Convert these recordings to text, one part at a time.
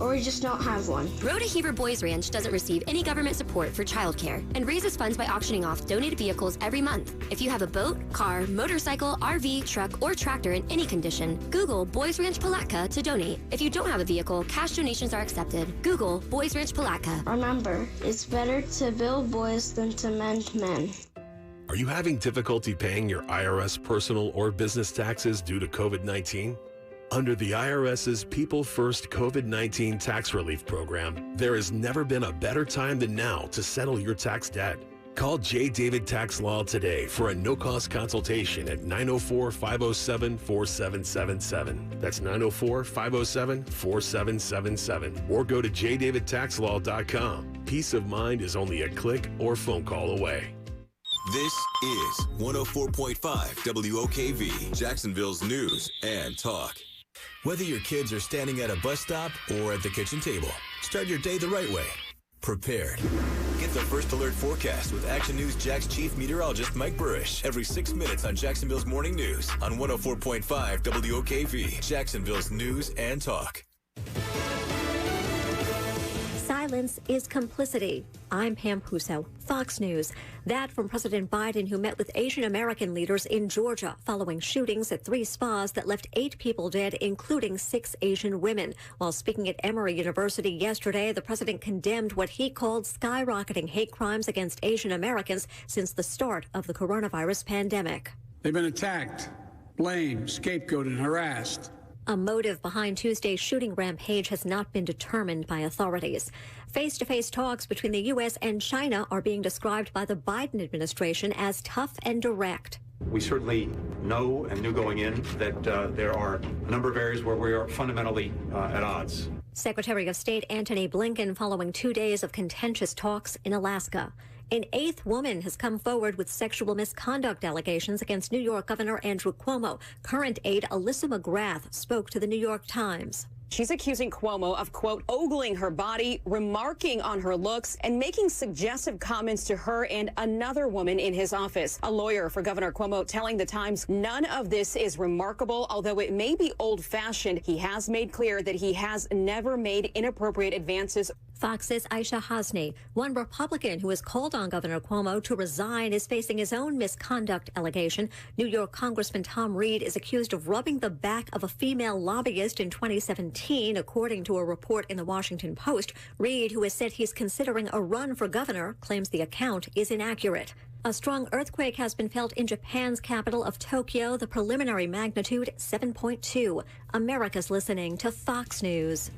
or we just don't have one. Rhoda Heaver Boys Ranch doesn't receive any government support for childcare and raises funds by auctioning off donated vehicles every month. If you have a boat, car, motorcycle, RV, truck, or tractor in any condition, Google Boys Ranch Palatka to donate. If you don't have a vehicle, cash donations are accepted. Google Boys Ranch Palatka. Remember, it's better to build boys than to mend men. Are you having difficulty paying your IRS personal or business taxes due to COVID-19? Under the IRS's People First COVID-19 Tax Relief Program, there has never been a better time than now to settle your tax debt. Call J. David Tax Law today for a no-cost consultation at 904-507-4777. That's 904-507-4777. Or go to jdavidtaxlaw.com. Peace of mind is only a click or phone call away. This is 104.5 WOKV, Jacksonville's news and talk. Whether your kids are standing at a bus stop or at the kitchen table, start your day the right way. Prepared. Get the First Alert forecast with Action News Jack's chief meteorologist Mike Burrish every 6 minutes on Jacksonville's Morning News on 104.5 WOKV, Jacksonville's news and talk. Silence is complicity. I'm Pam Puso, Fox News. That from President Biden, who met with Asian American leaders in Georgia following shootings at 3 spas that left 8 people dead, including 6 Asian women. While speaking at Emory University yesterday, the president condemned what he called skyrocketing hate crimes against Asian Americans since the start of the coronavirus pandemic. They've been attacked, blamed, scapegoated, and harassed. A motive behind Tuesday's shooting rampage has not been determined by authorities. Face-to-face talks between the U.S. and China are being described by the Biden administration as tough and direct. We certainly know and knew going in that there are a number of areas where we are fundamentally at odds. Secretary of State Antony Blinken following 2 days of contentious talks in Alaska. An 8th woman has come forward with sexual misconduct allegations against New York Governor Andrew Cuomo. Current aide Alyssa McGrath spoke to the New York Times. She's accusing Cuomo of, quote, ogling her body, remarking on her looks, and making suggestive comments to her and another woman in his office. A lawyer for Governor Cuomo telling the Times none of this is remarkable, although it may be old-fashioned. He has made clear that he has never made inappropriate advances. Fox's Aisha Hasni, one Republican who has called on Governor Cuomo to resign, is facing his own misconduct allegation. New York Congressman Tom Reed is accused of rubbing the back of a female lobbyist in 2017, according to a report in the Washington Post. Reed, who has said he's considering a run for governor, claims the account is inaccurate. A strong earthquake has been felt in Japan's capital of Tokyo, the preliminary magnitude 7.2. America's listening to Fox News.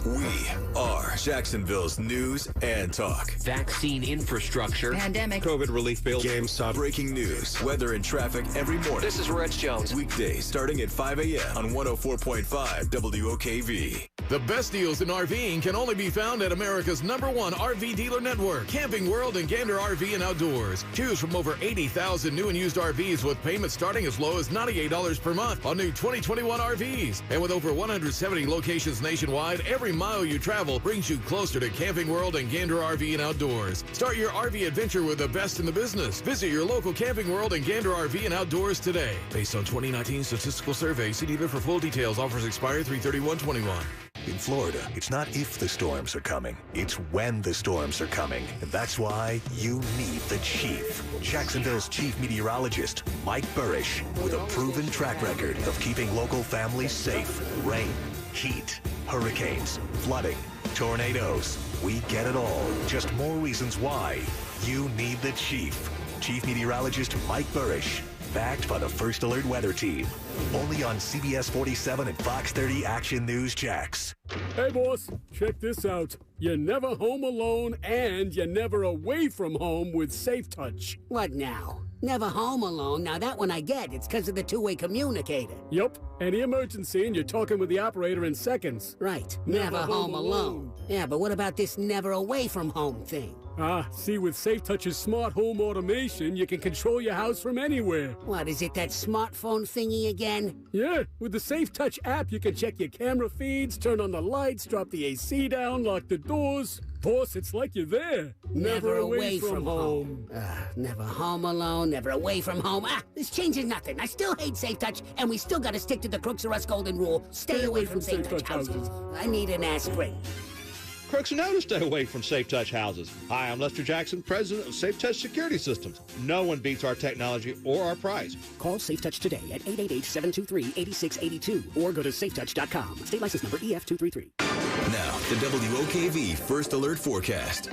We are Jacksonville's news and talk. Vaccine infrastructure. Pandemic. COVID relief bill. GameStop. Breaking news. Weather and traffic every morning. This is Rich Jones. Weekdays starting at 5 a.m. on 104.5 WOKV. The best deals in RVing can only be found at America's #1 RV dealer network, Camping World and Gander RV and Outdoors. Choose from over 80,000 new and used RVs with payments starting as low as $98 per month on new 2021 RVs. And with over 170 locations nationwide, every mile you travel brings you closer to Camping World and Gander RV and Outdoors. Start your RV adventure with the best in the business. Visit your local Camping World and Gander RV and Outdoors today. Based on 2019 statistical survey, see dealer for full details. Offers expire 3/31/21. In Florida, it's not if the storms are coming, it's when the storms are coming. And that's why you need the chief. Jacksonville's chief meteorologist, Mike Burrish, with a proven track record of keeping local families safe. Rain, heat, hurricanes, flooding, tornadoes. We get it all. Just more reasons why you need the chief. Chief meteorologist Mike Burrish. Backed by the First Alert Weather Team. Only on CBS 47 and Fox 30 Action News Jax. Hey, boss, check this out. You're never home alone and you're never away from home with Safe Touch. What now? Never home alone. Now that one I get. It's because of the two-way communicator. Yup. Any emergency and you're talking with the operator in seconds. Right. Never home alone. Yeah, but what about this never away from home thing? See, with SafeTouch's smart home automation, you can control your house from anywhere. What, is it that smartphone thingy again? Yeah, with the SafeTouch app, you can check your camera feeds, turn on the lights, drop the AC down, lock the doors. Boss, it's like you're there. Never away from home. Never home alone, never away from home. This changes nothing. I still hate SafeTouch, and we still gotta stick to the Crooks or Us golden rule. Stay away from SafeTouch houses. I need an aspirin. Crooks know to stay away from SafeTouch houses. Hi, I'm Lester Jackson, president of SafeTouch Security Systems. No one beats our technology or our price. Call SafeTouch today at 888-723-8682 or go to safetouch.com. State license number EF233. Now, the WOKV First Alert Forecast.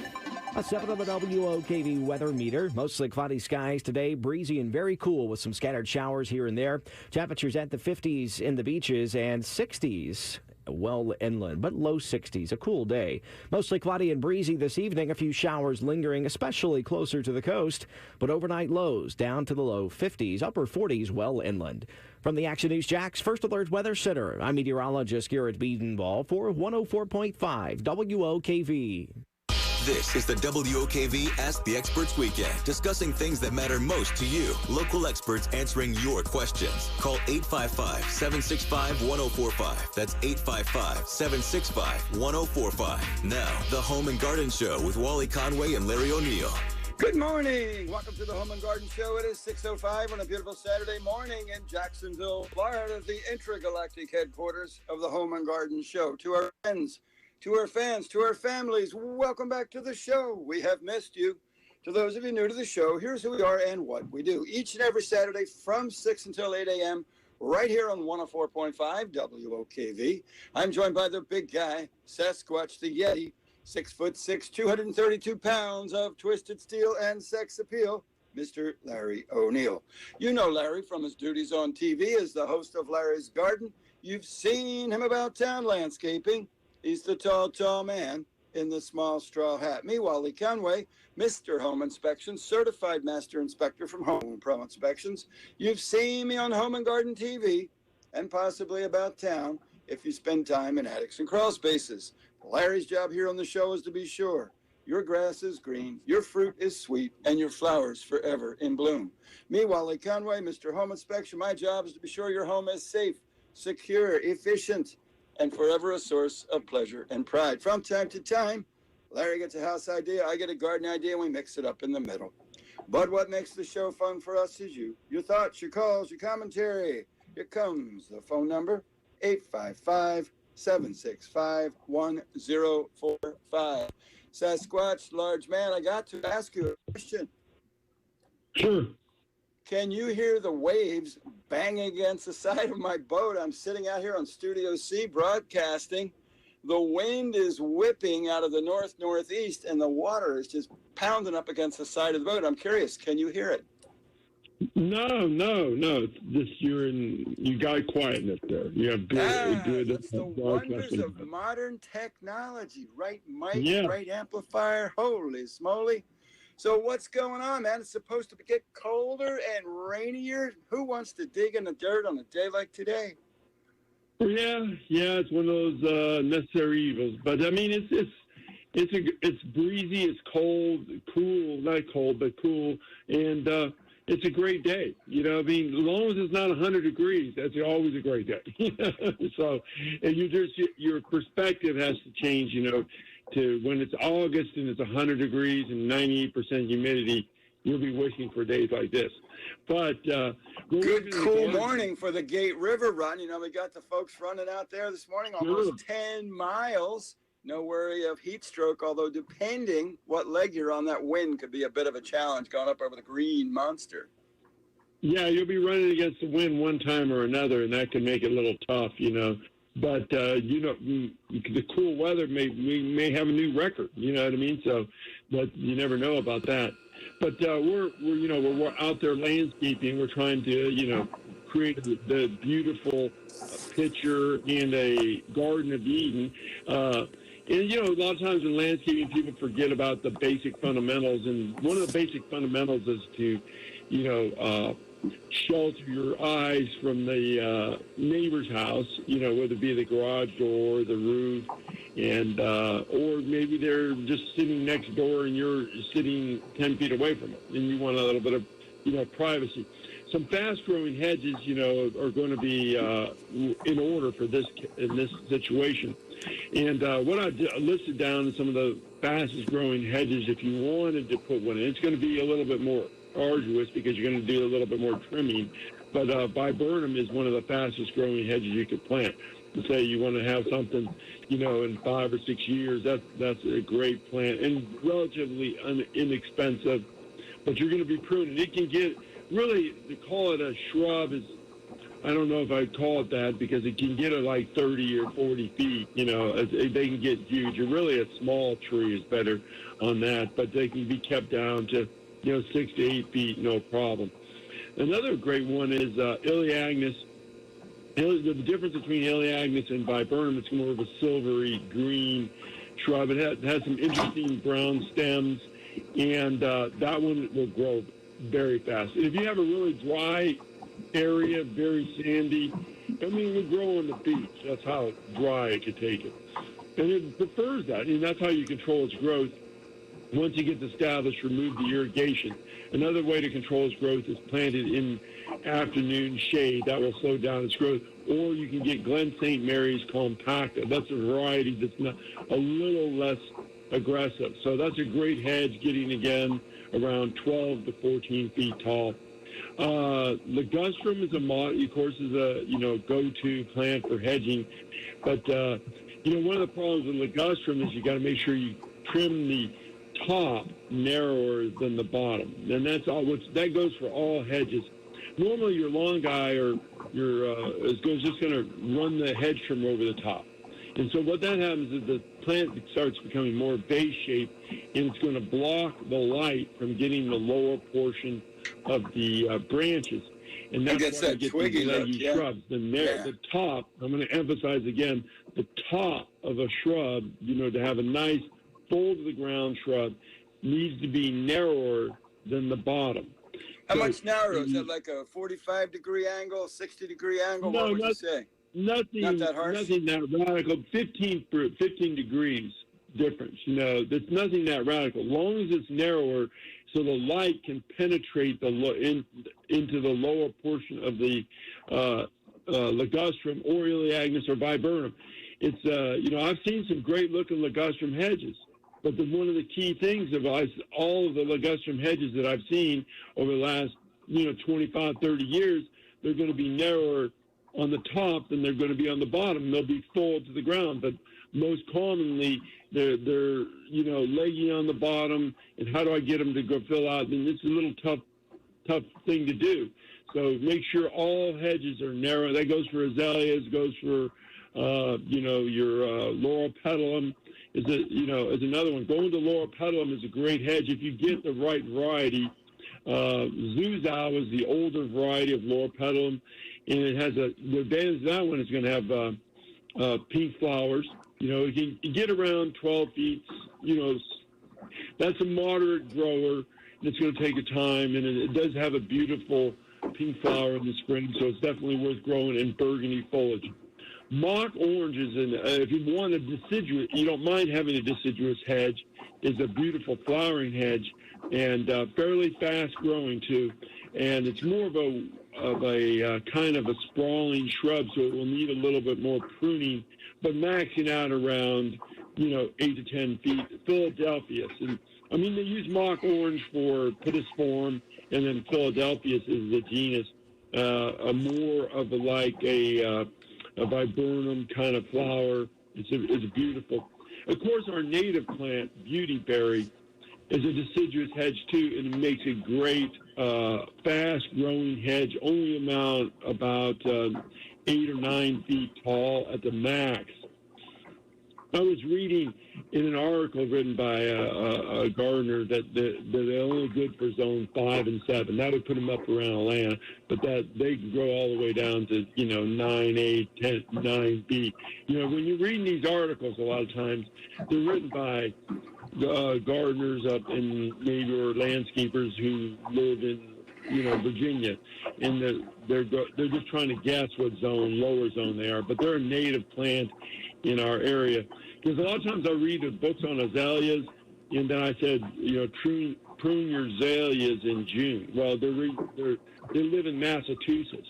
A 7 on the WOKV weather meter. Mostly cloudy skies today, breezy and very cool with some scattered showers here and there. Temperatures at the 50s in the beaches and 60s well inland, but low 60s. A cool day. Mostly cloudy and breezy this evening. A few showers lingering, especially closer to the coast, but overnight lows down to the low 50s, upper 40s well inland. From the Action News Jax First Alert Weather Center, I'm meteorologist Garrett Biedenball for 104.5 WOKV. This is the WOKV Ask the Experts Weekend, discussing things that matter most to you. Local experts answering your questions. Call 855-765-1045. That's 855-765-1045. Now, the Home and Garden Show with Wally Conway and Larry O'Neill. Good morning. Welcome to the Home and Garden Show. It is 6:05 on a beautiful Saturday morning in Jacksonville, Florida, the intergalactic headquarters of the Home and Garden Show. To our friends, to our fans, to our families, welcome back to the show. We have missed you. To those of you new to the show, here's who we are and what we do. Each and every Saturday from 6 until 8 a.m., right here on 104.5 WOKV. I'm joined by the big guy, Sasquatch the Yeti, 6'6", 232 pounds of twisted steel and sex appeal, Mr. Larry O'Neill. You know Larry from his duties on TV as the host of Larry's Garden. You've seen him about town landscaping. He's the tall man in the small straw hat. Me, Wally Conway, Mr. Home Inspection, certified master inspector from Home Pro Inspections. You've seen me on Home and Garden TV and possibly about town if you spend time in attics and crawl spaces. Larry's job here on the show is to be sure your grass is green, your fruit is sweet, and your flowers forever in bloom. Me, Wally Conway, Mr. Home Inspection, my job is to be sure your home is safe, secure, efficient, and forever a source of pleasure and pride. From time to time, Larry gets a house idea, I get a garden idea, and we mix it up in the middle. But what makes the show fun for us is you. Your thoughts, your calls, your commentary. Here comes the phone number, 855-765-1045. Sasquatch, large man, I got to ask you a question. Sure. Can you hear the waves banging against the side of my boat? I'm sitting out here on Studio C broadcasting. The wind is whipping out of the northeast, and the water is just pounding up against the side of the boat. I'm curious, can you hear it? No. It's just you got quietness there. You have good. That's the wonders of modern technology. Right mic, right amplifier. Holy smoly. So what's going on, man? It's supposed to get colder and rainier. Who wants to dig in the dirt on a day like today? Yeah, it's one of those necessary evils. But I mean, it's breezy, it's cold, cool, not cold, but cool, and it's a great day. You know, I mean, as long as it's not 100 degrees, that's always a great day. So, and your perspective has to change. You know, to when it's August and it's 100 degrees and 98% humidity, you'll be wishing for days like this. But good cool morning for the Gate River run. You know, we got the folks running out there this morning, almost 10 miles. No worry of heat stroke, although depending what leg you're on, that wind could be a bit of a challenge going up over the Green Monster. Yeah, you'll be running against the wind one time or another, and that can make it a little tough, you know. But the cool weather we may have a new record. You know what I mean? So, but you never know about that. But we're out there landscaping. We're trying to create the beautiful picture in a Garden of Eden. And a lot of times in landscaping, people forget about the basic fundamentals. And one of the basic fundamentals is to shelter your eyes from the neighbor's house, whether it be the garage door, the roof. And or maybe they're just sitting next door and you're sitting 10 feet away from them, and you want a little bit of, privacy. Some fast-growing hedges, are going to be in order for this in this situation. And what I listed down is some of the fastest-growing hedges. If you wanted to put one in, it's going to be a little bit more arduous because you're going to do a little bit more trimming. But viburnum is one of the fastest-growing hedges you could plant. To say you want to have something, in 5 or 6 years, that's a great plant and relatively inexpensive. But you're going to be pruning. It can get, really, to call it a shrub is, I don't know if I'd call it that, because it can get like 30 or 40 feet, they can get huge. Really, a small tree is better on that, but they can be kept down to, 6 to 8 feet, no problem. Another great one is Iliacus. The difference between Iliacus and viburnum, it's more of a silvery green shrub. It has some interesting brown stems, and that one will grow very fast. And if you have a really dry area, very sandy, it would grow on the beach. That's how dry it could take it. And it prefers that, and that's how you control its growth. Once it gets established, remove the irrigation. Another way to control its growth is plant it in afternoon shade. That will slow down its growth. Or you can get Glen St. Mary's compacta. That's a variety that's not a little less aggressive. So that's a great hedge, getting, again, around 12 to 14 feet tall. Ligustrum is of course, is a, go-to plant for hedging. But, one of the problems with ligustrum is you got to make sure you trim the top narrower than the bottom. And that's all. That goes for all hedges. Normally, your lawn guy or is just going to run the hedge trim over the top. And so what that happens is the plant starts becoming more vase-shaped, and it's going to block the light from getting the lower portion of the branches. And that's why you get these leggy shrubs. The top, I'm going to emphasize again, the top of a shrub, to have a nice full-to-the-ground shrub, needs to be narrower than the bottom. How much narrow? Is that like a 45-degree angle, 60-degree angle? No, what would you say? Nothing, not that harsh? Nothing that radical. 15 degrees difference. There's nothing that radical. As long as it's narrower, so the light can penetrate into the lower portion of the ligustrum or Iliacus or viburnum. It's I've seen some great-looking ligustrum hedges. But one of the key things of all of the ligustrum hedges that I've seen over the last, 25, 30 years, they're going to be narrower on the top than they're going to be on the bottom. They'll be full to the ground, but most commonly they're leggy on the bottom. And how do I get them to go fill out? And it's a little tough thing to do. So make sure all hedges are narrow. That goes for azaleas, goes for your laurel petalum. Is another one. Going to laurel petalum is a great hedge if you get the right variety. Zuzao is the older variety of laurel petalum, and it has the advantage of that one is going to have pink flowers. You can get around 12 feet. That's a moderate grower, and it's going to take a time, and it does have a beautiful pink flower in the spring, so it's definitely worth growing in burgundy foliage. Mock oranges, and if you want a deciduous, you don't mind having a deciduous hedge, is a beautiful flowering hedge and fairly fast growing too. And it's more of a kind of a sprawling shrub, so it will need a little bit more pruning, but maxing out around 8 to 10 feet. Philadelphias, and they use mock orange for pittiform, and then Philadelphias is the genus, more of a viburnum kind of flower. It's beautiful. Of course, our native plant, beautyberry, is a deciduous hedge too, and it makes a great fast-growing hedge, only about 8 or 9 feet tall at the max. I was reading in an article written by a gardener that they're only good for zone 5 and 7. That would put them up around Atlanta, but that they can grow all the way down to 9, 8, 10, 9 feet. When you're reading these articles, a lot of times they're written by gardeners up in maybe or landscapers who live in Virginia, and they're just trying to guess what lower zone they are, but they're a native plant, in our area. Because a lot of times I read the books on azaleas, and then I said, prune your azaleas in June. Well, they live in Massachusetts,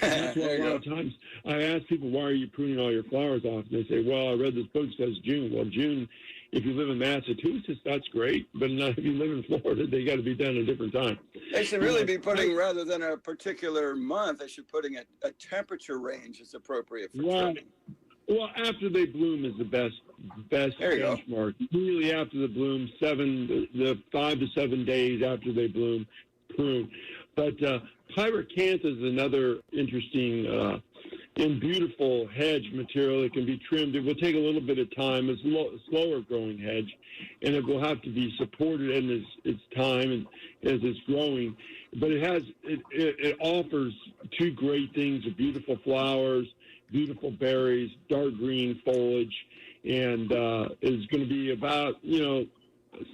That's why a lot of times I ask people, why are you pruning all your flowers off? And they say, well, I read this book that says June. Well, June, if you live in Massachusetts, that's great. But not if you live in Florida, they got to be done at a different time. They should really be putting, rather than a particular month, they should putting a temperature range that's appropriate for trimming. Well, after they bloom is the best benchmark. Really, after the bloom, 5 to 7 days after they bloom, prune. But pyracantha is another interesting and beautiful hedge material. It can be trimmed. It will take a little bit of time. It's a slower growing hedge, and it will have to be supported in its time and as it's growing. But it offers two great things: beautiful flowers, beautiful berries, dark green foliage, and it's going to be about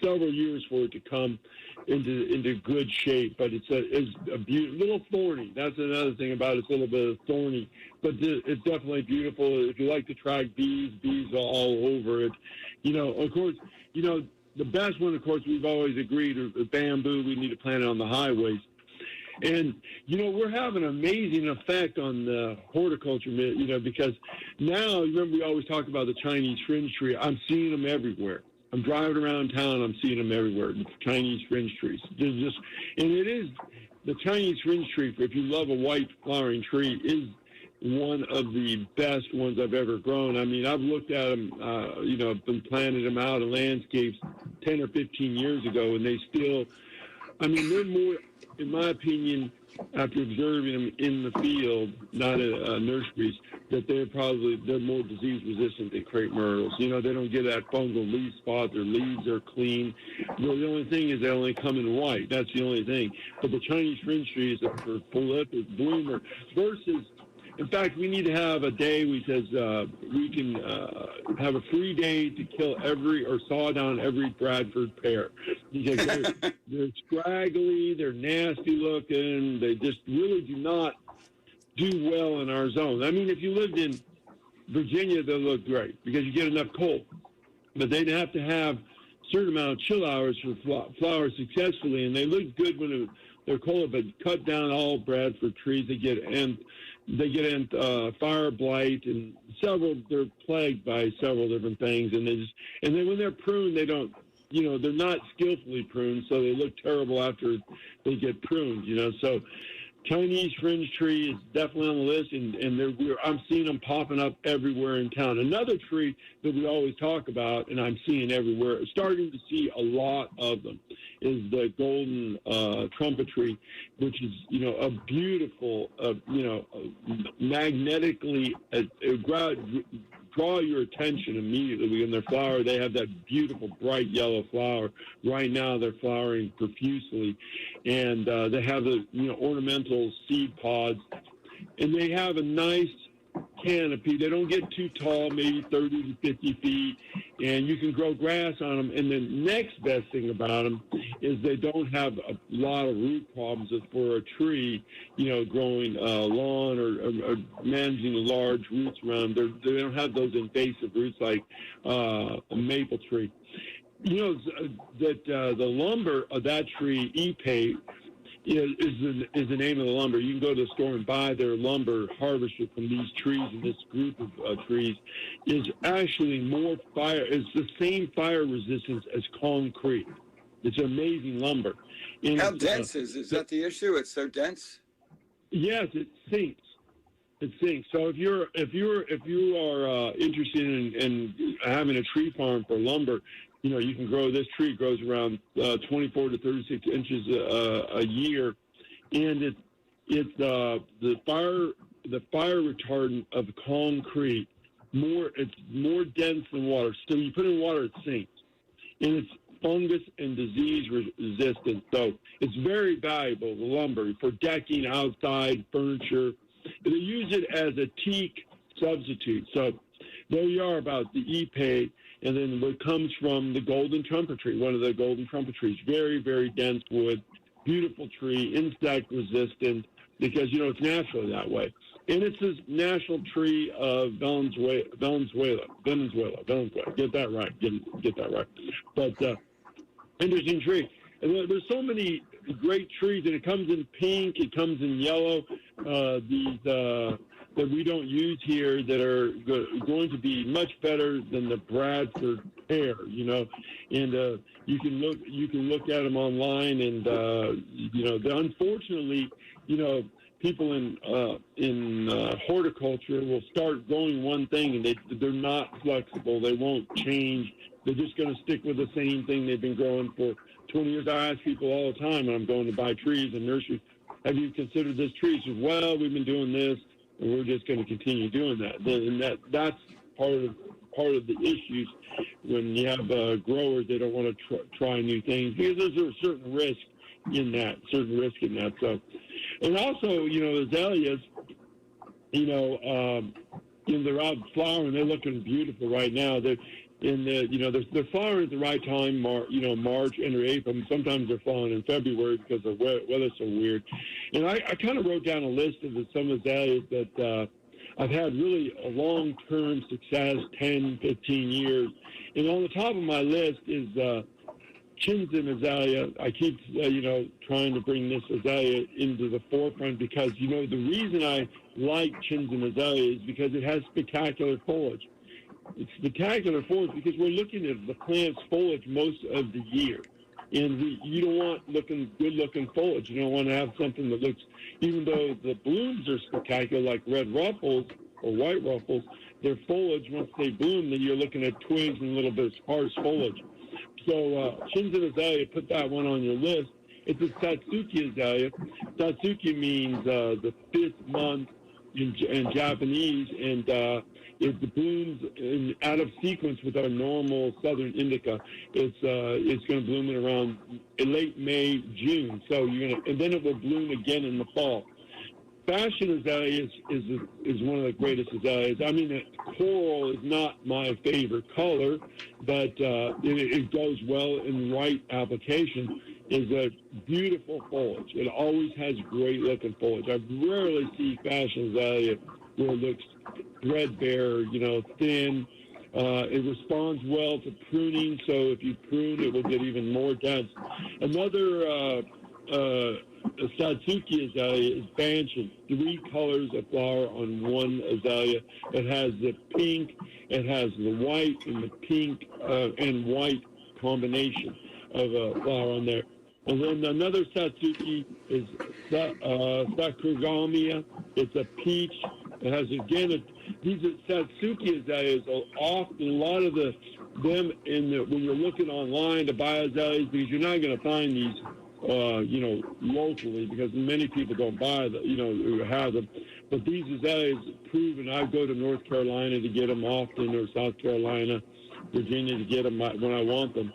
several years for it to come into good shape. But it's a little thorny. That's another thing about it. It's a little bit thorny, but it's definitely beautiful. If you like to track bees are all over it. Of course, the best one, of course, we've always agreed is bamboo. We need to plant it on the highways. And, we're having an amazing effect on the horticulture, because now, remember we always talk about the Chinese fringe tree. I'm seeing them everywhere. I'm driving around town, I'm seeing them everywhere, the Chinese fringe trees. And it is, the Chinese fringe tree, if you love a white flowering tree, is one of the best ones I've ever grown. I mean, I've looked at them, I've been planting them out in landscapes 10 or 15 years ago, and they still, they're more, in my opinion, after observing them in the field, not at nurseries, that they're more disease resistant than crepe myrtles. They don't get that fungal leaf spot. Their leaves are clean. The only thing is they only come in white. That's the only thing. But the Chinese fringe tree is a prolific bloomer versus, in fact, we need to have a day we can have a free day to kill or saw down every Bradford pear, because they're scraggly, they're nasty looking, they just really do not do well in our zone. If you lived in Virginia, they'll look great because you get enough cold, but they'd have to have a certain amount of chill hours for flower successfully, and they look good when they're cold, but cut down all Bradford trees, they get fire blight, and they're plagued by several different things, and then when they're pruned, they don't, they're not skillfully pruned, so they look terrible after they get pruned, so Chinese fringe tree is definitely on the list, and I'm seeing them popping up everywhere in town. Another tree that we always talk about, and I'm seeing everywhere, starting to see a lot of them, is the golden trumpet tree, which is, a beautiful, magnetically draw your attention immediately. In their flower, they have that beautiful bright yellow flower. Right now, they're flowering profusely, and they have the ornamental seed pods, and they have a nice canopy. They don't get too tall, maybe 30 to 50 feet, and you can grow grass on them. And the next best thing about them is they don't have a lot of root problems as for a tree, growing lawn or managing the large roots around. They don't have those invasive roots like a maple tree. That the lumber of that tree, Ipe, is the name of the lumber. You can go to the store and buy their lumber harvested from these trees, and this group of trees is actually more fire. It's the same fire resistance as concrete. It's amazing lumber. And how dense is that the issue? It's so dense. Yes, it sinks. It sinks. So if you are interested in having a tree farm for lumber, you can grow this tree. It grows around 24 to 36 inches a year, and it's the fire retardant of concrete. It's more dense than water. So you put it in water, it sinks, and it's fungus and disease resistant. So it's very valuable, the lumber, for decking, outside furniture. They use it as a teak substitute. So there you are about the Ipe. And then what comes from the golden trumpet tree, one of the golden trumpet trees, very, very dense wood, beautiful tree, insect resistant, because, it's naturally that way. And it's the national tree of Venezuela. Get that right. Get that right. But interesting tree. And there's so many great trees, and it comes in pink, it comes in yellow. These that we don't use here that are going to be much better than the Bradford pear, you know. And you can look at them online, and unfortunately, you know, people in horticulture will start growing one thing, and they're not flexible. They won't change. They're just going to stick with the same thing they've been growing for 20 years. I ask people all the time when I'm going to buy trees in nurseries, have you considered this tree? She says, well, we've been doing this, and we're just going to continue doing that. And that's part of the issues when you have growers. They don't want to try new things because there's a certain risk in that. So, and also, you know, azaleas, you know, they're out flowering. They're looking beautiful right now. They're they're flowering at the right time, March and April. Sometimes they're flowering in February because the weather's so weird. And I kind of wrote down a list of some azaleas that I've had really a long-term success, 10, 15 years. And on the top of my list is Chinzen azalea. I keep, trying to bring this azalea into the forefront because, the reason I like Chinzen azalea is because it has spectacular foliage. It's spectacular foliage because we're looking at the plant's foliage most of the year. And you don't want good-looking foliage. You don't want to have something that looks, even though the blooms are spectacular, like red ruffles or white ruffles, their foliage, once they bloom, then you're looking at twigs and a little bit of sparse foliage. So Chinzen azalea, put that one on your list. It's a Satsuki azalea. Satsuki means the fifth month in Japanese, and it blooms out of sequence with our normal southern indica. It's going to bloom in around late May, June. So and then it will bloom again in the fall. Fashion azalea is one of the greatest azaleas. I mean, coral is not my favorite color, but it goes well in the right application. Is a beautiful foliage. It always has great looking foliage. I rarely see fashion azalea where it looks threadbare, thin. It responds well to pruning, so if you prune, it will get even more dense. Another Satsuki azalea is Banyan. 3 colors of flower on one azalea. It has the pink, it has the white, and the pink and white combination of flower on there. And then another Satsuki is Sakuramia. It's a peach. It has, again, these Satsuki azaleas are often, a lot of them when you're looking online to buy azaleas, because you're not going to find these, locally, because many people don't buy them, who have them. But these azaleas proven, I go to North Carolina to get them often, or South Carolina, Virginia to get them when I want them.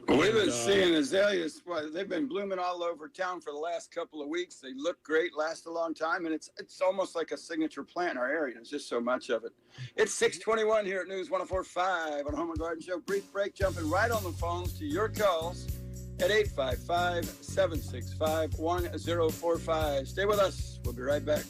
We've been seeing azaleas. They've been blooming all over town for the last couple of weeks. They look great, last a long time, and it's almost like a signature plant in our area. There's just so much of it. It's 6:21 here at News 104.5 on Home and Garden Show. Brief break, jumping right on the phones to your calls at 855-765-1045. Stay with us. We'll be right back.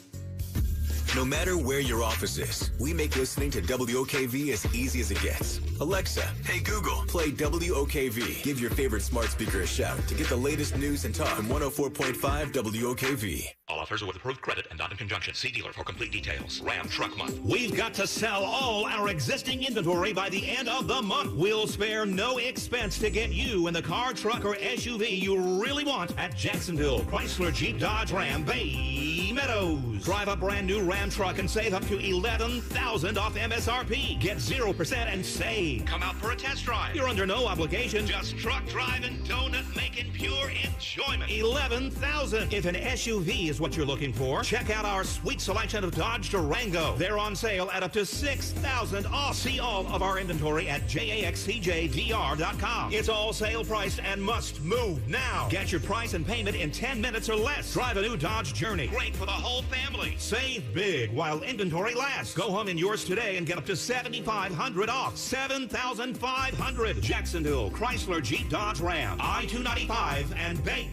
No matter where your office is, we make listening to WOKV as easy as it gets. Alexa, hey Google, play WOKV. Give your favorite smart speaker a shout to get the latest news and talk from 104.5 WOKV. All offers are with approved credit and not in conjunction. See dealer for complete details. Ram Truck Month. We've got to sell all our existing inventory by the end of the month. We'll spare no expense to get you in the car, truck, or SUV you really want at Jacksonville, Chrysler, Jeep, Dodge, Ram, Bay Meadows. Drive a brand new Ram truck and save up to $11,000 off MSRP. Get 0% and save. Come out for a test drive. You're under no obligation. Just truck driving, donut making, pure enjoyment. $11,000. If an SUV is what you're looking for, check out our sweet selection of Dodge Durango. They're on sale at up to $6,000 off. See all of our inventory at jaxcjdr.com. It's all sale priced and must move now. Get your price and payment in 10 minutes or less. Drive a new Dodge Journey. Great for the whole family. Save big while inventory lasts. Go home in yours today and get up to $7,500 off. $7,500. Jacksonville, Chrysler, Jeep, Dodge, Ram, I-295, and Bay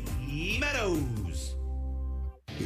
Meadows.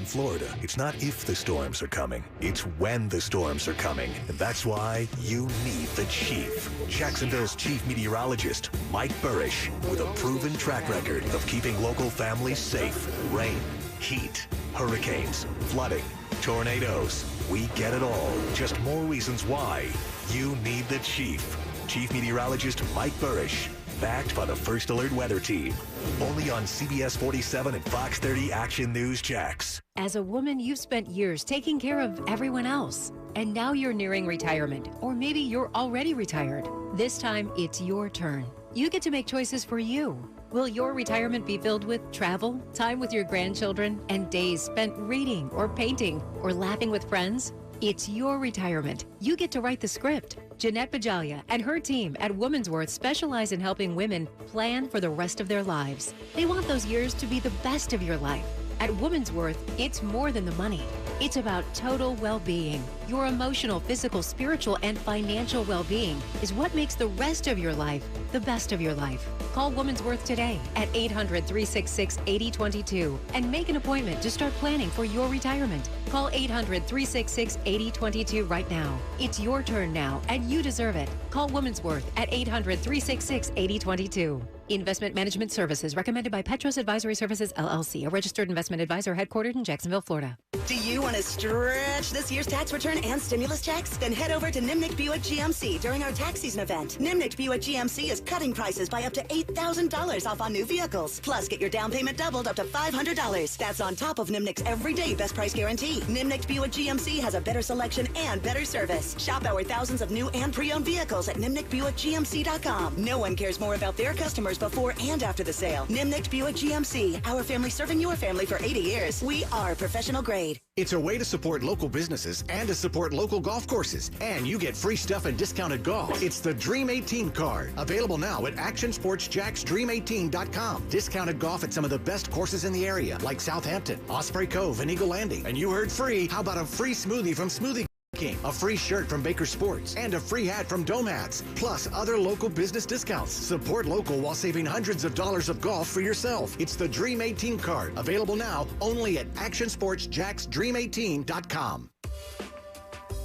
in Florida. It's not if the storms are coming. It's when the storms are coming. And that's why you need the Chief. Jacksonville's chief meteorologist, Mike Burrish, with a proven track record of keeping local families safe. Rain, heat, hurricanes, flooding, tornadoes. We get it all. Just more reasons why you need the Chief. Chief Meteorologist Mike Burrish, backed by the First Alert Weather Team. Only on CBS 47 and Fox 30 Action News Jax. As a woman, you've spent years taking care of everyone else. And now you're nearing retirement, or maybe you're already retired. This time, it's your turn. You get to make choices for you. Will your retirement be filled with travel, time with your grandchildren, and days spent reading or painting or laughing with friends? It's your retirement. You get to write the script. Jeanette Bajalia and her team at Woman's Worth specialize in helping women plan for the rest of their lives. They want those years to be the best of your life. At Woman's Worth, it's more than the money. It's about total well-being. Your emotional, physical, spiritual, and financial well-being is what makes the rest of your life the best of your life. Call Woman's Worth today at 800-366-8022 and make an appointment to start planning for your retirement. Call 800-366-8022 right now. It's your turn now, and you deserve it. Call Woman's Worth at 800-366-8022. Investment management services recommended by Petros Advisory Services, LLC, a registered investment advisor headquartered in Jacksonville, Florida. Do you want to stretch this year's tax return and stimulus checks? Then head over to Nimnicht Buick GMC during our tax season event. Nimnicht Buick GMC is cutting prices by up to $8,000 off on new vehicles. Plus, get your down payment doubled up to $500. That's on top of Nimnicht's everyday best price guarantee. Nimnicht Buick GMC has a better selection and better service. Shop our thousands of new and pre-owned vehicles at NimnichtBuickGMC.com. No one cares more about their customers before and after the sale. Nimnicht Buick GMC, our family serving your family for 80 years. We are professional grade. It's a way to support local businesses and to support local golf courses. And you get free stuff and discounted golf. It's the Dream 18 card. Available now at ActionSportsJacksDream18.com. Discounted golf at some of the best courses in the area, like Southampton, Osprey Cove, and Eagle Landing. And you heard free. How about a free smoothie from Smoothie King, a free shirt from Baker Sports, and a free hat from Dome Hats, plus other local business discounts. Support local while saving hundreds of dollars of golf for yourself. It's the Dream 18 card, available now only at ActionSportsJacksDream18.com.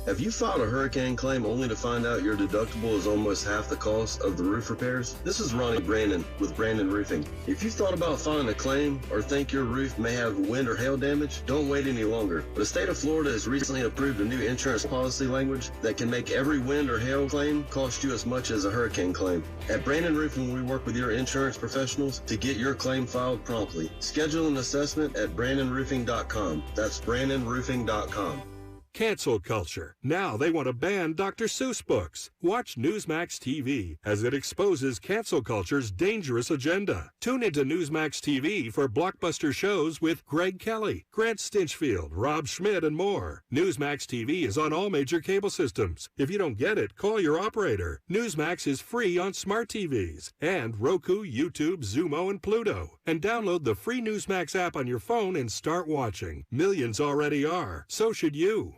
Have you filed a hurricane claim only to find out your deductible is almost half the cost of the roof repairs? This is Ronnie Brandon with Brandon Roofing. If you thought about filing a claim or think your roof may have wind or hail damage, don't wait any longer. The state of Florida has recently approved a new insurance policy language that can make every wind or hail claim cost you as much as a hurricane claim. At Brandon Roofing, we work with your insurance professionals to get your claim filed promptly. Schedule an assessment at BrandonRoofing.com. That's BrandonRoofing.com. Cancel culture. Now they want to ban Dr. Seuss books. Watch Newsmax TV as it exposes cancel culture's dangerous agenda. Tune into Newsmax TV for blockbuster shows with Greg Kelly, Grant Stinchfield, Rob Schmidt, and more. Newsmax TV is on all major cable systems. If you don't get it, call your operator. Newsmax is free on smart TVs and Roku, YouTube, Zumo, and Pluto. And download the free Newsmax app on your phone and start watching. Millions already are. So should you.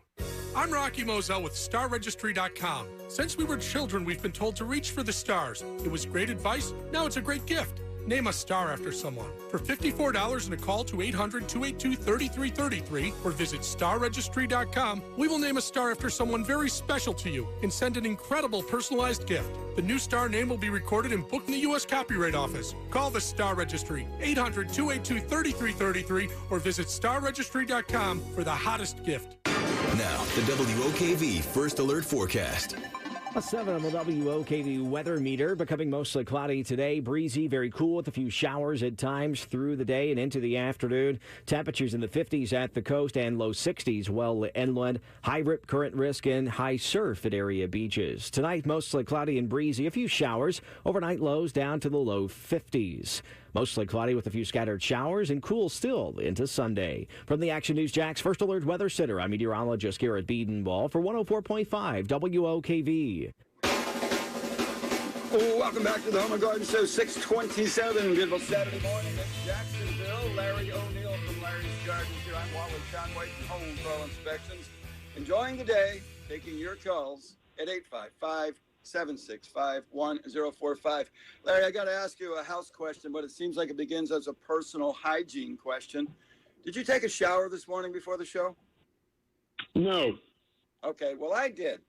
I'm Rocky Moselle with StarRegistry.com. Since we were children, we've been told to reach for the stars. It was great advice. Now it's a great gift. Name a star after someone. For $54 and a call to 800-282-3333 or visit StarRegistry.com, we will name a star after someone very special to you and send an incredible personalized gift. The new star name will be recorded and booked in the U.S. Copyright Office. Call the Star Registry, 800-282-3333 or visit StarRegistry.com for the hottest gift. Now, the WOKV First Alert Forecast. A 7 on the WOKV weather meter, becoming mostly cloudy today. Breezy, very cool with a few showers at times through the day and into the afternoon. Temperatures in the 50s at the coast and low 60s well inland. High rip current risk and high surf at area beaches. Tonight, mostly cloudy and breezy. A few showers. Overnight lows down to the low 50s. Mostly cloudy with a few scattered showers and cool still into Sunday. From the Action News Jax First Alert Weather Center, I'm meteorologist Garrett Biedenball for 104.5 WOKV. Welcome back to the Home and Garden Show, 627. Beautiful Saturday morning in Jacksonville. Larry O'Neill from Larry's Garden here. I'm Wally Conway from Home Pro Inspections. Enjoying the day, taking your calls at 855-765-1045. Larry, I got to ask you a house question, but it seems like it begins as a personal hygiene question. Did you take a shower this morning before the show? No. Okay, well, I did.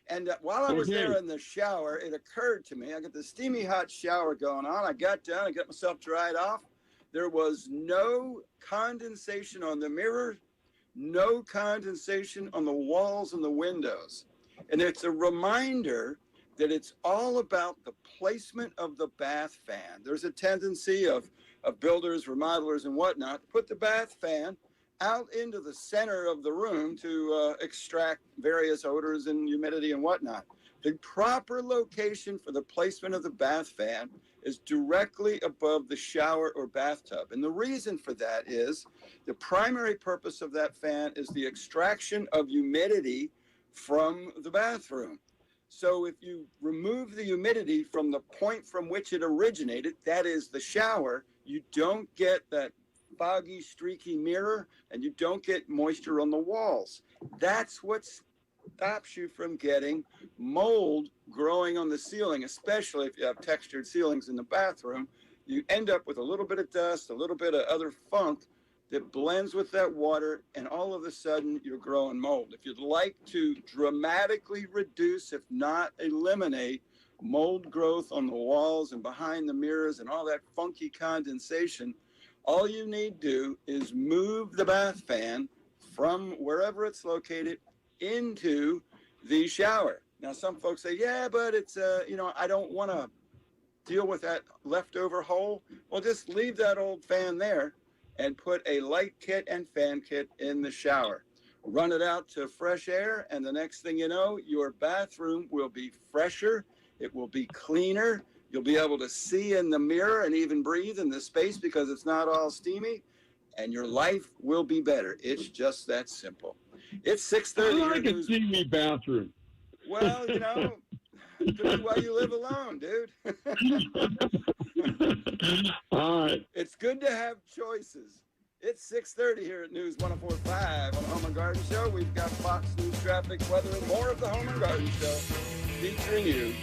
And while I was there in the shower, it occurred to me, I got the steamy hot shower going on. I got done, I got myself dried off. There was no condensation on the mirror, no condensation on the walls and the windows. And it's a reminder that it's all about the placement of the bath fan. There's a tendency of builders, remodelers, and whatnot to put the bath fan out into the center of the room to extract various odors and humidity and whatnot. The proper location for the placement of the bath fan is directly above the shower or bathtub. And the reason for that is the primary purpose of that fan is the extraction of humidity from the bathroom. So if you remove the humidity from the point from which it originated, that is the shower, you don't get that foggy, streaky mirror, and you don't get moisture on the walls. That's what stops you from getting mold growing on the ceiling, especially if you have textured ceilings in the bathroom. You end up with a little bit of dust, a little bit of other funk that blends with that water, and all of a sudden you're growing mold. If you'd like to dramatically reduce, if not eliminate, mold growth on the walls and behind the mirrors and all that funky condensation, all you need to do is move the bath fan from wherever it's located into the shower. Now, some folks say, yeah, but it's, I don't want to deal with that leftover hole. Well, just leave that old fan there and put a light kit and fan kit in the shower. Run it out to fresh air, and the next thing you know, your bathroom will be fresher. It will be cleaner. You'll be able to see in the mirror and even breathe in the space because it's not all steamy, and your life will be better. It's just that simple. It's 6:30. I like a steamy bathroom. Well, could be why you live alone, dude. All right. It's good to have choices. It's 6:30 here at News 104.5 on the Home and Garden Show. We've got Fox News, traffic, weather, and more of the Home and Garden Show featuring you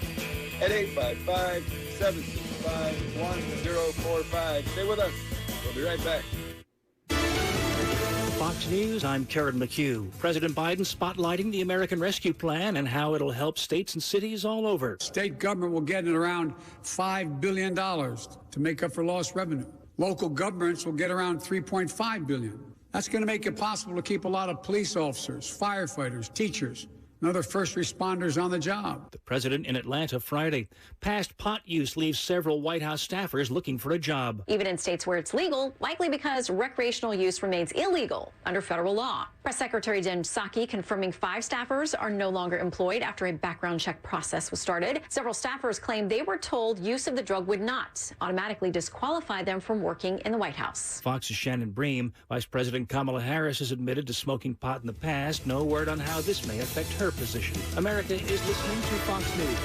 at 855-765-1045. Stay with us. We'll be right back. Fox News, I'm Karen McHugh. President Biden spotlighting the American Rescue Plan and how it'll help states and cities all over. State government will get around $5 billion to make up for lost revenue. Local governments will get around $3.5 billion. That's going to make it possible to keep a lot of police officers, firefighters, teachers, and other first responders on the job. The president in Atlanta Friday. Past pot use leaves several White House staffers looking for a job. Even in states where it's legal, likely because recreational use remains illegal under federal law. Press Secretary Jen Psaki confirming 5 staffers are no longer employed after a background check process was started. Several staffers claim they were told use of the drug would not automatically disqualify them from working in the White House. Fox's Shannon Bream. Vice President Kamala Harris has admitted to smoking pot in the past. No word on how this may affect her position. America is listening to Fox News.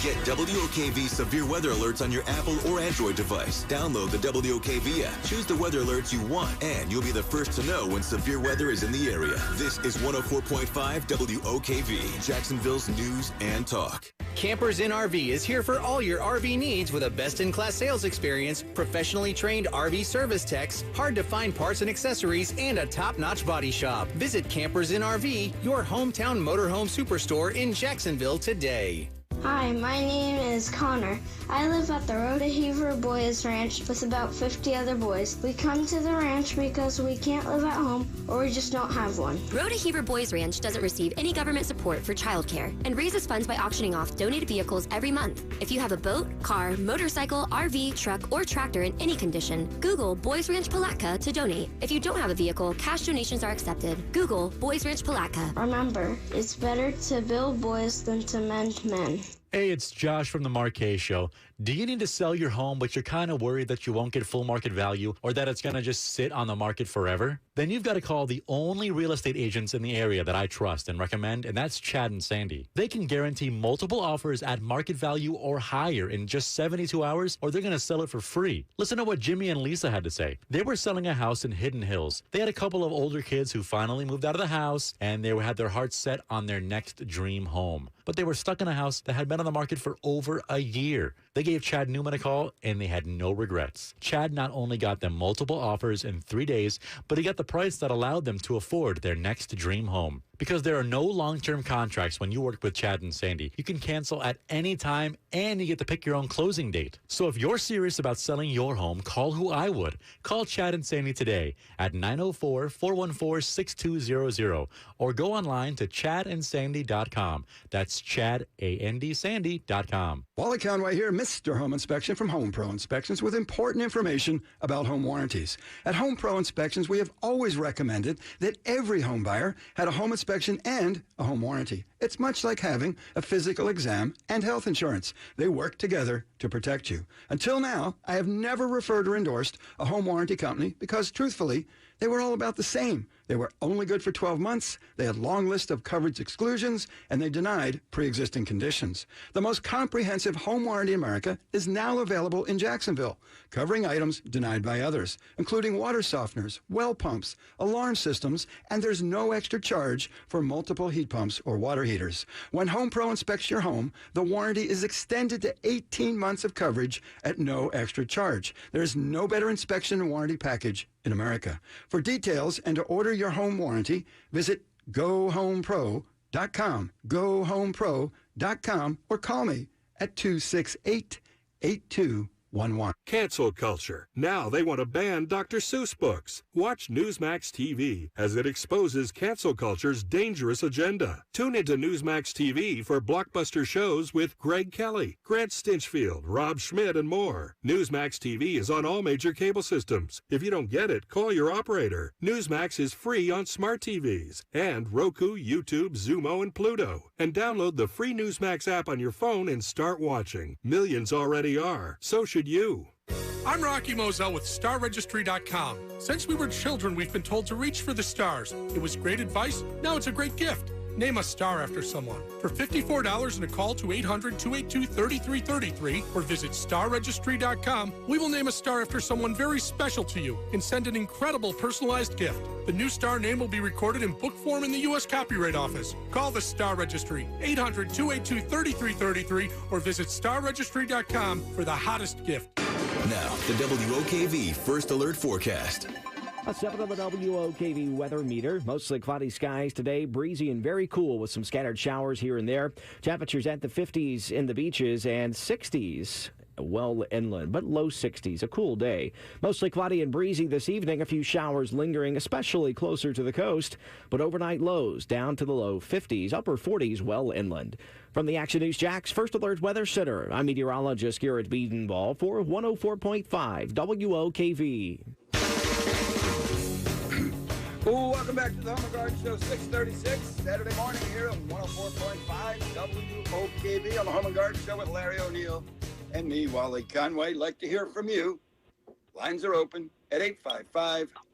Get WOKV severe weather alerts on your Apple or Android device. Download the WOKV app. Choose the weather alerts you want, and you'll be the first to know when severe weather is in the area. This is 104.5 WOKV, Jacksonville's news and talk. Campers in RV is here for all your RV needs with a best-in-class sales experience, professionally trained RV service techs, hard-to-find parts and accessories, and a top-notch body shop. Visit Campers in RV, your hometown motorhome superstore in Jacksonville today. Hi, my name is Connor. I live at the Rodeheaver Boys Ranch with about 50 other boys. We come to the ranch because we can't live at home or we just don't have one. Rodeheaver Boys Ranch doesn't receive any government support for childcare and raises funds by auctioning off donated vehicles every month. If you have a boat, car, motorcycle, RV, truck, or tractor in any condition, Google Boys Ranch Palatka to donate. If you don't have a vehicle, cash donations are accepted. Google Boys Ranch Palatka. Remember, it's better to build boys than to mend men. Hey, it's Josh from the Marquez Show. Do you need to sell your home, but you're kind of worried that you won't get full market value or that it's going to just sit on the market forever? Then you've got to call the only real estate agents in the area that I trust and recommend, and that's Chad and Sandy. They can guarantee multiple offers at market value or higher in just 72 hours, or they're going to sell it for free. Listen to what Jimmy and Lisa had to say. They were selling a house in Hidden Hills. They had a couple of older kids who finally moved out of the house, and they had their hearts set on their next dream home. But they were stuck in a house that had been on the market for over a year. They gave Chad Newman a call, and they had no regrets. Chad not only got them multiple offers in 3 days, but he got the price that allowed them to afford their next dream home. Because there are no long-term contracts when you work with Chad and Sandy. You can cancel at any time, and you get to pick your own closing date. So if you're serious about selling your home, call who I would. Call Chad and Sandy today at 904-414-6200 or go online to chadandsandy.com. That's chadandsandy.com. Wally Conway here, Mr. Home Inspection from Home Pro Inspections with important information about home warranties. At Home Pro Inspections, we have always recommended that every home buyer had a home inspection and a home warranty. It's much like having a physical exam and health insurance. They work together to protect you. Until now, I have never referred or endorsed a home warranty company because, truthfully, they were all about the same. They were only good for 12 months, they had a long list of coverage exclusions, and they denied pre-existing conditions. The most comprehensive home warranty in America is now available in Jacksonville, covering items denied by others, including water softeners, well pumps, alarm systems, and there's no extra charge for multiple heat pumps or water heaters. When Home Pro inspects your home, the warranty is extended to 18 months of coverage at no extra charge. There is no better inspection and warranty package in America. For details and to order your home warranty, visit GoHomePro.com, GoHomePro.com, or call me at 268-8211. Cancel culture. Now they want to ban Dr. Seuss books. Watch Newsmax TV as it exposes cancel culture's dangerous agenda. Tune into Newsmax TV for blockbuster shows with Greg Kelly, Grant Stinchfield, Rob Schmidt, and more. Newsmax TV is on all major cable systems. If you don't get it, call your operator. Newsmax is free on smart TVs and Roku, YouTube, Zumo, and Pluto. And download the free Newsmax app on your phone and start watching. Millions already are. So should you. I'm Rocky Moselle with StarRegistry.com. Since we were children, we've been told to reach for the stars. It was great advice. Now it's a great gift. Name a star after someone. For $54 and a call to 800-282-3333 or visit StarRegistry.com, we will name a star after someone very special to you and send an incredible personalized gift. The new star name will be recorded in book form in the U.S. Copyright Office. Call the Star Registry, 800-282-3333 or visit StarRegistry.com for the hottest gift. Now, the WOKV First Alert Forecast. A 7 on the WOKV weather meter. Mostly cloudy skies today, breezy and very cool with some scattered showers here and there. Temperatures at the 50s in the beaches and 60s well inland, but low 60s. A cool day. Mostly cloudy and breezy this evening. A few showers lingering, especially closer to the coast, but overnight lows down to the low 50s, upper 40s well inland. From the Action News Jax First Alert Weather Center, I'm meteorologist Garrett Biedenball for 104.5 WOKV. Welcome back to the Home and Garden Show, 636, Saturday morning here on 104.5 WOKV on the Home and Garden Show with Larry O'Neill and me, Wally Conway. Like to hear from you. Lines are open at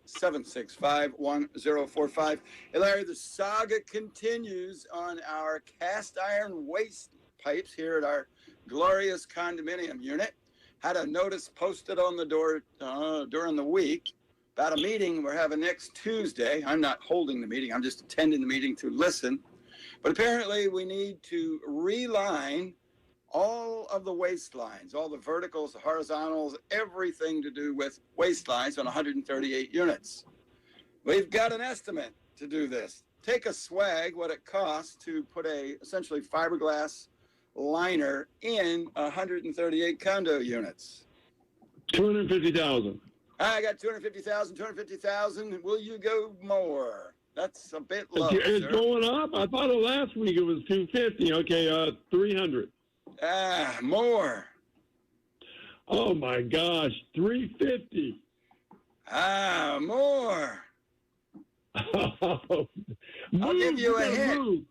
855-765-1045. Hey, Larry, the saga continues on our cast iron waste pipes here at our glorious condominium unit. Had a notice posted on the door during the week about a meeting we're having next Tuesday. I'm not holding the meeting. I'm just attending the meeting to listen. But apparently we need to reline all of the waste lines, all the verticals, the horizontals, everything to do with waste lines on 138 units. We've got an estimate to do this. Take a swag, what it costs to put a essentially fiberglass liner in 138 condo units. $250,000. I got $250,000. Will you go more? That's a bit low. It's going up. I thought last week it was $250. Okay, $300. More. Oh my gosh, $350. More. I'll give you a hint.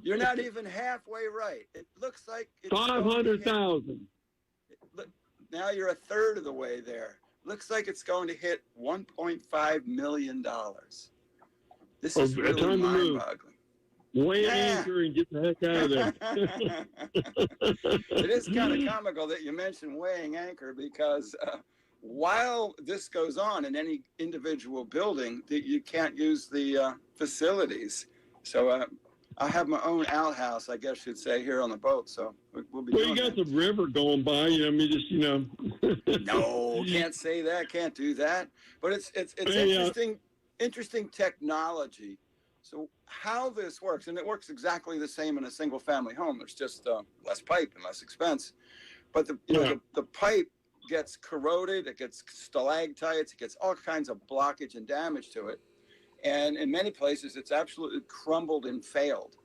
You're not even halfway right. It looks like it's $500,000. Look, now you're a third of the way there. Looks like it's going to hit $1.5 million. This is really mind-boggling. Weigh anchor and get the heck out of there. It is kind of comical that you mentioned weighing anchor because while this goes on in any individual building, that you can't use the facilities. So I have my own outhouse, I guess you'd say, here on the boat. So we'll be. Well, doing you got that. the river going by. No, can't say that. Can't do that. But it's interesting technology. So how this works, and it works exactly the same in a single family home. There's just less pipe and less expense. But the pipe gets corroded, it gets stalactites, it gets all kinds of blockage and damage to it. And in many places, it's absolutely crumbled and failed.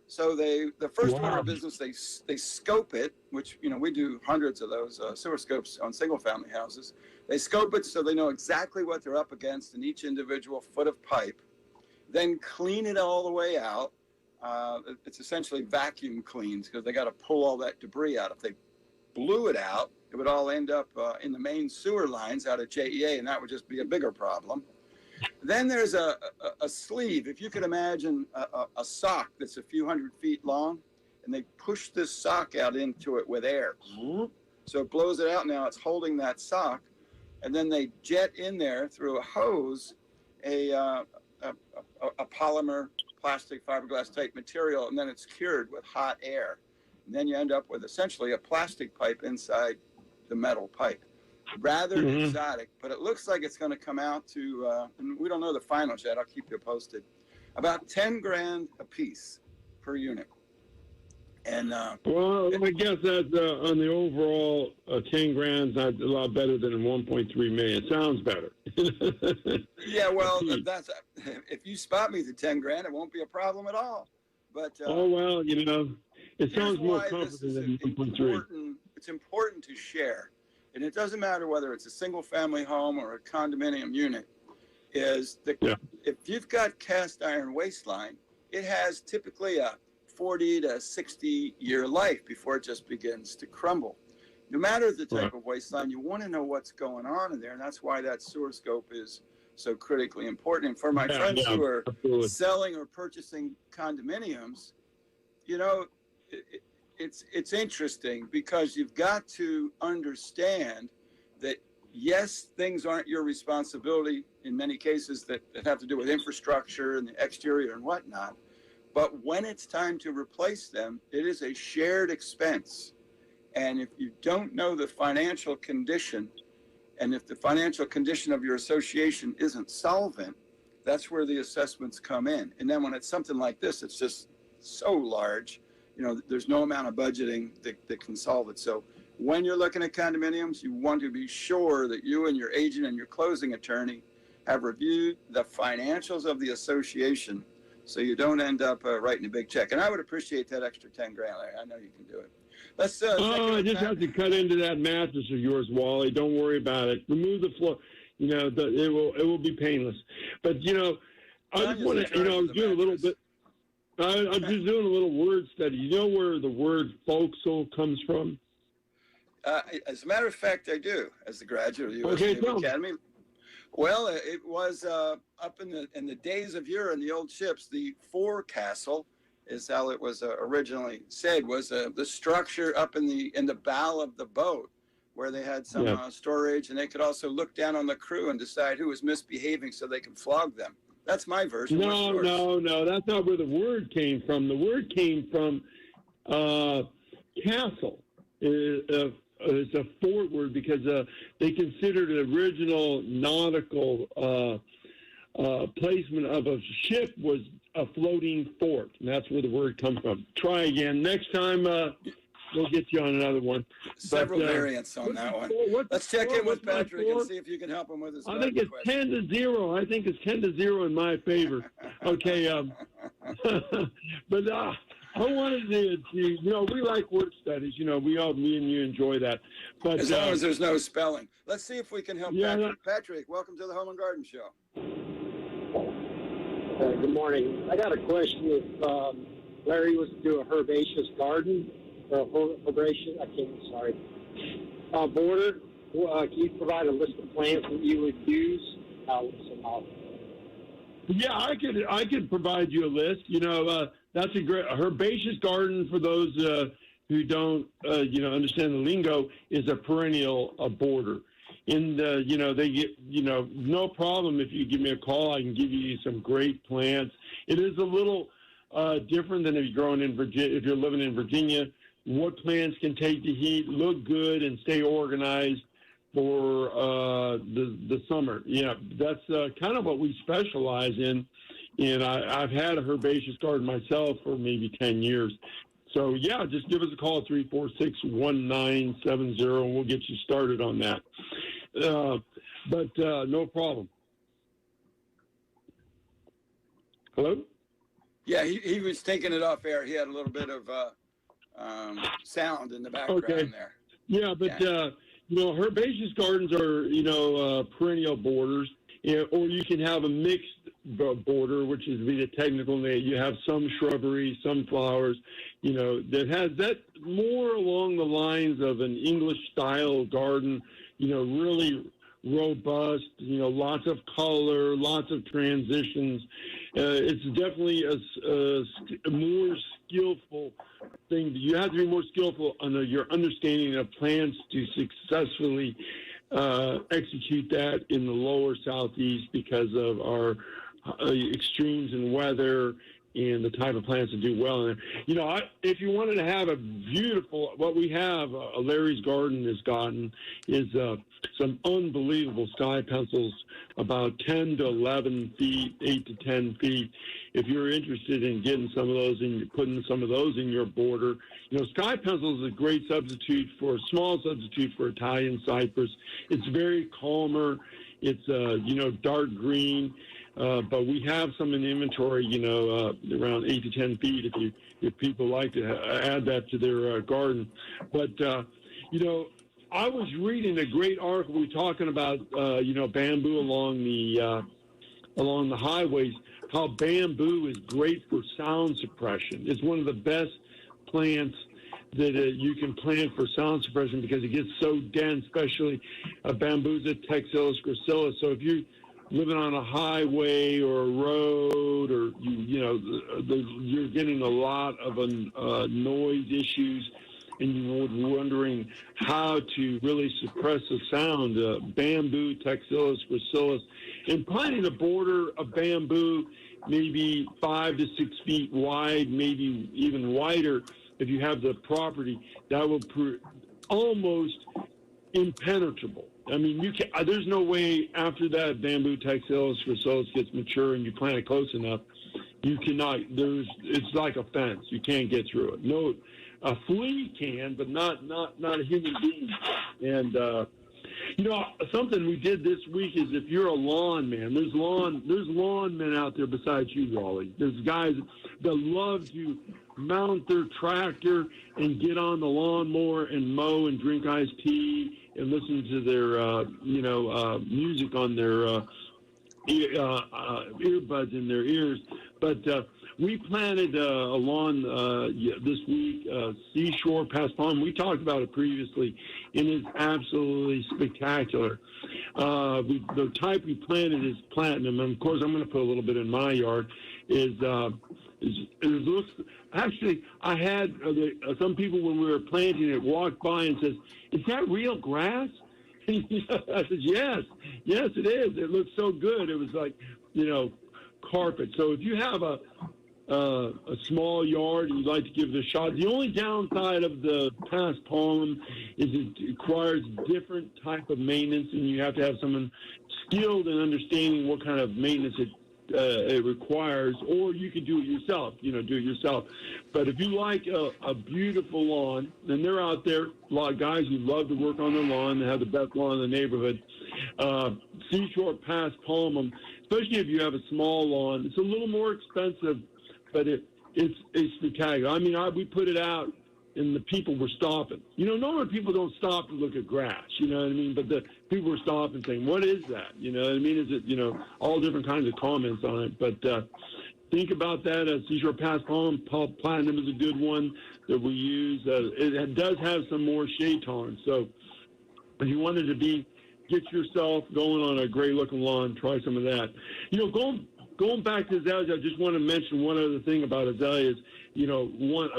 So the first order of business, they scope it, which, we do hundreds of those sewer scopes on single family houses. They scope it so they know exactly what they're up against in each individual foot of pipe, then clean it all the way out. It's essentially vacuum cleans because they got to pull all that debris out. If they blew it out, it would all end up in the main sewer lines out of JEA, and that would just be a bigger problem. Then there's a sleeve. If you could imagine a sock that's a few hundred feet long, and they push this sock out into it with air. So it blows it out. Now it's holding that sock, and then they jet in there through a hose a polymer, plastic, fiberglass type material, and then it's cured with hot air. And then you end up with essentially a plastic pipe inside the metal pipe. Rather exotic, but it looks like it's going to come out to, and we don't know the finals yet, I'll keep you posted, about 10 grand a piece per unit. And well, I guess that's on the overall 10 grand, that's a lot better than 1.3 million. Sounds better. Yeah, well, that's if you spot me the 10 grand, it won't be a problem at all. But oh well, it sounds more comfortable than 1.3. It's important to share. And it doesn't matter whether it's a single family home or a condominium unit, if you've got cast iron waistline, it has typically a 40 to 60 year life before it just begins to crumble. No matter the type of waistline, you want to know what's going on in there. And that's why that sewer scope is so critically important. And for my friends who are selling or purchasing condominiums, it's interesting because you've got to understand that, yes, things aren't your responsibility in many cases that have to do with infrastructure and the exterior and whatnot. But when it's time to replace them, it is a shared expense. And if you don't know the financial condition, and if the financial condition of your association isn't solvent, that's where the assessments come in. And then when it's something like this, it's just so large. There's no amount of budgeting that can solve it. So when you're looking at condominiums, you want to be sure that you and your agent and your closing attorney have reviewed the financials of the association so you don't end up writing a big check. And I would appreciate that extra 10 grand. I know you can do it. Let's. I just have to cut into that mattress of yours, Wally. Don't worry about it. Remove the floor. It will be painless. But I just want to. I was doing a little bit. I'm just doing a little word study. You know where the word "folksel" comes from? As a matter of fact, I do. As a graduate of the U.S. Naval Academy. Well, it was up in the days of yore in the old ships. The forecastle is how it was originally said. Was the structure up in the bow of the boat where they had some storage, and they could also look down on the crew and decide who was misbehaving so they could flog them. That's my version. No, that's not where the word came from. The word came from castle. It's a fort word because they considered the original nautical placement of a ship was a floating fort, and that's where the word comes from. Try again. Next time, we'll get you on another one. Several variants on that one. Let's check in with Patrick and see if you can help him with his I think it's 10-0. I think it's 10-0 in my favor. Okay. But I wanted to, we like word studies. Me and you enjoy that. But as long as there's no spelling. Let's see if we can help Patrick. Patrick, welcome to the Home and Garden Show. Good morning. I got a question. If Larry was to do a herbaceous garden, border, can you provide a list of plants that you would use? Yeah, I could provide you a list. That's a great herbaceous garden for those who don't understand the lingo is a perennial border. And they get no problem if you give me a call. I can give you some great plants. It is a little different than if you're growing in Virginia. If you're living in Virginia, what plants can take the heat, look good, and stay organized for the summer. Yeah, that's kind of what we specialize in. And I've had a herbaceous garden myself for maybe 10 years. So, yeah, just give us a call at 346-1970, and we'll get you started on that. But no problem. Hello? Yeah, he was taking it off air. He had a little bit of sound in the background there. Yeah, but, herbaceous gardens are, perennial borders, or you can have a mixed border, which is the technical name. You have some shrubbery, some flowers, that has that more along the lines of an English-style garden, really robust, lots of color, lots of transitions. It's definitely a more skillful thing. You have to be more skillful on your understanding of plants to successfully execute that in the lower southeast because of our extremes in weather and the type of plants that do well in there. If you wanted to have a beautiful, what we have, Larry's Garden has gotten is some unbelievable sky pencils, about 10 to 11 feet, 8 to 10 feet. If you're interested in getting some of those and putting some of those in your border, sky pencils is a great substitute for, a small substitute for Italian cypress. It's very calmer. It's, dark green. But we have some in inventory, around 8 to 10 feet if people like to add that to their garden. But, I was reading a great article talking about, bamboo along the highways, how bamboo is great for sound suppression. It's one of the best plants that you can plant for sound suppression because it gets so dense, especially Bambusa textilis gracilis. So if you living on a highway or a road, or you're getting a lot of noise issues, and you're wondering how to really suppress the sound, bamboo, textilis, gracilis, and planting a border of bamboo, maybe 5 to 6 feet wide, maybe even wider, if you have the property, that will almost impenetrable. I mean, there's no way after that bamboo textilis gracilis gets mature and you plant it close enough, you cannot. It's like a fence. You can't get through it. No, a flea can, but not a human being. And something we did this week is, if you're a lawn man, there's lawn men out there besides you, Wally. There's guys that love to mount their tractor and get on the lawnmower and mow and drink iced tea and listen to their, music on their earbuds in their ears. But we planted a lawn this week, Seashore Past Palm. We talked about it previously, and it's absolutely spectacular. The type we planted is platinum, and of course I'm going to put a little bit in my yard. It looks. Actually, I had some people when we were planting it walked by and says, "Is that real grass?" And I said, "Yes, it is. It looks so good. It was like, carpet." So if you have a small yard and you'd like to give it a shot, the only downside of the past palm is it requires different type of maintenance, and you have to have someone skilled in understanding what kind of maintenance it requires, or you can do it yourself, But if you like a beautiful lawn, and they're out there, a lot of guys who love to work on their lawn, they have the best lawn in the neighborhood. Seashore Past Palm, especially if you have a small lawn, it's a little more expensive, but it's spectacular. I mean, we put it out, and the people were stopping. Normally people don't stop to look at grass, you know what I mean? But the people were stopping saying, "What is that?" You know what I mean? Is it, all different kinds of comments on it. But think about that. Seashore Past Palm, platinum is a good one that we use. It does have some more shade tolerance. So if you wanted to get yourself going on a great looking lawn, try some of that. Going back to azaleas, I just want to mention one other thing about azaleas.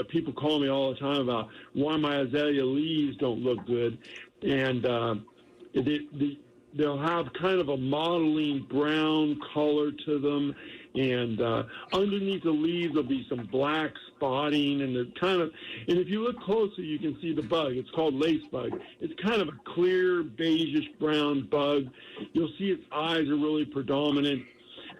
People call me all the time about why my azalea leaves don't look good, and they'll have kind of a mottling brown color to them, And underneath the leaves there'll be some black spotting, and and if you look closely, you can see the bug. It's called lace bug. It's kind of a clear beigeish brown bug. You'll see its eyes are really predominant.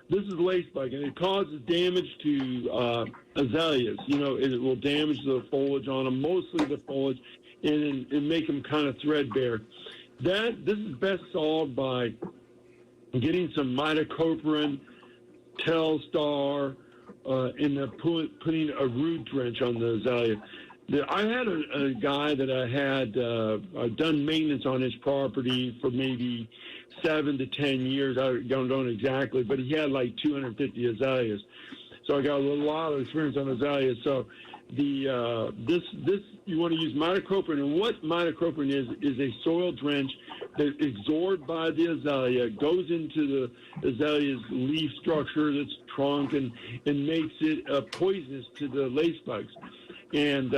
This is lace bug, and it causes damage to azaleas. It will damage the foliage on them, mostly the foliage, and make them kind of threadbare. This is best solved by getting some midocoprin, Telstar, and putting a root drench on the azalea. I had a guy that I had done maintenance on his property for maybe 7 to 10 years. I don't know exactly, but he had like 250 azaleas. So I got a lot of experience on azaleas. So this you want to use midocoprin, and what midocoprin is a soil drench that's absorbed by the azalea, goes into the azalea's leaf structure, its trunk, and makes it poisonous to the lace bugs. And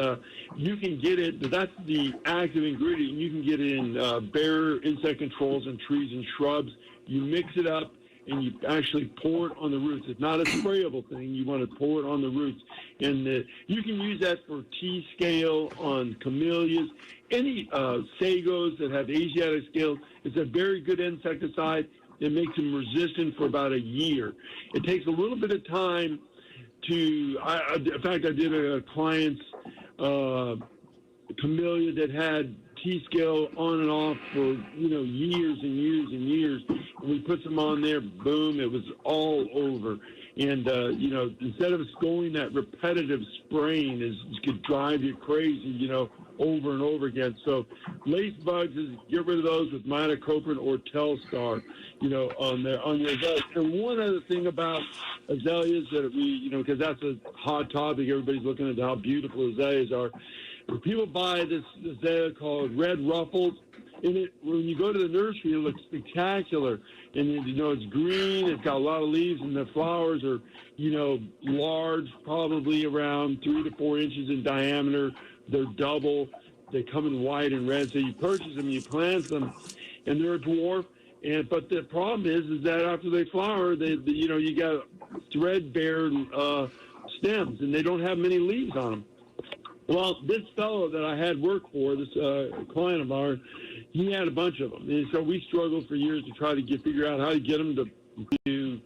you can get it, that's the active ingredient. You can get it in bare insect controls and trees and shrubs. You mix it up, and you actually pour it on the roots. It's not a sprayable thing. You want to pour it on the roots. And you can use that for T-scale on camellias, any sagos that have Asiatic scales. It's a very good insecticide. It makes them resistant for about a year. It takes a little bit of time in fact, I did a client's camellia that had T-scale on and off for, years and years and years. And we put some on there, boom, it was all over. And, instead of going that repetitive spraying could drive you crazy, over and over again. So lace bugs get rid of those with midocoprin or Telstar, on your azaleas. And one other thing about azaleas that because that's a hot topic, everybody's looking at how beautiful azaleas are. People buy this azalea called Red Ruffles, and when you go to the nursery, it looks spectacular. And it's green, it's got a lot of leaves, and the flowers are, large, probably around 3 to 4 inches in diameter. They're double. They come in white and red. So you purchase them, you plant them, and they're a dwarf. But the problem is that after they flower, you got threadbare stems, and they don't have many leaves on them. Well, this fellow that I had work for, this client of ours, he had a bunch of them. And so we struggled for years to try to figure out how to get them to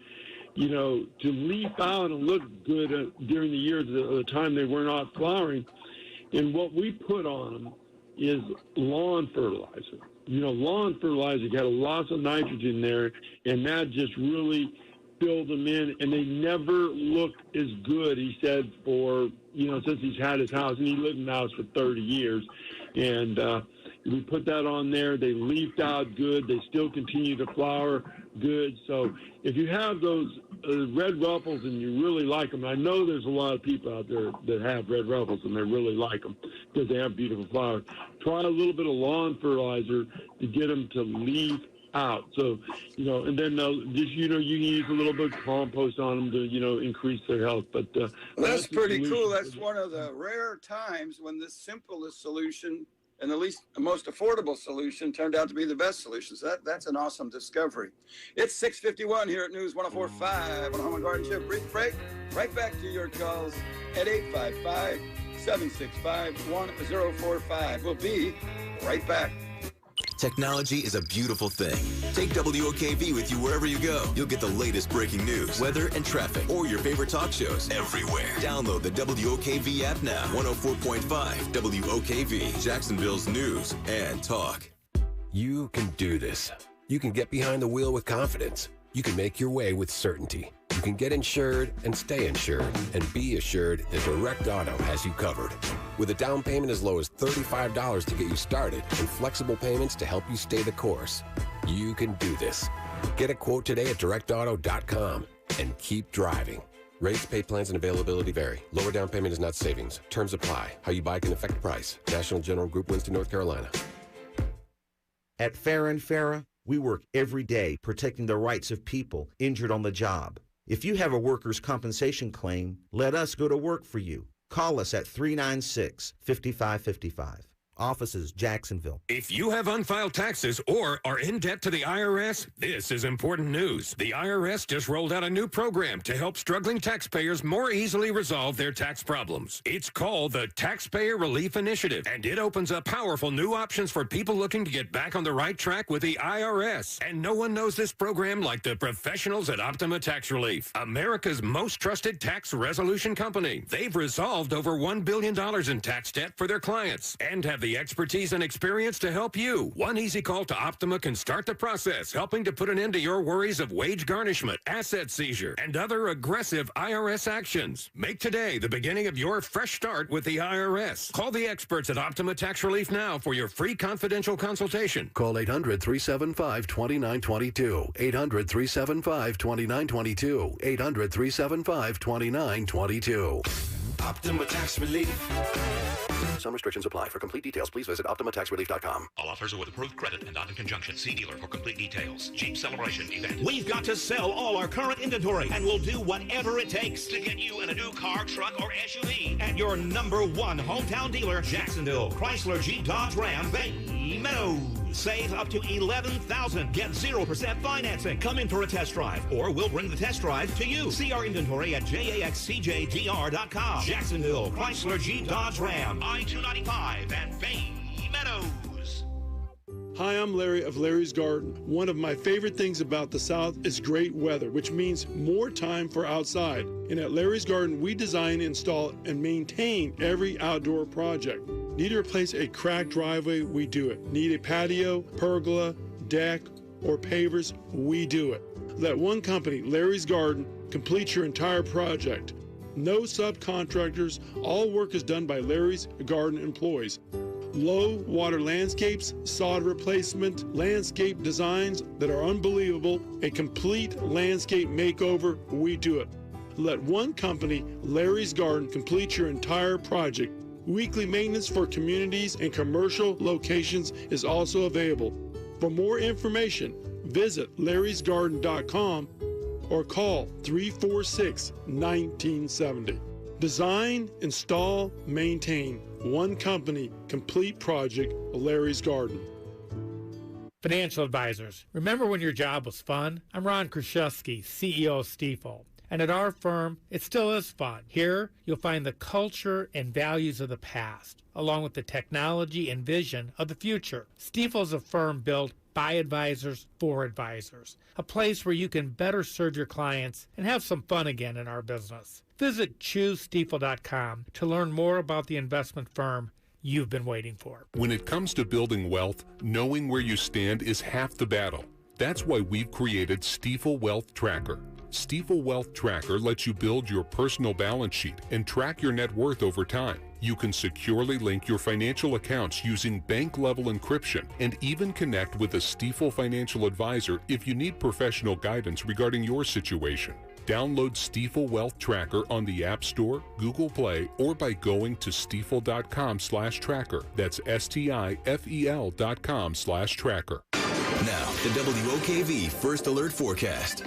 leaf out and look good during the years of the time they were not flowering. And what we put on them is lawn fertilizer. Lawn fertilizer got lots of nitrogen there, and that just really filled them in, and they never looked as good, he said, for, since he's had his house, and he lived in the house for 30 years. And we put that on there. They leafed out good. They still continue to flower good. So if you have those red ruffles and you really like them, I know there's a lot of people out there that have red ruffles and they really like them because they have beautiful flowers. Try a little bit of lawn fertilizer to get them to leaf out. So, and then just, you can use a little bit of compost on them to, increase their health. But that's pretty cool. That's one of the rare times when the simplest solution and the most affordable solution turned out to be the best solution. So that's an awesome discovery. It's 6:51 here at News 104.5 on Home and Garden Show. Brief break. Right back to your calls at 855-765-1045. We'll be right back. Technology is a beautiful thing. Take WOKV with you wherever you go. You'll get the latest breaking news, weather, and traffic, or your favorite talk shows everywhere. Download the WOKV app now. 104.5 WOKV, Jacksonville's news and talk. You can do this. You can get behind the wheel with confidence. You can make your way with certainty. You can get insured and stay insured and be assured that Direct Auto has you covered. With a down payment as low as $35 to get you started and flexible payments to help you stay the course, you can do this. Get a quote today at directauto.com and keep driving. Rates, pay plans, and availability vary. Lower down payment is not savings. Terms apply. How you buy can affect price. National General Group, Winston, North Carolina. At Farah & Farah, we work every day protecting the rights of people injured on the job. If you have a workers' compensation claim, let us go to work for you. Call us at 396-5555. Offices, Jacksonville. If you have unfiled taxes or are in debt to the IRS, this is important news. The IRS just rolled out a new program to help struggling taxpayers more easily resolve their tax problems. It's called the Taxpayer Relief Initiative, and it opens up powerful new options for people looking to get back on the right track with the IRS. And no one knows this program like the professionals at Optima Tax Relief, America's most trusted tax resolution company. They've resolved over $1 billion in tax debt for their clients and have the expertise and experience to help you. One easy call to Optima can start the process, helping to put an end to your worries of wage garnishment, asset seizure, and other aggressive IRS actions. Make today the beginning of your fresh start with the IRS. Call the experts at Optima Tax Relief now for your free confidential consultation. Call 800-375-2922. 800-375-2922. 800-375-2922. Optima Tax Relief. Some restrictions apply. For complete details, please visit OptimaTaxRelief.com. All offers are with approved credit and not in conjunction. See dealer for complete details. Jeep Celebration event. We've got to sell all our current inventory, and we'll do whatever it takes to get you in a new car, truck, or SUV at your #1 hometown dealer, Jacksonville, Chrysler, Jeep, Dodge, Ram, Bay Meadows. Save up to $11,000. Get 0% financing. Come in for a test drive, or we'll bring the test drive to you. See our inventory at jaxcjgr.com. Jacksonville, Chrysler, Jeep, Dodge, Ram, I-295, and Bay Meadows. Hi, I'm Larry of Larry's Garden. One of my favorite things about the South is great weather, which means more time for outside. And at Larry's Garden, we design, install, and maintain every outdoor project. Need to replace a cracked driveway? We do it. Need a patio, pergola, deck, or pavers? We do it. Let one company, Larry's Garden, complete your entire project. No subcontractors. All work is done by Larry's Garden employees. Low water landscapes, sod replacement, landscape designs that are unbelievable, a complete landscape makeover, we do it. Let one company, Larry's Garden, complete your entire project. Weekly maintenance for communities and commercial locations is also available. For more information, visit larrysgarden.com or call 346-1970. Design, install, maintain. One company, complete project, Larry's Garden. Financial advisors, remember when your job was fun? I'm Ron Kraszewski, CEO of Stifel. And at our firm, it still is fun. Here, you'll find the culture and values of the past, along with the technology and vision of the future. Stifel is a firm built by advisors for advisors, a place where you can better serve your clients and have some fun again in our business. Visit ChooseStifel.com to learn more about the investment firm you've been waiting for. When it comes to building wealth, knowing where you stand is half the battle. That's why we've created Stifel Wealth Tracker. Stifel Wealth Tracker lets you build your personal balance sheet and track your net worth over time. You can securely link your financial accounts using bank-level encryption and even connect with a Stifel financial advisor if you need professional guidance regarding your situation. Download Stifel Wealth Tracker on the App Store, Google Play, or by going to stifel.com/tracker. That's STIFEL.com/tracker. Now, the WOKV First Alert Forecast.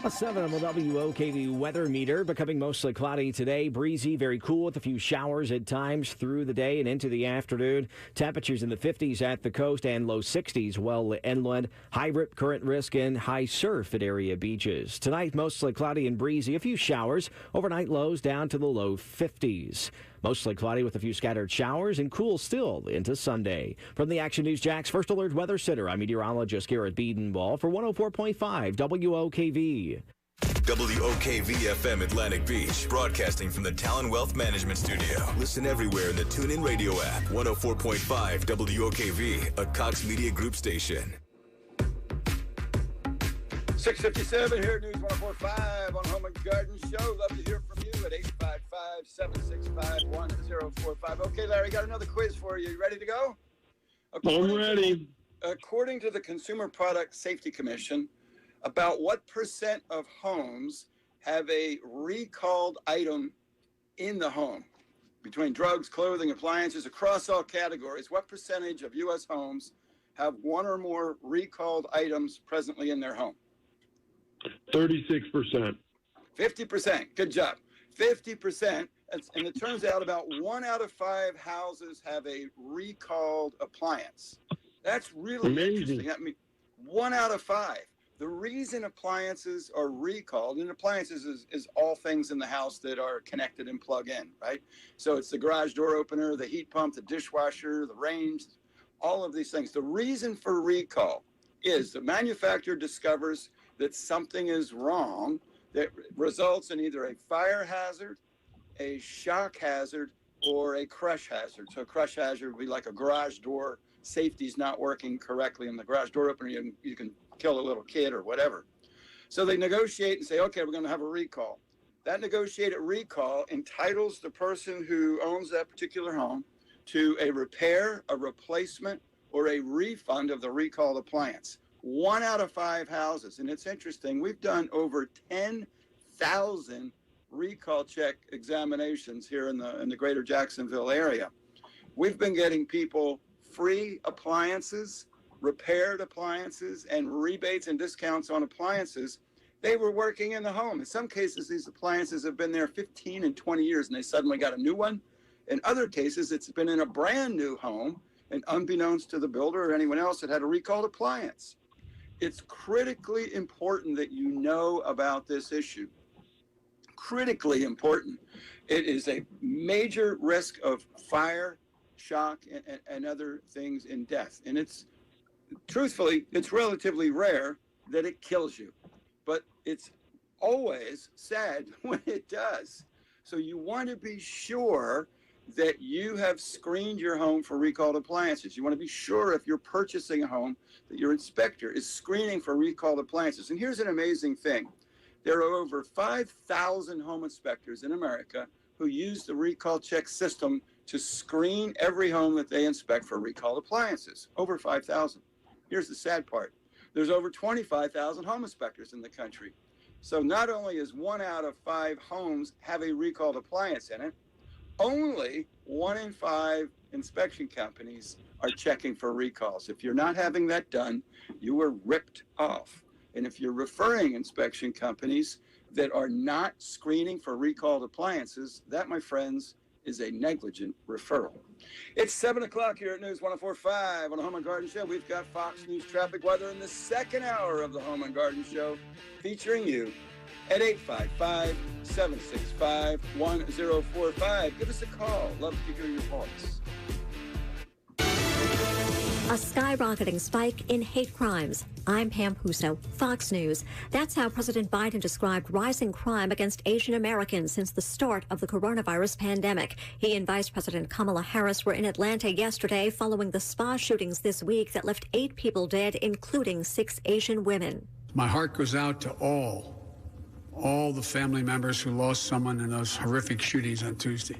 A 7 on the WOKV weather meter, becoming mostly cloudy today. Breezy, very cool with a few showers at times through the day and into the afternoon. Temperatures in the 50s at the coast and low 60s well inland. High rip current risk and high surf at area beaches. Tonight, mostly cloudy and breezy. A few showers. Overnight lows down to the low 50s. Mostly cloudy with a few scattered showers and cool still into Sunday. From the Action News Jax First Alert Weather Center, I'm meteorologist Garrett Biedenball for 104.5 WOKV. WOKV-FM Atlantic Beach, broadcasting from the Talon Wealth Management Studio. Listen everywhere in the TuneIn Radio app. 104.5 WOKV, a Cox Media Group station. 6:57 here at News 104.5 on Home and Garden Show. Love to hear from you at 855-765-1045. Okay, Larry, got another quiz for you. You ready to go? I'm ready. According to the Consumer Product Safety Commission, about what percent of homes have a recalled item in the home? Between drugs, clothing, appliances, across all categories, what percentage of U.S. homes have one or more recalled items presently in their home? 36%. 50%. Good job. 50%. And it turns out about 1 out of 5 houses have a recalled appliance. That's really interesting. I mean, 1 out of 5. The reason appliances are recalled, and appliances is all things in the house that are connected and plug in, right? So it's the garage door opener, the heat pump, the dishwasher, the range, all of these things. The reason for recall is the manufacturer discovers that something is wrong that results in either a fire hazard, a shock hazard, or a crush hazard. So a crush hazard would be like a garage door, safety's not working correctly in the garage door opener, you can kill a little kid or whatever. So they negotiate and say, okay, we're going to have a recall. That negotiated recall entitles the person who owns that particular home to a repair, a replacement, or a refund of the recalled appliance. 1 out of 5 houses. And it's interesting, we've done over 10,000 recall check examinations here in the greater Jacksonville area. We've been getting people free appliances, repaired appliances, and rebates and discounts on appliances. They were working in the home. In some cases, these appliances have been there 15 and 20 years, and they suddenly got a new one. In other cases, it's been in a brand new home, and unbeknownst to the builder or anyone else, it had a recalled appliance. It's critically important that you know about this issue. Critically important. It is a major risk of fire, shock, and other things in death. And it's, truthfully, it's relatively rare that it kills you. But it's always sad when it does. So you want to be sure that you have screened your home for recalled appliances. You want to be sure if you're purchasing a home that your inspector is screening for recalled appliances. And here's an amazing thing. There are over 5,000 home inspectors in America who use the recall check system to screen every home that they inspect for recalled appliances. Over 5,000. Here's the sad part. There's over 25,000 home inspectors in the country. So not only is 1 out of 5 homes have a recalled appliance in it, only 1 in 5 inspection companies are checking for recalls. If you're not having that done, you were ripped off. And if you're referring inspection companies that are not screening for recalled appliances, that, my friends, is a negligent referral. It's 7 o'clock here at News 104.5 on the Home and Garden Show. We've got Fox News traffic weather in the second hour of the Home and Garden Show, featuring you at 855-765-1045. Give us a call. Love to hear your voice. A skyrocketing spike in hate crimes. I'm Pam Puso, Fox News. That's how President Biden described rising crime against Asian Americans since the start of the coronavirus pandemic. He and Vice President Kamala Harris were in Atlanta yesterday following the spa shootings this week that left 8 people dead, including 6 Asian women. My heart goes out to all the family members who lost someone in those horrific shootings on Tuesday.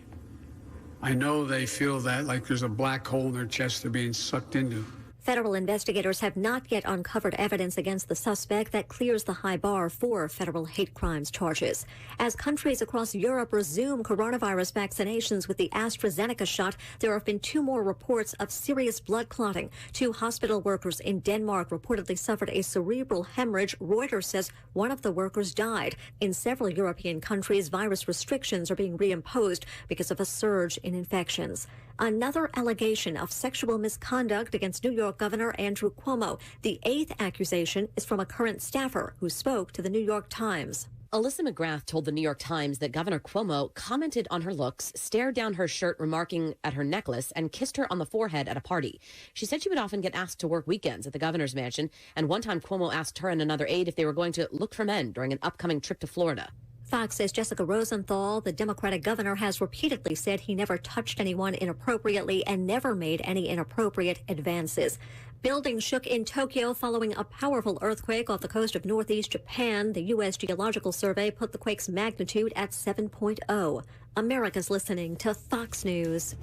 I know they feel that like there's a black hole in their chest they're being sucked into. Federal investigators have not yet uncovered evidence against the suspect that clears the high bar for federal hate crimes charges. As countries across Europe resume coronavirus vaccinations with the AstraZeneca shot, there have been 2 more reports of serious blood clotting. 2 hospital workers in Denmark reportedly suffered a cerebral hemorrhage. Reuters says one of the workers died. In several European countries, virus restrictions are being reimposed because of a surge in infections. Another allegation of sexual misconduct against New York Governor Andrew Cuomo. The 8th accusation is from a current staffer who spoke to the New York Times. Alyssa McGrath told the New York Times that Governor Cuomo commented on her looks, stared down her shirt remarking at her necklace, and kissed her on the forehead at a party. She said she would often get asked to work weekends at the governor's mansion, and one time Cuomo asked her and another aide if they were going to look for men during an upcoming trip to Florida. Fox says Jessica Rosenthal, the Democratic governor, has repeatedly said he never touched anyone inappropriately and never made any inappropriate advances. Buildings shook in Tokyo following a powerful earthquake off the coast of northeast Japan. The U.S. Geological Survey put the quake's magnitude at 7.0. America's listening to Fox News.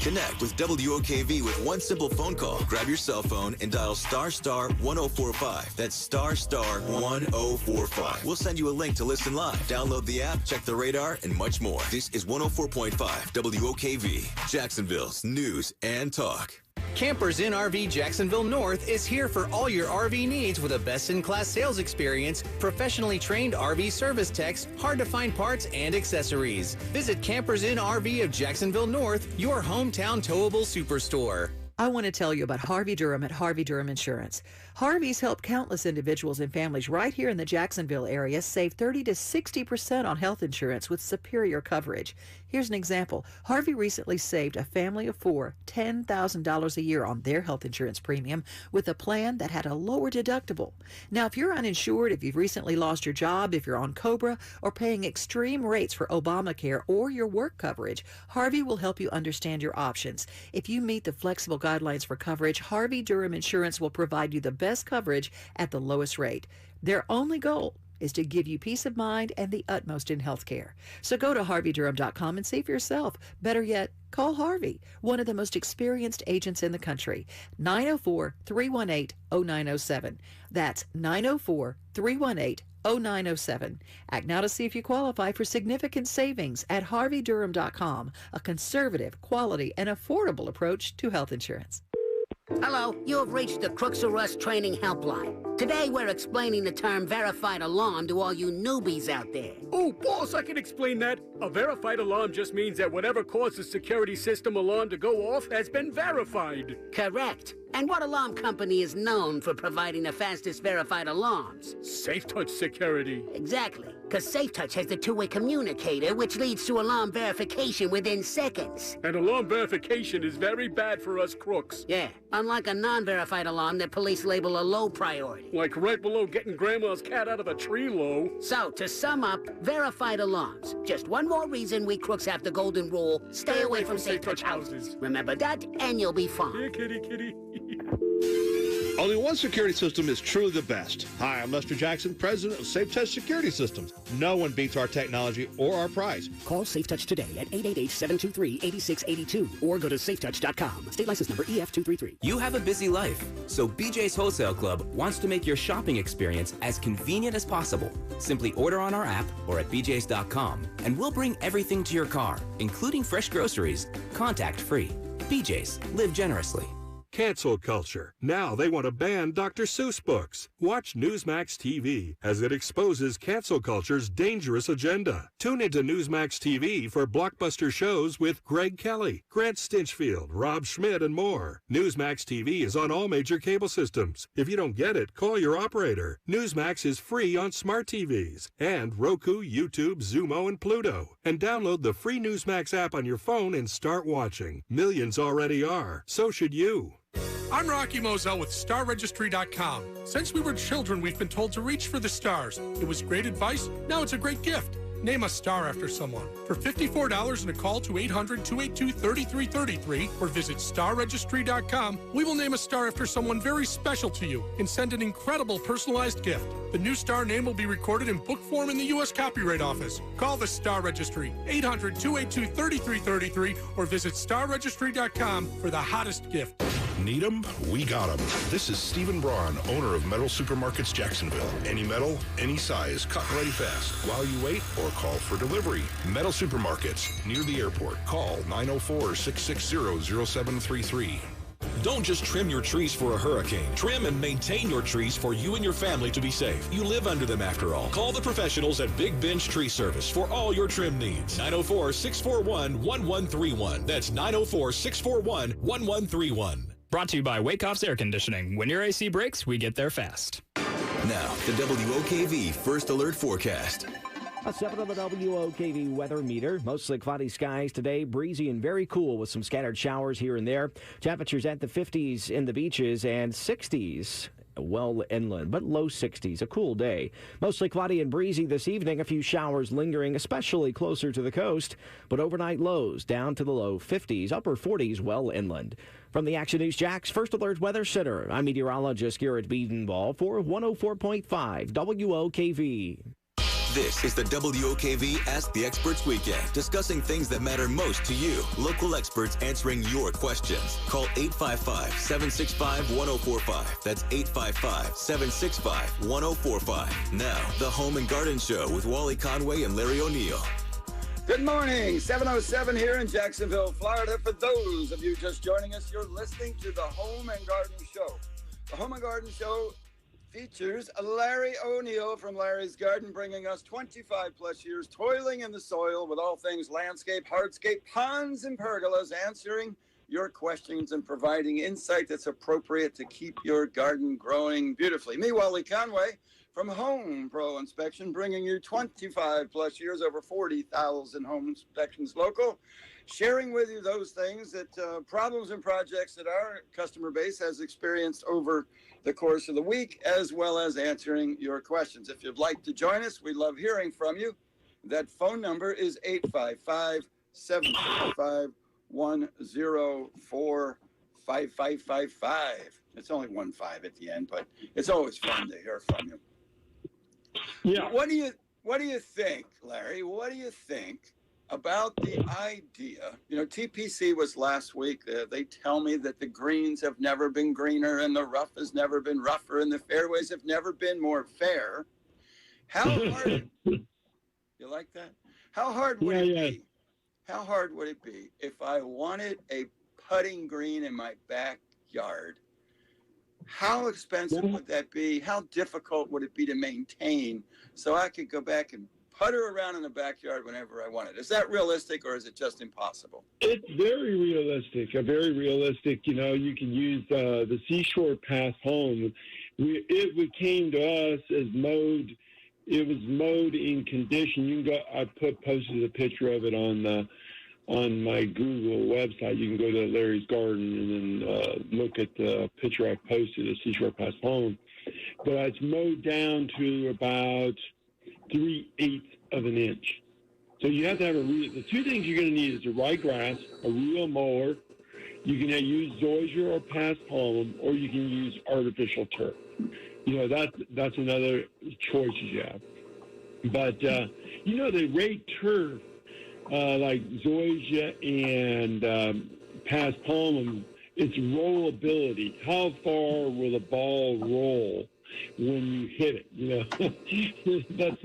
Connect with WOKV with one simple phone call. Grab your cell phone and dial *** 1045. That's ** 1045. We'll send you a link to listen live. Download the app, check the radar, and much more. This is 104.5 WOKV, Jacksonville's news and talk. Campers Inn RV Jacksonville North is here for all your RV needs with a best-in-class sales experience, professionally trained RV service techs, hard-to-find parts, and accessories. Visit Campers Inn RV of Jacksonville North, your hometown towable superstore. I want to tell you about Harvey Durham at Harvey Durham Insurance. Harvey's helped countless individuals and families right here in the Jacksonville area save 30 to 60% on health insurance with superior coverage. Here's an example. Harvey recently saved a family of 4 $10,000 a year on their health insurance premium with a plan that had a lower deductible. Now, if you're uninsured, if you've recently lost your job, if you're on COBRA, or paying extreme rates for Obamacare or your work coverage, Harvey will help you understand your options. If you meet the flexible guidelines for coverage, Harvey Durham Insurance will provide you the best coverage at the lowest rate. Their only goal is to give you peace of mind and the utmost in healthcare. So go to harveydurham.com and see for yourself. Better yet, call Harvey, one of the most experienced agents in the country. 904-318-0907. That's 904-318-0907. Act now to see if you qualify for significant savings at harveydurham.com, a conservative, quality, and affordable approach to health insurance. Hello, you have reached the Crooks or Us Training Helpline. Today we're explaining the term verified alarm to all you newbies out there. Oh, boss, I can explain that. A verified alarm just means that whatever caused the security system alarm to go off has been verified. Correct. And what alarm company is known for providing the fastest verified alarms? SafeTouch Security. Exactly, because SafeTouch has the two-way communicator, which leads to alarm verification within seconds. And alarm verification is very bad for us crooks. Yeah, unlike a non-verified alarm that police label a low priority. Like right below getting grandma's cat out of a tree low. So, to sum up, verified alarms. Just one more reason we crooks have the golden rule, stay away from SafeTouch houses. Remember that, and you'll be fine. Yeah, kitty. Only one security system is truly the best. Hi, I'm Lester Jackson, president of SafeTouch Security Systems. No one beats our technology or our price. Call SafeTouch today at 888-723-8682 or go to safetouch.com. State license number EF233. You have a busy life, so BJ's Wholesale Club wants to make your shopping experience as convenient as possible. Simply order on our app or at bjs.com, and we'll bring everything to your car, including fresh groceries, contact-free. BJ's, live generously. Cancel culture. Now they want to ban Dr. Seuss books. Watch Newsmax TV as it exposes cancel culture's dangerous agenda. Tune into Newsmax TV for blockbuster shows with Greg Kelly, Grant Stinchfield, Rob Schmidt, and more. Newsmax TV is on all major cable systems. If you don't get it, call your operator. Newsmax is free on smart TVs and Roku, YouTube, Zumo, and Pluto. And download the free Newsmax app on your phone and start watching. Millions already are. So should you. I'm Rocky Moselle with StarRegistry.com. Since we were children, we've been told to reach for the stars. It was great advice. Now it's a great gift. Name a star after someone. For $54 and a call to 800-282-3333 or visit StarRegistry.com, we will name a star after someone very special to you and send an incredible personalized gift. The new star name will be recorded in book form in the U.S. Copyright Office. Call the Star Registry, 800-282-3333 or visit StarRegistry.com for the hottest gift. Need them? We got them. This is Stephen Braun, owner of Metal Supermarkets Jacksonville. Any metal, any size, cut ready fast. While you wait or call for delivery. Metal Supermarkets, near the airport. Call 904-660-0733. Don't just trim your trees for a hurricane. Trim and maintain your trees for you and your family to be safe. You live under them after all. Call the professionals at Big Bench Tree Service for all your trim needs. 904-641-1131. That's 904-641-1131. Brought to you by Wakehoff's Air Conditioning. When your AC breaks, we get there fast. Now, the WOKV First Alert Forecast. A 7 on the WOKV weather meter. Mostly cloudy skies today, breezy and very cool with some scattered showers here and there. Temperatures at the 50s in the beaches and 60s well inland, but low 60s. A cool day. Mostly cloudy and breezy this evening. A few showers lingering, especially closer to the coast, but overnight lows down to the low 50s, upper 40s well inland. From the Action News Jax First Alert Weather Center, I'm meteorologist Garrett Biedenball for 104.5 WOKV. This is the WOKV Ask the Experts Weekend, discussing things that matter most to you. Local experts answering your questions. Call 855-765-1045. That's 855-765-1045. Now, the Home and Garden Show with Wally Conway and Larry O'Neill. Good morning, 7:07 here in Jacksonville, Florida. For those of you just joining us, you're listening to the Home and Garden Show. The Home and Garden Show features Larry O'Neill from Larry's Garden, bringing us 25 plus years toiling in the soil with all things landscape, hardscape, ponds, and pergolas, answering your questions and providing insight that's appropriate to keep your garden growing beautifully. Me, Wally Conway, from Home Pro Inspection, bringing you 25 plus years, over 40,000 home inspections local, sharing with you those things that problems and projects that our customer base has experienced over the course of the week, as well as answering your questions. If you'd like to join us, we love hearing from you. That phone number is 855-765-104-5555. It's only 15 at the end, but it's always fun to hear from you. Yeah. What do you think, Larry? What do you think about the idea? You know, TPC was last week. They tell me that the greens have never been greener and the rough has never been rougher and the fairways have never been more fair. How hard? You like that? How hard would it be? How hard would it be if I wanted a putting green in my backyard? How expensive would that be? How difficult would it be to maintain so I could go back and putter around in the backyard whenever I wanted? Is that realistic, or is it just impossible? It's very realistic. You know, you can use the Seashore Path Home. It came to us as mowed. It was mowed in condition. You can go. I posted a picture of it on my Google website. You can go to Larry's Garden and then look at the picture I posted at Seashore Pass Home. But it's mowed down to about 3/8 of an inch. So you have to have the two things you're going to need is the right grass, a real mower. You can use zoysia or Pass Palm, or you can use artificial turf. You know, that's another choice you have. But, you know, they rate turf like zoysia and Pass Palm, its rollability. How far will the ball roll when you hit it? You know, that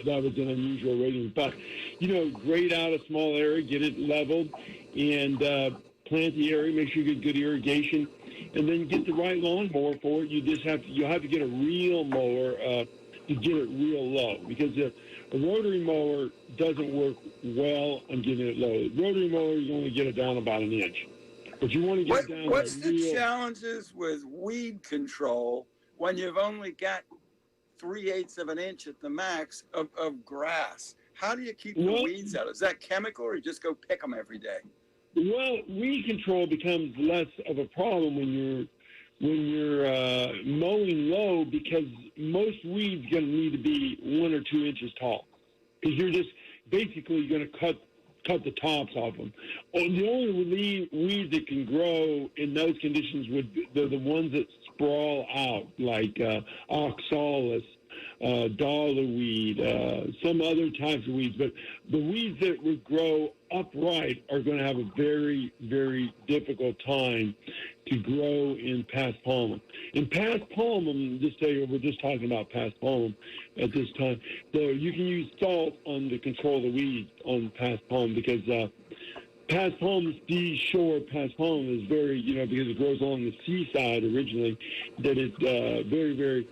was an unusual rating. But, you know, grade out a small area, get it leveled, and plant the area. Make sure you get good irrigation, and then get the right lawnmower for it. You'll have to get a real mower to get it real low, because a rotary mower doesn't work well on getting it low. A rotary mower, you only get it down about an inch. But you want to get it down. What's the challenges with weed control when you've only got 3/8 of an inch at the max of grass? How do you keep the weeds out? Is that chemical, or you just go pick them every day? Well, weed control becomes less of a problem when you're mowing low, because most weeds going to need to be 1 or 2 inches tall, because you're just basically going to cut the tops off them. The only weeds that can grow in those conditions would be the ones that sprawl out, like oxalis, dollarweed, some other types of weeds. But the weeds that would grow upright are going to have a very, very difficult time to grow in paspalum. In paspalum, we're just talking about paspalum at this time. So you can use salt to control the weeds on paspalum, because paspalum, seashore paspalum, is very, because it grows along the seaside originally, that it's very, very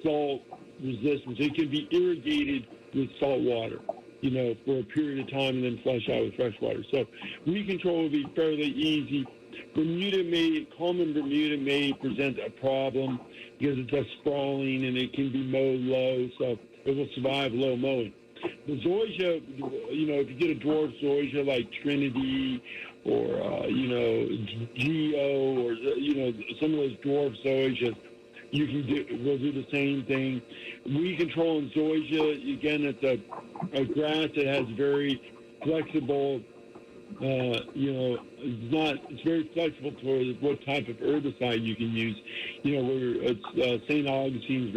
salt resistant. So it can be irrigated with salt water, for a period of time, and then flush out with fresh water. So weed control will be fairly easy. Common Bermuda may present a problem because it's a sprawling and it can be mowed low, so it will survive low mowing. The zoysia, if you get a dwarf zoysia like Trinity or, Geo or, some of those dwarf zoysias, we'll do the same thing. Weed control in zoysia, again, it's a grass that has very flexible, it's very flexible to what type of herbicide you can use. St. Augustine's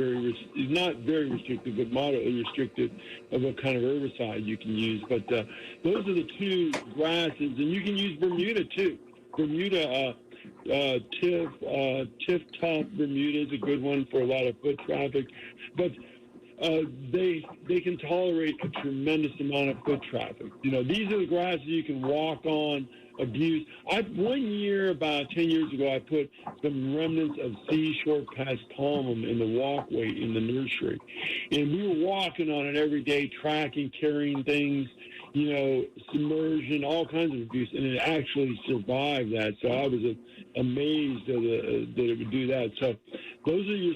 is not very restrictive, but moderately restrictive of what kind of herbicide you can use. But those are the two grasses, and you can use Bermuda too. Bermuda, Tiff top Bermuda is a good one for a lot of foot traffic. But they can tolerate a tremendous amount of foot traffic. These are the grasses you can walk on, abuse. One year, about 10 years ago, I put some remnants of seashore paspalum in the walkway in the nursery. And we were walking on it every day, tracking, carrying things, submersion, all kinds of abuse, and it actually survived that. So I was amazed that it would do that. So those are your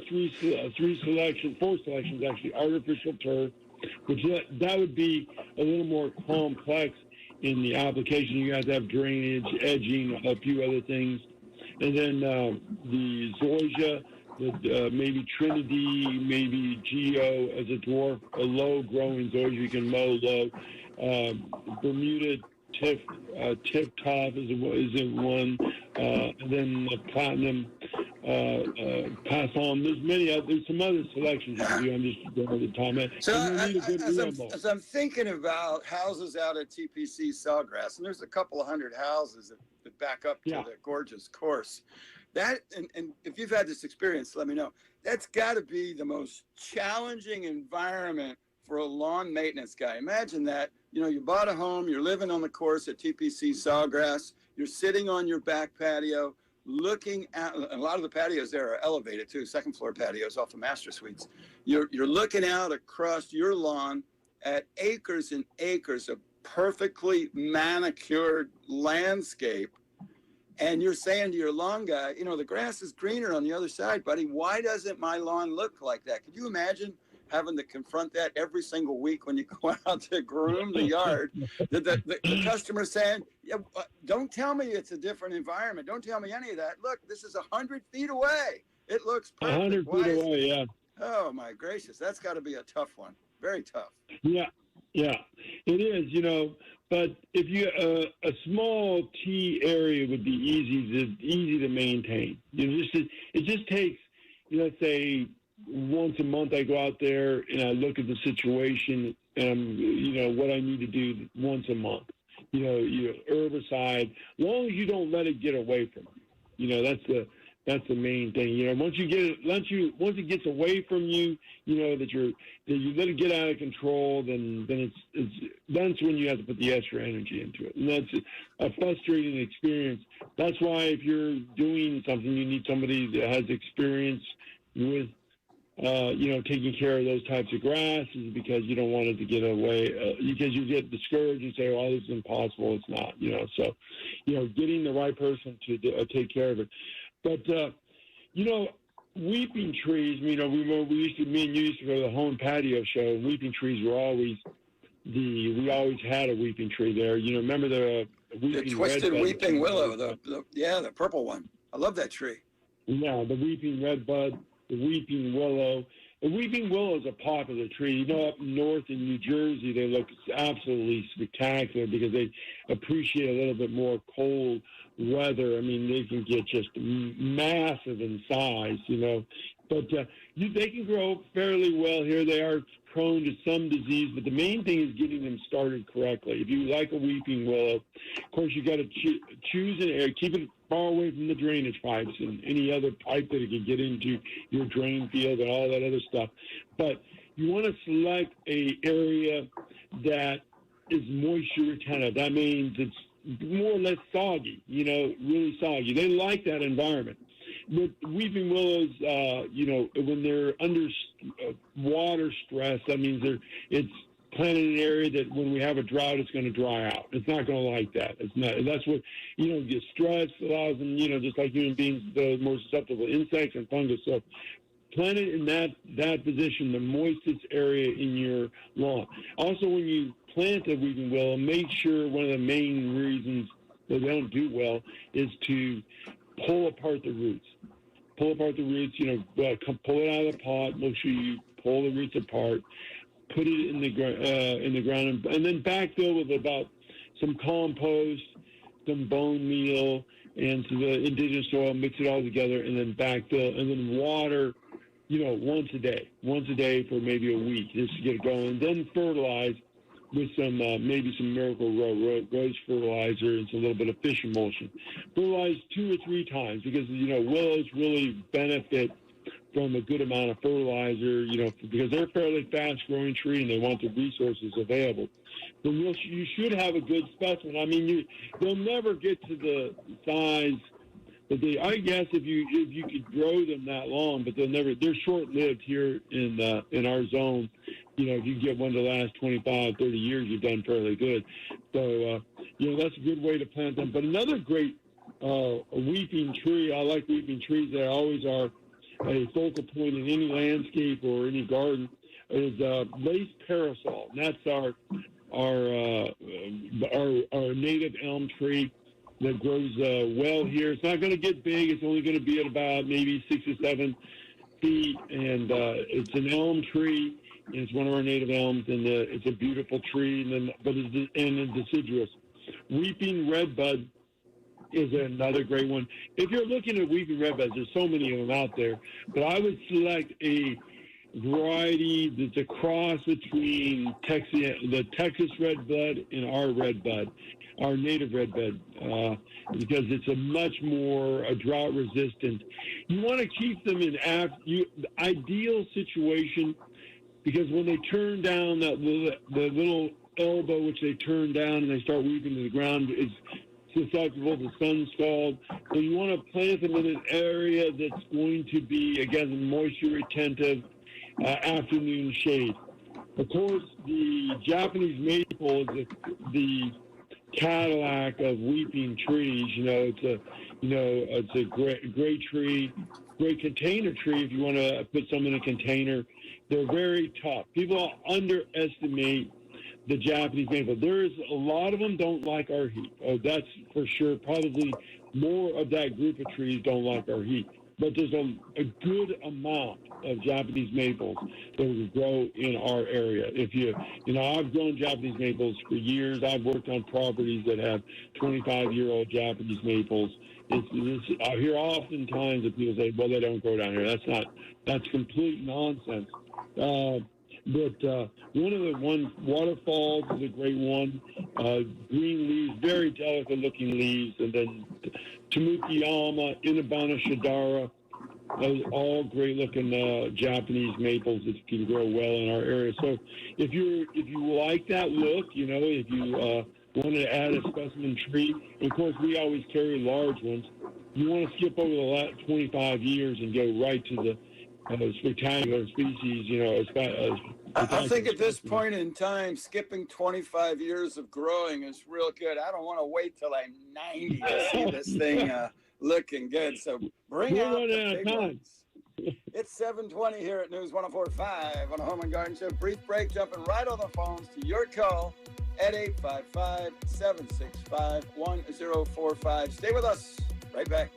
four selections, actually. Artificial turf, which that would be a little more complex in the application. You have to have drainage, edging, a few other things. And then the zoysia, maybe Trinity, maybe Geo as a dwarf, a low-growing zoysia you can mow low. Bermuda tip top is one, and then the platinum pass on. There's some other selections you can do. I'm just going to the comment. So as I'm thinking about houses out at TPC Sawgrass, and there's a couple of hundred houses that back up to the gorgeous course. That and if you've had this experience, let me know. That's got to be the most challenging environment for a lawn maintenance guy. Imagine that. You bought a home, you're living on the course at TPC Sawgrass, you're sitting on your back patio, looking at, a lot of the patios there are elevated too, second floor patios off the master suites. You're looking out across your lawn at acres and acres of perfectly manicured landscape. And you're saying to your lawn guy, the grass is greener on the other side, buddy. Why doesn't my lawn look like that? Could you imagine having to confront that every single week when you go out to groom the yard? The customer saying, don't tell me it's a different environment. Don't tell me any of that. Look, this is 100 feet away. It looks perfect. 100 feet away, yeah. Oh, my gracious. That's got to be a tough one. Very tough. Yeah, it is, but if you a small tea area would be easy to maintain. It just takes, let's say, once a month I go out there and I look at the situation and what I need to do once a month. Herbicide, as long as you don't let it get away from you. That's the main thing. Once it gets away from you, that you let it get out of control, then that's when you have to put the extra energy into it. And that's a frustrating experience. That's why if you're doing something, you need somebody that has experience with taking care of those types of grasses, because you don't want it to get away, because you get discouraged and say, this is impossible. It's not, so, getting the right person to take care of it. But, weeping trees, me and you used to go to the home patio show. Weeping trees were always we always had a weeping tree there. Remember the twisted weeping willow, the purple one. I love that tree. Yeah, the weeping redbud, the weeping willow. The weeping willow is a popular tree. Up north in New Jersey, they look absolutely spectacular because they appreciate a little bit more cold weather. I mean, they can get just massive in size, but they can grow fairly well here. They are prone to some disease, but the main thing is getting them started correctly. If you like a weeping willow, of course, you got to choose an area, keep it far away from the drainage pipes and any other pipe that it can get into your drain field and all that other stuff. But you want to select an area that is moisture retentive. That means it's more or less soggy, really soggy. They like that environment. With weeping willows, when they're under water stress, that means it's planted in an area that when we have a drought, it's going to dry out. It's not going to like that. It's not. That's what, get stress allows them, just like human beings, the more susceptible to insects and fungus. So plant it in that position, the moistest area in your lawn. Also, when you plant a weeping willow, make sure one of the main reasons that they don't do well is to pull apart the roots. Pull apart the roots, pull it out of the pot, make sure you pull the roots apart, put it in the ground, and then backfill with about some compost, some bone meal, and some indigenous soil, mix it all together, and then backfill, and then water, once a day for maybe a week, just to get it going, and then fertilize with some maybe some Miracle Rose fertilizer and a little bit of fish emulsion. Fertilize 2 or 3 times because willows really benefit from a good amount of fertilizer, because they're a fairly fast-growing tree and they want the resources available. Then you should have a good specimen. I mean, they'll never get to the size that I guess if you could grow them that long, but they're short-lived here in our zone. If you get one to last 25, 30 years, you've done fairly good. So, that's a good way to plant them. But another great weeping tree, I like weeping trees. They always are a focal point in any landscape or any garden, is lace parasol. And that's our native elm tree that grows well here. It's not going to get big. It's only going to be at about maybe 6 or 7 feet, and it's an elm tree. And it's one of our native elms, and it's a beautiful tree, but it's deciduous. Weeping redbud is another great one. If you're looking at weeping redbuds, there's so many of them out there, but I would select a variety that's a cross between the Texas redbud and our redbud, our native redbud, because it's a much more drought resistant. You want to keep them in the ideal situation, because when they turn down the little elbow, which they turn down and they start weeping to the ground, is susceptible to sun scald. So you want to plant them in an area that's going to be, again, moisture retentive, afternoon shade. Of course, the Japanese maple is the Cadillac of weeping trees. It's a great tree, great container tree if you want to put some in a container. They're very tough. People underestimate the Japanese maple. There's a lot of them don't like our heat. Oh, that's for sure. Probably more of that group of trees don't like our heat. But there's a good amount of Japanese maples that will grow in our area. I've grown Japanese maples for years. I've worked on properties that have 25-year-old Japanese maples. I hear oftentimes that people say, well, they don't grow down here. That's complete nonsense. But one of the waterfalls is a great one. Green leaves, very delicate-looking leaves, and then Tamukiyama, Inabana Shidara, those all great-looking Japanese maples that can grow well in our area. So if you like that look, if you wanted to add a specimen tree, of course we always carry large ones. You want to skip over the last 25 years and go right to the spectacular species, I think at this point in time, skipping 25 years of growing is real good. I don't want to wait till I'm 90 to see this thing looking good. So bring out the big ones. It's 7:20 here at News 104.5 on a Home and Garden Show. Brief break, jumping right on the phones to your call at 855-765-1045. Stay with us. Right back.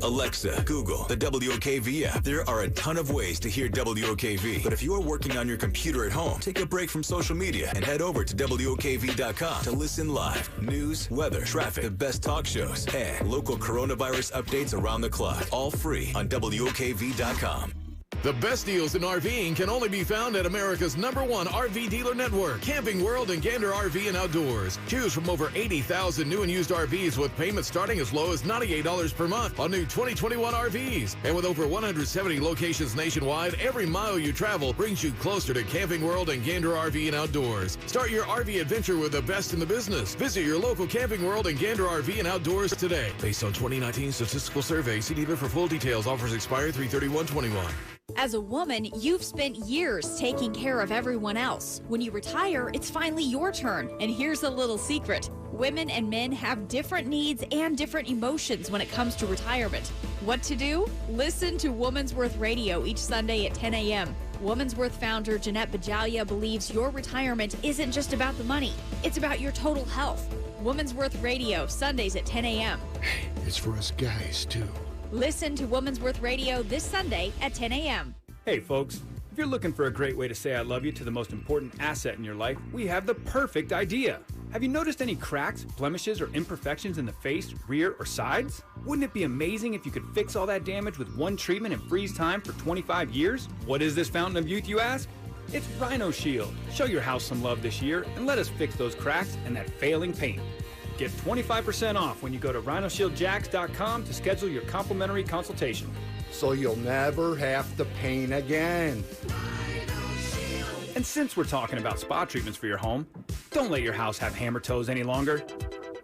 Alexa, Google the WOKV app. There are a ton of ways to hear WOKV, but if you are working on your computer at home, take a break from social media and head over to WOKV.com to listen live. News, weather, traffic, the best talk shows, and local coronavirus updates around the clock. All free on WOKV.com. The best deals in RVing can only be found at America's #1 RV dealer network, Camping World and Gander RV and Outdoors. Choose from over 80,000 new and used RVs with payments starting as low as $98 per month on new 2021 RVs. And with over 170 locations nationwide, every mile you travel brings you closer to Camping World and Gander RV and Outdoors. Start your RV adventure with the best in the business. Visit your local Camping World and Gander RV and Outdoors today. Based on 2019 statistical survey, see dealer for full details. Offers expire 3/31/21. As a woman, you've spent years taking care of everyone else. When you retire, it's finally your turn. And here's a little secret. Women and men have different needs and different emotions when it comes to retirement. What to do? Listen to Woman's Worth Radio each Sunday at 10 a.m. Woman's Worth founder Jeanette Bajalia believes your retirement isn't just about the money. It's about your total health. Woman's Worth Radio, Sundays at 10 a.m. It's for us guys, too. Listen to Woman's Worth Radio this Sunday at 10 a.m. Hey, folks. If you're looking for a great way to say I love you to the most important asset in your life, we have the perfect idea. Have you noticed any cracks, blemishes, or imperfections in the face, rear, or sides? Wouldn't it be amazing if you could fix all that damage with one treatment and freeze time for 25 years? What is this fountain of youth, you ask? It's Rhino Shield. Show your house some love this year and let us fix those cracks and that failing paint. Get 25% off when you go to rhinoshieldjacks.com to schedule your complimentary consultation. so you'll never have to paint again. And since we're talking about spa treatments for your home, don't let your house have hammer toes any longer.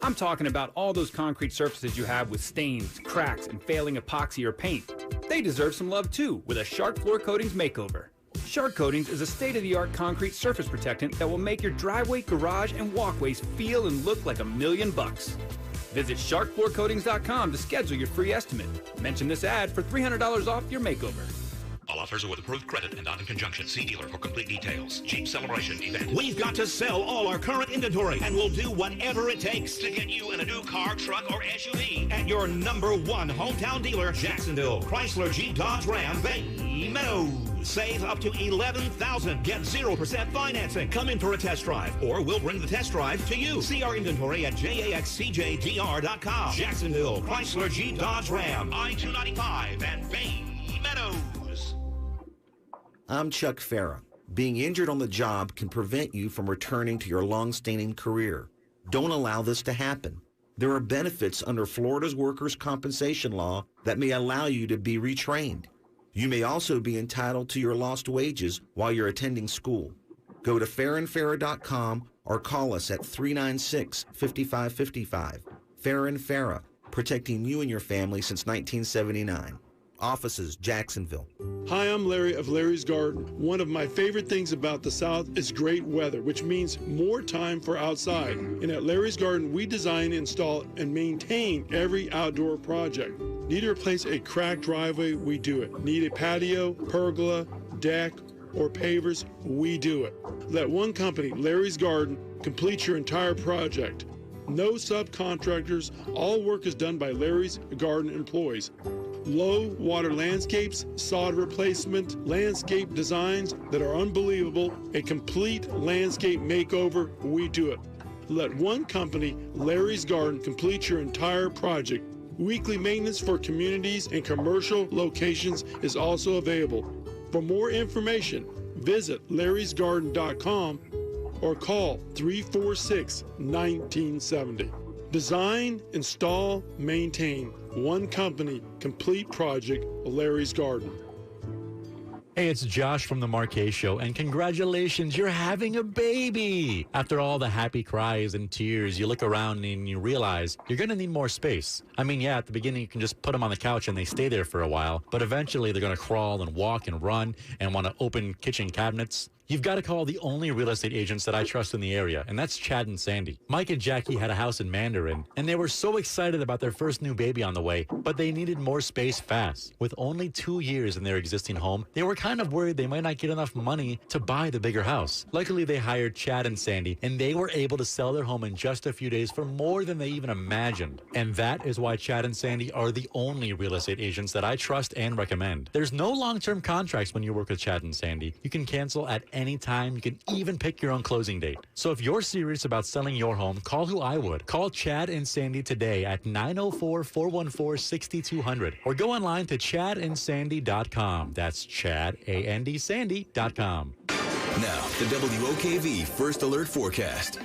I'm talking about all those concrete surfaces you have with stains, cracks, and failing epoxy or paint. They deserve some love too with a Shark Floor Coatings makeover. Shark Coatings is a state-of-the-art concrete surface protectant that will make your driveway, garage, and walkways feel and look like $1,000,000. Visit sharkfloorcoatings.com to schedule your free estimate. Mention this ad for $300 off your makeover. All offers are with approved credit and not in conjunction. See dealer for complete details. Jeep Celebration event. We've got to sell all our current inventory, and we'll do whatever it takes to get you in a new car, truck, or SUV at your #1 hometown dealer, Jacksonville, Chrysler, Jeep, Dodge, Ram, Bay Meadows. Save up to $11,000. Get 0% financing. Come in for a test drive, or we'll bring the test drive to you. See our inventory at jaxcjdr.com. Jacksonville, Chrysler, Jeep, Dodge, Ram, I-295, and Bay Meadows. I'm Chuck Farah. Being injured on the job can prevent you from returning to your long-standing career. Don't allow this to happen. There are benefits under Florida's workers' compensation law that may allow you to be retrained. You may also be entitled to your lost wages while you're attending school. Go to fairandfarah.com or call us at 396-5555. Fair and Farah, protecting you and your family since 1979. Offices, Jacksonville. Hi, I'm Larry of Larry's Garden. One of my favorite things about the South is great weather, which means more time for outside. And at Larry's Garden, we design, install, and maintain every outdoor project. Need to replace a cracked driveway? We do it. Need a patio, pergola, deck, or pavers? We do it. Let one company, Larry's Garden, complete your entire project. No subcontractors. All work is done by Larry's Garden employees. Low water landscapes, sod replacement, landscape designs that are unbelievable, a complete landscape makeover, we do it. Let one company, Larry's Garden, complete your entire project. Weekly maintenance for communities and commercial locations is also available. For more information, visit larrysgarden.com or call 346-1970. Design, install, maintain. One company, complete project, Larry's Garden. Hey, it's Josh from the Marquez Show, and congratulations, you're having a baby! After all the happy cries and tears, you look around and you realize you're going to need more space. I mean, yeah, at the beginning you can just put them on the couch and they stay there for a while, but eventually they're going to crawl and walk and run and want to open kitchen cabinets. You've got to call the only real estate agents that I trust in the area, and that's Chad and Sandy. Mike and Jackie had a house in Mandarin, and they were so excited about their first new baby on the way, but they needed more space fast. With only 2 years in their existing home, they were kind of worried they might not get enough money to buy the bigger house. Luckily, they hired Chad and Sandy, and they were able to sell their home in just a few days for more than they even imagined. And that is why Chad and Sandy are the only real estate agents that I trust and recommend. There's no long-term contracts when you work with Chad and Sandy. You can cancel at any time. You can even pick your own closing date. So if you're serious about selling your home, call who I would. Call Chad and Sandy today at 904-414-6200 or go online to chadandsandy.com. That's chadandsandy.com. Now, the WOKV First Alert Forecast.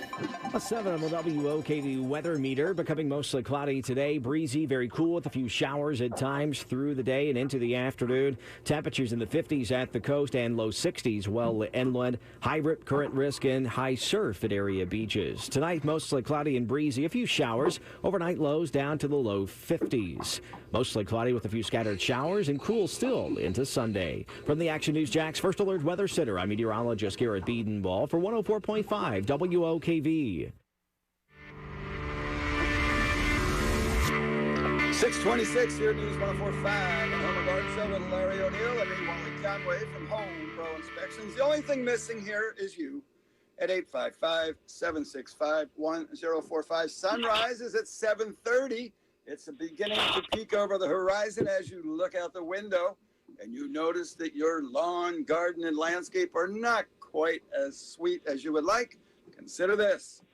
A 7 on the WOKV weather meter, becoming mostly cloudy today. Breezy, very cool with a few showers at times through the day and into the afternoon. Temperatures in the 50s at the coast and low 60s well inland. High rip current risk and high surf at area beaches. Tonight, mostly cloudy and breezy. A few showers. Overnight lows down to the low 50s. Mostly cloudy with a few scattered showers and cool still into Sunday. From the Action News Jax First Alert Weather Center, I'm meteorologist Garrett Biedenball for 104.5 WOKV. 626 here at News 104.5. The Home and Garden Show with Larry O'Neill and me, Wally Conway from Home Pro Inspections. The only thing missing here is you at 855-765-1045. Sunrise is at 7:30. It's the beginning to peek over the horizon as you look out the window and you notice that your lawn, garden, and landscape are not quite as sweet as you would like. Consider this.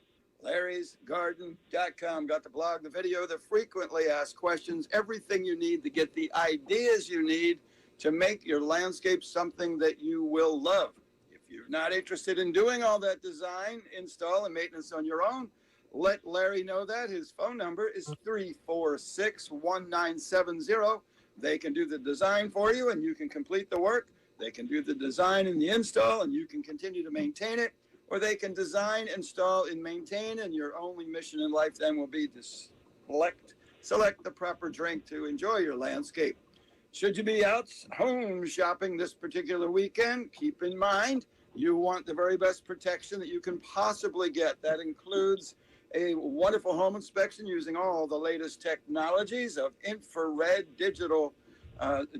Larry'sGarden.com. Got the blog, the video, the frequently asked questions, everything you need to get the ideas you need to make your landscape something that you will love. If you're not interested in doing all that design, install, and maintenance on your own, let Larry know that. His phone number is 346-1970. They can do the design for you and you can complete the work. They can do the design and the install and you can continue to maintain it. Or they can design, install, and maintain, and your only mission in life then will be to select the proper drink to enjoy your landscape. Should you be out home shopping this particular weekend, keep in mind you want the very best protection that you can possibly get. That includes a wonderful home inspection using all the latest technologies of infrared, digital,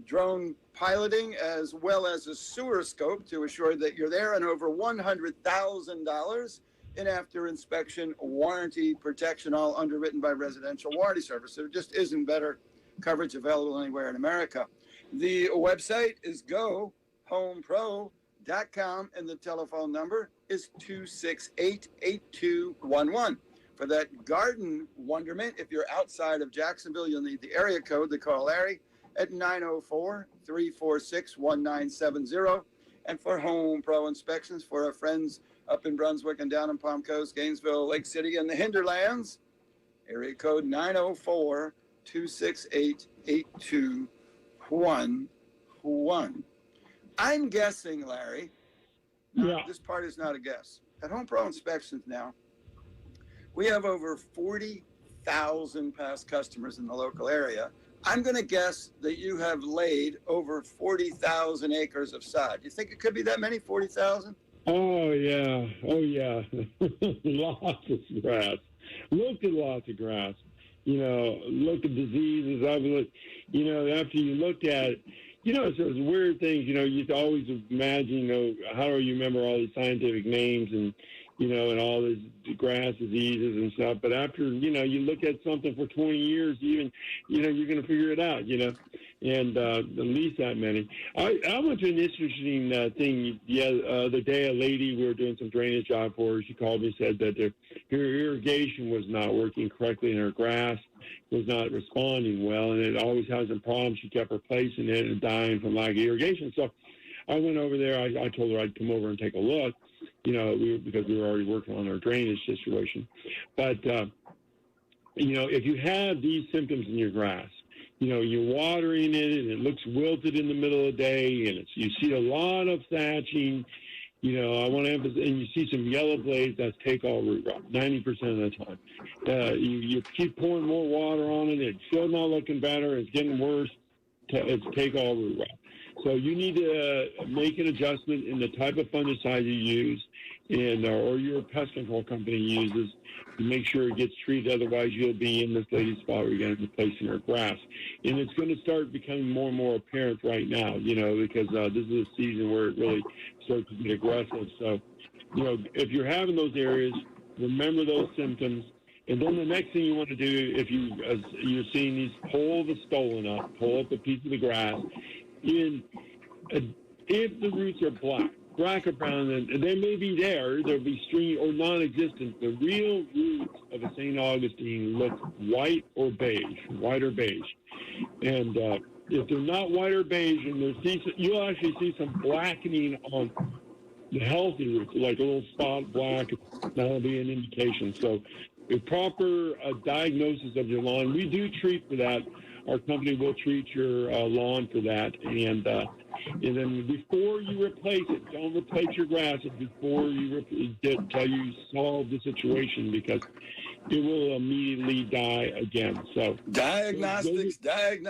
drone piloting, as well as a sewer scope to assure that you're there, and over $100,000 in after inspection warranty protection, all underwritten by Residential Warranty Service. There just isn't better coverage available anywhere in America. The website is gohomepro.com and the telephone number is 268-8211. For that garden wonderment, if you're outside of Jacksonville, you'll need the area code to call Larry at 904-346-1970. And for Home Pro inspections for our friends up in Brunswick and down in Palm Coast, Gainesville, Lake City, and the Hinterlands, area code 904-268-8211. I'm guessing, Larry, this part is not a guess. At Home Pro inspections now, we have over 40,000 past customers in the local area. I'm going to guess that you have laid over 40,000 acres of sod. You think it could be that many, 40,000? Oh, yeah. Lots of grass. Look at lots of grass. Look at diseases. After you look at it, it's those weird things. You always imagine, how do you remember all these scientific names and all these grass diseases and stuff. But after, you look at something for 20 years, even, you're going to figure it out, and at least that many. I went to an interesting thing the other day. A lady, we were doing some drainage job for her. She called me and said that her irrigation was not working correctly and her grass was not responding well, and it always has some problems. She kept replacing it and dying from lack of irrigation. So I went over there. I told her I'd come over and take a look. Because we were already working on our drainage situation. But, if you have these symptoms in your grass, you're watering it and it looks wilted in the middle of the day and you see a lot of thatching, I want to emphasize, and you see some yellow blades, that's take-all root rot, 90% of the time. You keep pouring more water on it, it's still not looking better, it's getting worse, it's take-all root rot. So you need to make an adjustment in the type of fungicide you use, or your pest control company uses, to make sure it gets treated. Otherwise, you'll be in this lady's spot where you're going to be placing her grass. And it's going to start becoming more and more apparent right now, because this is a season where it really starts to get aggressive. So, if you're having those areas, remember those symptoms. And then the next thing you want to do, if you're seeing these, pull the stolon up, pull up a piece of the grass. If the roots are black or brown, and they may be there'll be stringy or non-existent. The real roots of a St. Augustine look white or beige. And if they're not white or beige, and you'll actually see some blackening on the healthy roots, like a little spot black. That'll be an indication. So a proper diagnosis of your lawn, we do treat for that. Our company will treat your lawn for that. And then before you replace it, don't replace your grass before you till you solve the situation, because it will immediately die again. So diagnostics. The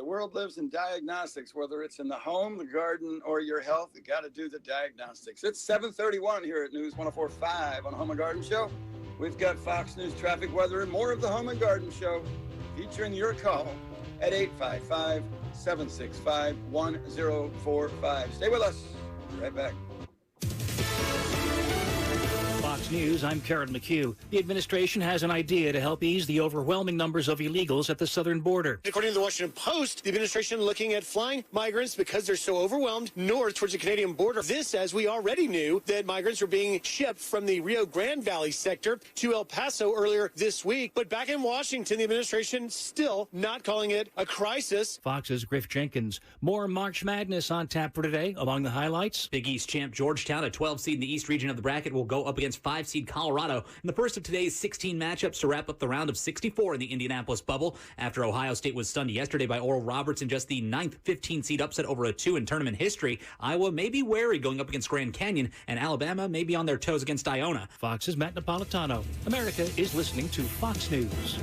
world lives in diagnostics, whether it's in the home, the garden, or your health. You got to do the diagnostics. It's 7:31 here at News 104.5 on Home and Garden Show. We've got Fox News traffic, weather, and more of the Home and Garden Show, featuring your call at 855-765-1045. Stay with us. Be right back. Fox News, I'm Karen McHugh. The administration has an idea to help ease the overwhelming numbers of illegals at the southern border. According to the Washington Post, the administration looking at flying migrants because they're so overwhelmed north towards the Canadian border. This, as we already knew, that migrants were being shipped from the Rio Grande Valley sector to El Paso earlier this week. But back in Washington, the administration still not calling it a crisis. Fox's Griff Jenkins. More March Madness on tap for today. Among the highlights, Big East champ Georgetown, a 12 seed in the East region of the bracket, will go up against 5-seed Colorado in the first of today's 16 matchups to wrap up the round of 64 in the Indianapolis bubble. After Ohio State was stunned yesterday by Oral Roberts in just the 9th 15-seed upset over a 2 in tournament history, Iowa may be wary going up against Grand Canyon, and Alabama may be on their toes against Iona. Fox's Matt Napolitano. America is listening to Fox News.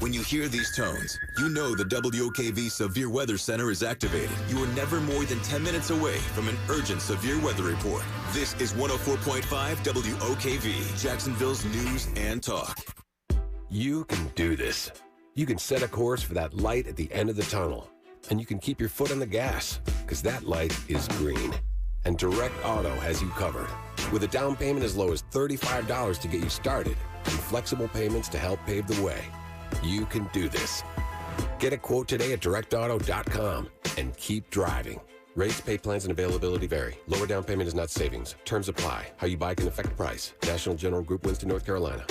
When you hear these tones, you know the WOKV Severe Weather Center is activated. You are never more than 10 minutes away from an urgent severe weather report. This is 104.5 WOKV, Jacksonville's news and talk. You can do this. You can set a course for that light at the end of the tunnel. And you can keep your foot on the gas, because that light is green. And Direct Auto has you covered. With a down payment as low as $35 to get you started, and flexible payments to help pave the way. You can do this. Get a quote today at directauto.com and keep driving. Rates, pay plans, and availability vary. Lower down payment is not savings. Terms apply. How you buy can affect price. National General Group, Winston, North Carolina.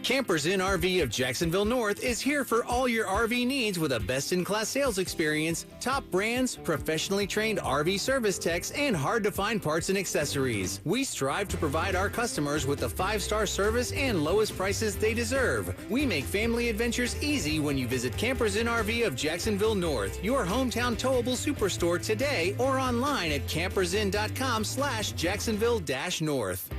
Campers Inn RV of Jacksonville North is here for all your RV needs with a best-in-class sales experience, top brands, professionally trained RV service techs, and hard-to-find parts and accessories. We strive to provide our customers with the 5-star service and lowest prices they deserve. We make family adventures easy when you visit Campers Inn RV of Jacksonville North, your hometown towable superstore today, or online at campersinn.com/Jacksonville-North.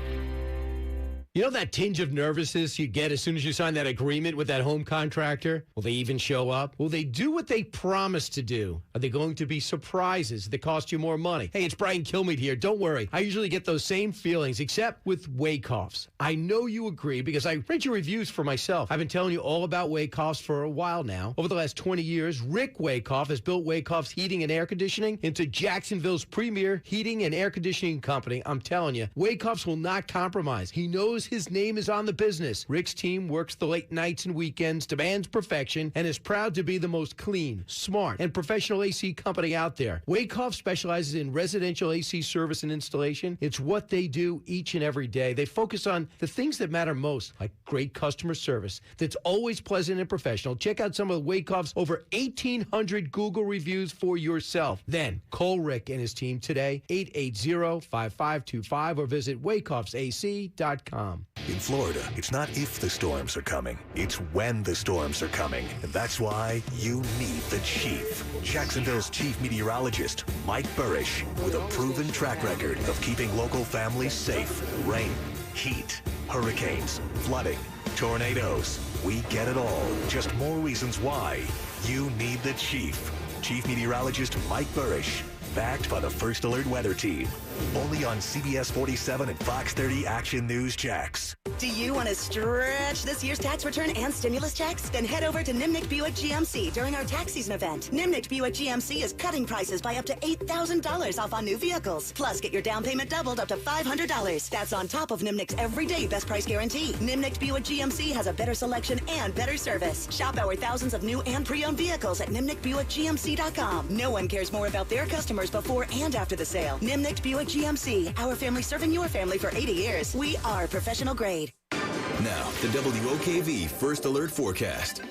You know that tinge of nervousness you get as soon as you sign that agreement with that home contractor? Will they even show up? Will they do what they promised to do? Are they going to be surprises that cost you more money? Hey, it's Brian Kilmeade here. Don't worry. I usually get those same feelings, except with Waycoffs. I know you agree because I read your reviews for myself. I've been telling you all about Waycoffs for a while now. Over the last 20 years, Rick Waycoff has built Waycoffs Heating and Air Conditioning into Jacksonville's premier heating and air conditioning company. I'm telling you, Waycoffs will not compromise. He knows his name is on the business. Rick's team works the late nights and weekends, demands perfection, and is proud to be the most clean, smart, and professional AC company out there. Waycoff specializes in residential AC service and installation. It's what they do each and every day. They focus on the things that matter most, like great customer service that's always pleasant and professional. Check out some of Waycoff's over 1,800 Google reviews for yourself. Then call Rick and his team today, 880-5525, or visit waycoffsac.com. In Florida, it's not if the storms are coming, it's when the storms are coming. And that's why you need the Chief. Jacksonville's chief meteorologist, Mike Burrish, with a proven track record of keeping local families safe. Rain, heat, hurricanes, flooding, tornadoes. We get it all. Just more reasons why you need the Chief. Chief Meteorologist Mike Burrish, backed by the First Alert Weather Team. Only on CBS 47 and Fox 30 Action News Jax. Do you want to stretch this year's tax return and stimulus checks? Then head over to Nimnik Buick GMC during our tax season event. Nimnik Buick GMC is cutting prices by up to $8,000 off on new vehicles. Plus, get your down payment doubled up to $500. That's on top of Nimnik's everyday best price guarantee. Nimnik Buick GMC has a better selection and better service. Shop our thousands of new and pre-owned vehicles at NimnikBuickGMC.com. No one cares more about their customers before and after the sale. Nimnik Buick GMC, our family serving your family for 80 years. We are professional grade. Now, the WOKV First Alert Forecast.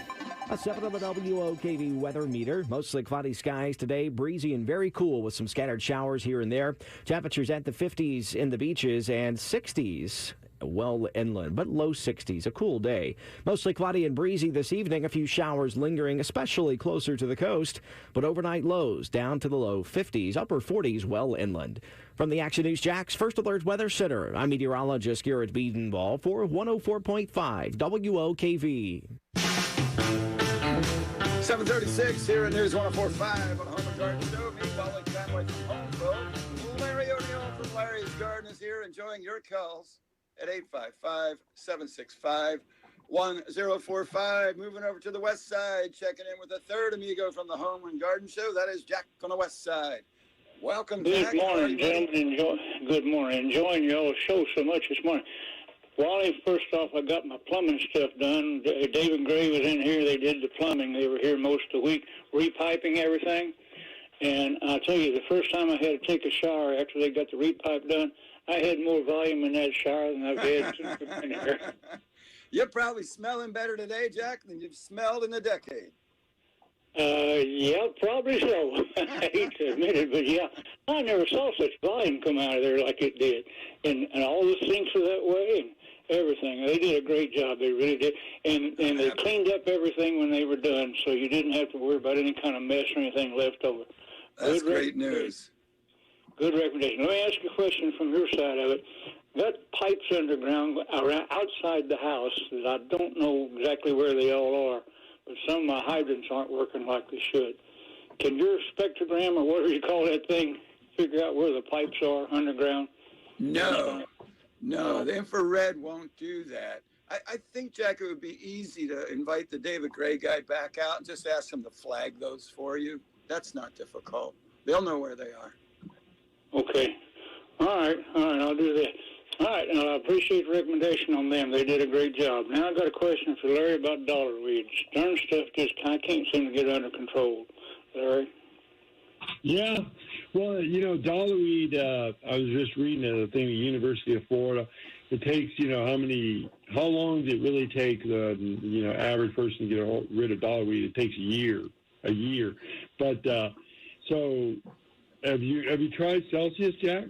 A 7 on the WOKV weather meter. Mostly cloudy skies today, breezy and very cool with some scattered showers here and there. Temperatures at the 50s in the beaches and 60s well inland, but low 60s. A cool day. Mostly cloudy and breezy this evening. A few showers lingering, especially closer to the coast, but overnight lows down to the low 50s, upper 40s well inland. From the Action News Jax First Alert Weather Center, I'm meteorologist Garrett Biedenball for 104.5 WOKV. 7:36 here in News 104.5 on the Home and Garden Show. Me, Wally Conway from Homeville. Larry O'Neill from Larry's Garden is here, enjoying your calls at 855-765-1045. Moving over to the west side, checking in with a third amigo from the Home and Garden Show. That is Jack on the west side. Welcome, Jack. Good morning, gentlemen. Good morning. Enjoying your show so much this morning. Wally, first off, I got my plumbing stuff done. Dave and Gray was in here. They did the plumbing. They were here most of the week, repiping everything. And I'll tell you, the first time I had to take a shower after they got the repipe done, I had more volume in that shower than I've had since I've been here. You're probably smelling better today, Jack, than you've smelled in a decade. Yeah, probably so. I hate to admit it, but yeah, I never saw such volume come out of there like it did. And all the sinks are that way and everything. They did a great job. They really did. And they cleaned up everything when they were done, so you didn't have to worry about any kind of mess or anything left over. That's great news. Good recommendation. Let me ask you a question from your side of it. Got pipes underground around outside the house that I don't know exactly where they all are, but some of my hydrants aren't working like they should. Can your spectrogram, or whatever you call that thing, figure out where the pipes are underground? No, the infrared won't do that. I think, Jack, it would be easy to invite the David Gray guy back out and just ask him to flag those for you. That's not difficult. They'll know where they are. Okay. All right, I'll do that. All right, I appreciate the recommendation on them. They did a great job. Now I've got a question for Larry about dollar weeds. Darn stuff just I can't seem to get under control. Larry? Yeah. Well, dollarweed, I was just reading a thing at the University of Florida. It takes, how long does it really take the, average person to get rid of dollarweed? It takes a year. But, so have you tried Celsius, Jack?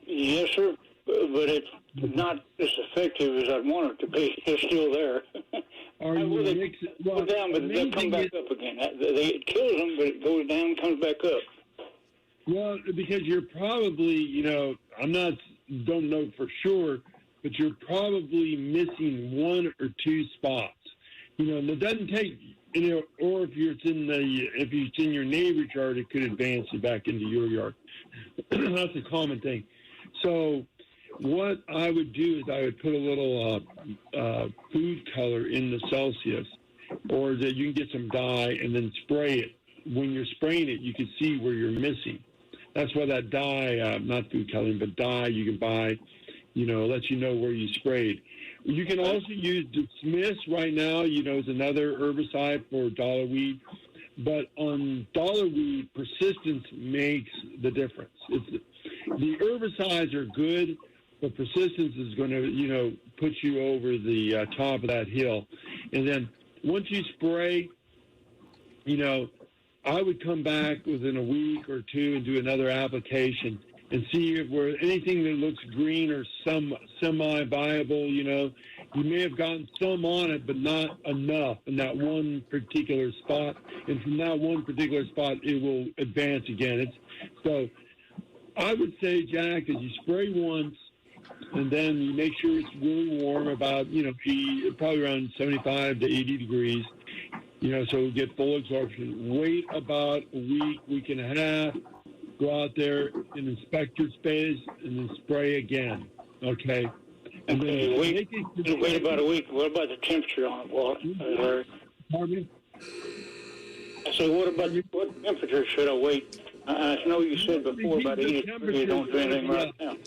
Yes, sir. But it's not as effective as I'd want it to be. It's still there. They go down, but they come back up again. It kills them, but it goes down and comes back up. Well, because you're probably, don't know for sure, but you're probably missing one or two spots. And it doesn't take, or if it's in your neighbor's yard, it could advance it back into your yard. That's a common thing. So what I would do is I would put a little food color in the Celsius, or that you can get some dye and then spray it. When you're spraying it, you can see where you're missing. That's why that dye, not food coloring, but dye you can buy, lets you know where you sprayed. You can also use Smith's right now, is another herbicide for dollarweed. But on dollarweed, persistence makes the difference. The herbicides are good, but persistence is going to, put you over the top of that hill. And then once you spray, I would come back within a week or two and do another application and see if where anything that looks green or semi-viable, you may have gotten some on it, but not enough in that one particular spot. And from that one particular spot, it will advance again. So I would say, Jack, as you spray once, and then you make sure it's really warm, about, probably around 75 to 80 degrees, so we get full absorption. Wait about a week and a half, go out there and inspect your space, and then spray again, okay? And then wait about a week. What about the temperature on it, Walt? Pardon me? So what temperature should I wait? I know you said before about 80 degrees, you don't do anything right now.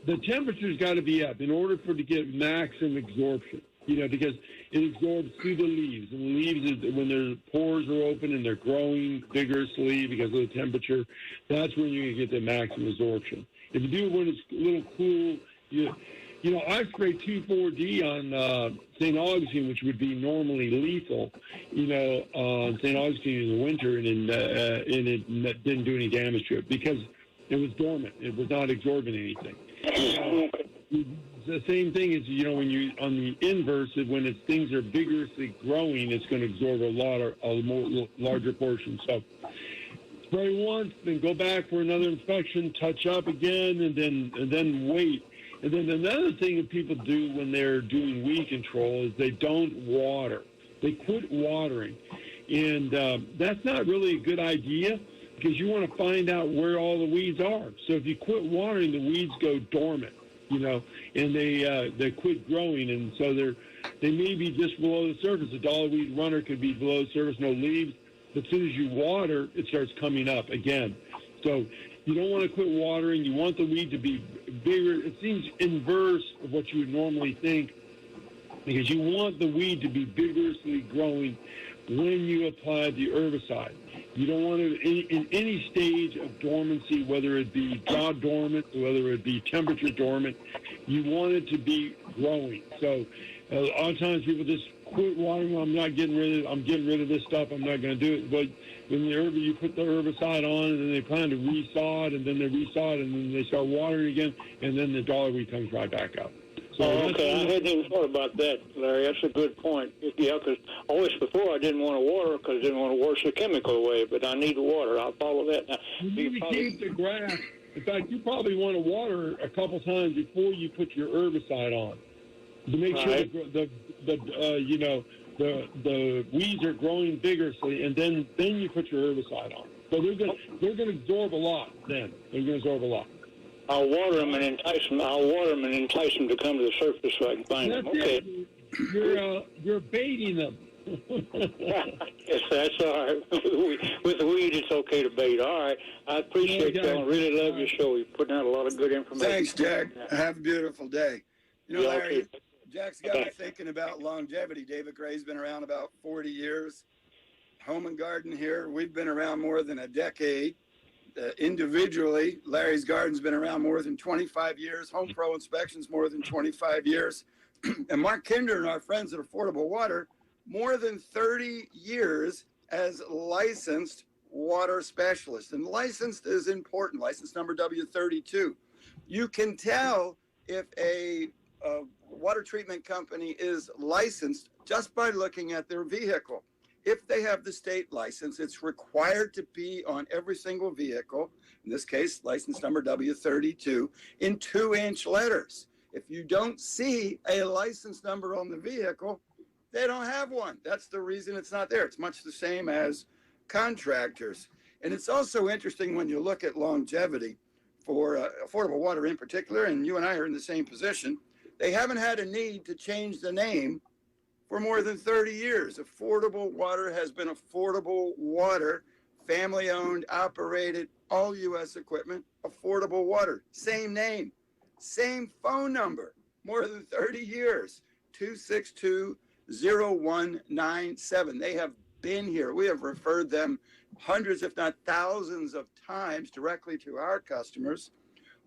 The temperature's got to be up in order for it to get maximum absorption, because it absorbs through the leaves. And the leaves, when their pores are open and they're growing vigorously because of the temperature, that's when you get the maximum absorption. If you do it when it's a little cool, I spray 2,4-D on St. Augustine, which would be normally lethal, on St. Augustine in the winter, and it didn't do any damage to it because it was dormant. It was not absorbing anything. The same thing is, when you on the inverse, when things are vigorously growing, it's going to absorb a larger portion. So spray once, then go back for another inspection, touch up again, and then wait. And then another thing that people do when they're doing weed control is they don't water. They quit watering. And that's not really a good idea because you want to find out where all the weeds are. So if you quit watering, the weeds go dormant, and they quit growing. And so they may be just below the surface. A dollarweed runner could be below the surface, no leaves. But as soon as you water, it starts coming up again. So you don't want to quit watering. You want the weed to be bigger. It seems inverse of what you would normally think because you want the weed to be vigorously growing when you apply the herbicide. You don't want it in any stage of dormancy, whether it be drought dormant, whether it be temperature dormant. You want it to be growing. So a lot of times people just quit watering. I'm getting rid of this stuff. I'm not going to do it. But when you put the herbicide on, and then they plan to resaw it, and then they resaw it, and then they start watering again, and then the dogweed comes right back up. So okay, I hadn't even thought about that, Larry. That's a good point. Yeah, because always before I didn't want to water because I didn't want to wash the chemical away, but I need to water. I'll follow that. Now, you need to keep the grass. In fact, you probably want to water a couple times before you put your herbicide on to make sure the weeds are growing vigorously, and then you put your herbicide on. So they're going to absorb a lot. Then they're going to absorb a lot. I'll water them and entice them. To come to the surface so I can find them. Okay. You're baiting them. Yes, that's all right. With the weed, it's okay to bait. All right. I appreciate y'all. I really love your show. You're putting out a lot of good information. Thanks, Jack. Have a beautiful day. You know, Larry, Jack's got me thinking about longevity. David Gray's been around about 40 years. Home and Garden here, we've been around more than a decade. Individually, Larry's Garden's been around more than 25 years. Home Pro Inspections more than 25 years. And Mark Kinder and our friends at Affordable Water, more than 30 years as licensed water specialists. And licensed is important. License number W32. You can tell if a water treatment company is licensed just by looking at their vehicle. If they have the state license, it's required to be on every single vehicle, in this case, license number W32, in 2-inch letters. If you don't see a license number on the vehicle, they don't have one. That's the reason it's not there. It's much the same as contractors. And it's also interesting when you look at longevity for Affordable Water in particular, and you and I are in the same position, they haven't had a need to change the name for more than 30 years. Affordable Water has been Affordable Water, family-owned, operated, all U.S. equipment, Affordable Water. Same name, same phone number, more than 30 years, 262-0197. They have been here. We have referred them hundreds, if not thousands of times directly to our customers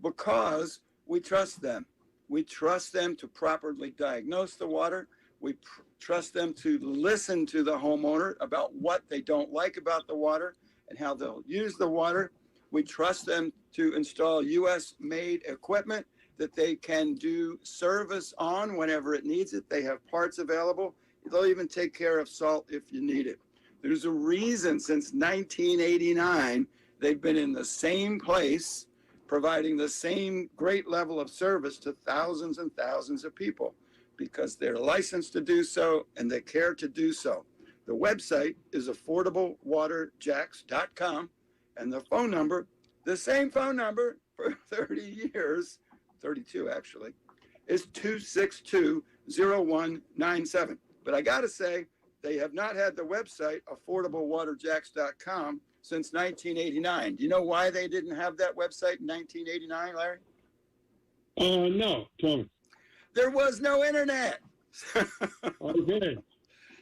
because we trust them. We trust them to properly diagnose the water. We trust them to listen to the homeowner about what they don't like about the water and how they'll use the water. We trust them to install U.S.-made equipment that they can do service on whenever it needs it. They have parts available. They'll even take care of salt if you need it. There's a reason since 1989 they've been in the same place, providing the same great level of service to thousands and thousands of people, because they're licensed to do so and they care to do so. The website is affordablewaterjacks.com, and the phone number, the same phone number for 30 years, 32 actually, is 262-0197. But I gotta say, they have not had the website affordablewaterjacks.com since 1989. Do you know why they didn't have that website in 1989, Larry? No, tell me. There was no internet. Okay.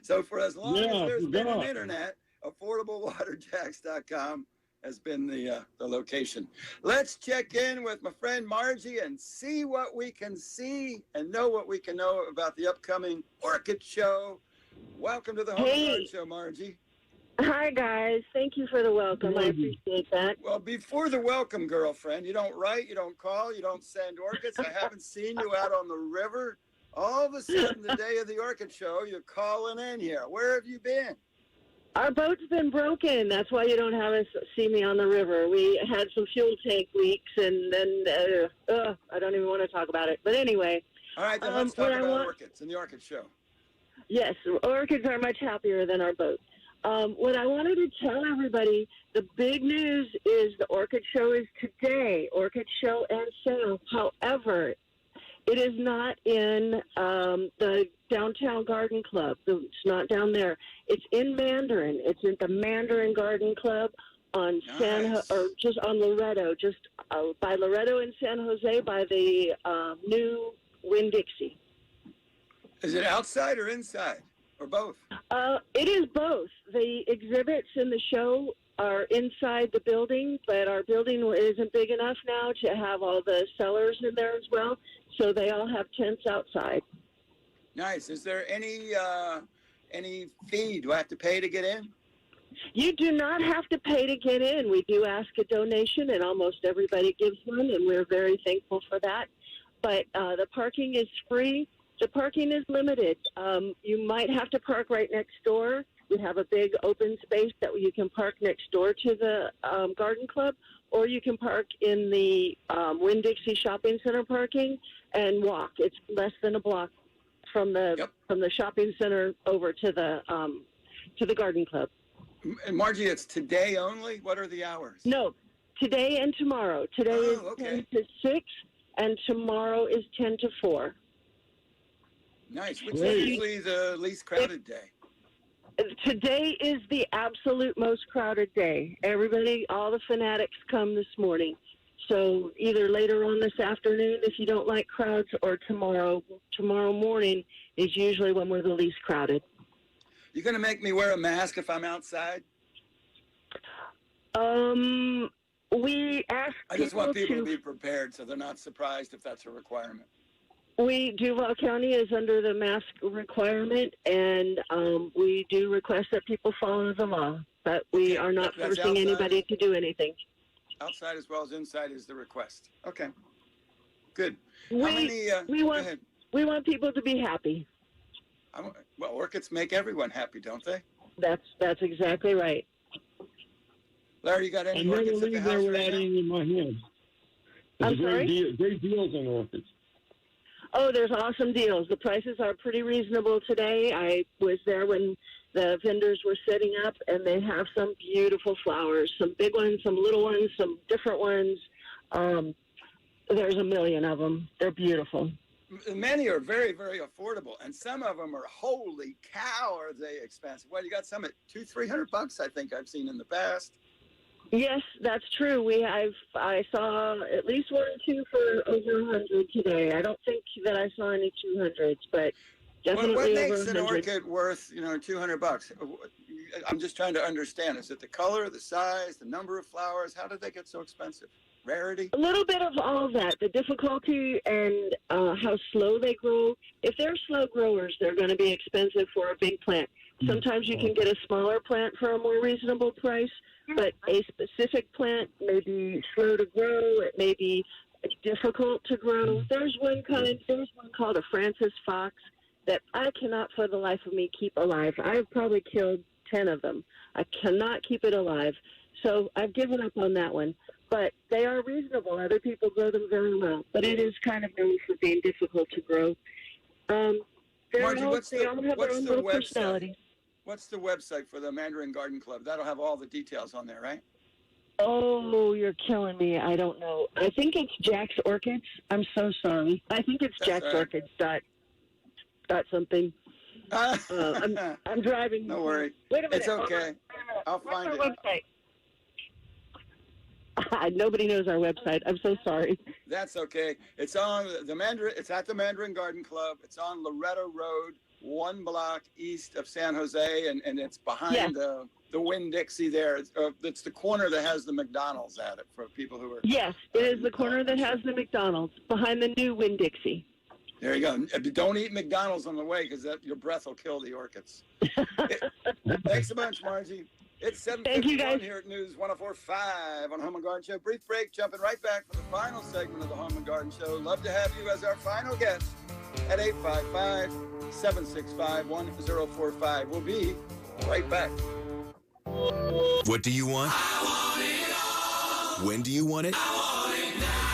So for as long as there's been an internet, affordablewaterjacks.com has been the location. Let's check in with my friend Margie and see what we can see and know what we can know about the upcoming Orchid Show. Welcome to the Home and Garden Show, Margie. Hi, guys. Thank you for the welcome. I appreciate that. Well, before the welcome, girlfriend, you don't write, you don't call, you don't send orchids. I haven't seen you out on the river. All of a sudden, the day of the Orchid Show, you're calling in here. Where have you been? Our boat's been broken. That's why you don't have us see me on the river. We had some fuel tank leaks, and then I don't even want to talk about it. But anyway. All right, then let's talk about orchids and the Orchid Show. Yes, orchids are much happier than our boat. What I wanted to tell everybody, the big news is the Orchid Show is today, Orchid Show and Sale. However, it is not in the Downtown Garden Club. It's not down there. It's in Mandarin. It's at the Mandarin Garden Club on just on Loretto, just by Loretto in San Jose, by the new Winn-Dixie. Is it outside or inside? Or both? It is both. The exhibits in the show are inside the building, but our building isn't big enough now to have all the sellers in there as well, so they all have tents outside. Nice. Is there any fee? Do I have to pay to get in? You do not have to pay to get in. We do ask a donation, and almost everybody gives one, and we're very thankful for that. But the parking is free. The parking is limited. You might have to park right next door. We have a big open space that you can park next door to the garden club, or you can park in the Winn-Dixie Shopping Center parking and walk. It's less than a block from the shopping center over to the garden club. And Margie, it's today only? What are the hours? No, today and tomorrow. Today is 10 to 6, and tomorrow is 10 to 4. Nice. Which is usually the least crowded day? Today is the absolute most crowded day. Everybody, all the fanatics come this morning. So either later on this afternoon if you don't like crowds, or tomorrow morning is usually when we're the least crowded. You going to make me wear a mask if I'm outside? We ask I just want people to be prepared so they're not surprised if that's a requirement. Duval County is under the mask requirement, and we do request that people follow the law, but we are not forcing anybody to do anything. Outside as well as inside is the request. Okay, good. We want people to be happy. Well, orchids make everyone happy, don't they? That's exactly right. Larry, you got any orchids at the house right now? in my hand. I'm sorry? Great deals on orchids. Oh, there's awesome deals. The prices are pretty reasonable today. I was there when the vendors were setting up, and they have some beautiful flowers, some big ones, some little ones, some different ones. There's a million of them. They're beautiful. Many are very, very affordable, and some of them are, holy cow, are they expensive. Well, you got some at $200-300, I think I've seen in the past. Yes, that's true. I saw at least one or two for over 100 today. I don't think that I saw any 200s, but definitely what over makes 100. an orchid worth, $200? I'm just trying to understand. Is it the color, the size, the number of flowers? How did they get so expensive? Rarity? A little bit of all of that. The difficulty and how slow they grow. If they're slow growers, they're going to be expensive for a big plant. Sometimes you can get a smaller plant for a more reasonable price, but a specific plant may be slow to grow. It may be difficult to grow. There's one called a Francis Fox that I cannot for the life of me keep alive. I've probably killed 10 of them. I cannot keep it alive. So I've given up on that one. But they are reasonable. Other people grow them very well. But it is kind of known for being difficult to grow. Margie, what's they all have their own little personality. What's the website for the Mandarin Garden Club? That'll have all the details on there, right? Oh, you're killing me. I don't know. I think it's Jack's Orchids. I'm so sorry. I think it's Jack's Orchids dot something. I'm driving. No worry. Wait a minute. It's okay. I'll find it. Website? Nobody knows our website. I'm so sorry. That's okay. It's on the Mandarin. It's at the Mandarin Garden Club. It's on Loretto Road, 1 block east of San Jose, and it's behind the Winn-Dixie there. It's the corner that has the McDonald's at it for people who are. Yes, it is the corner that has the McDonald's behind the new Winn-Dixie. There you go. Don't eat McDonald's on the way because your breath will kill the orchids. Thanks a bunch, Margie. It's 7:51 here at News 104.5 on Home and Garden Show. Brief break, jumping right back for the final segment of the Home and Garden Show. Love to have you as our final guest at 855-765-1045. We'll be right back. What do you want? I want it all. When do you want it? I want it now.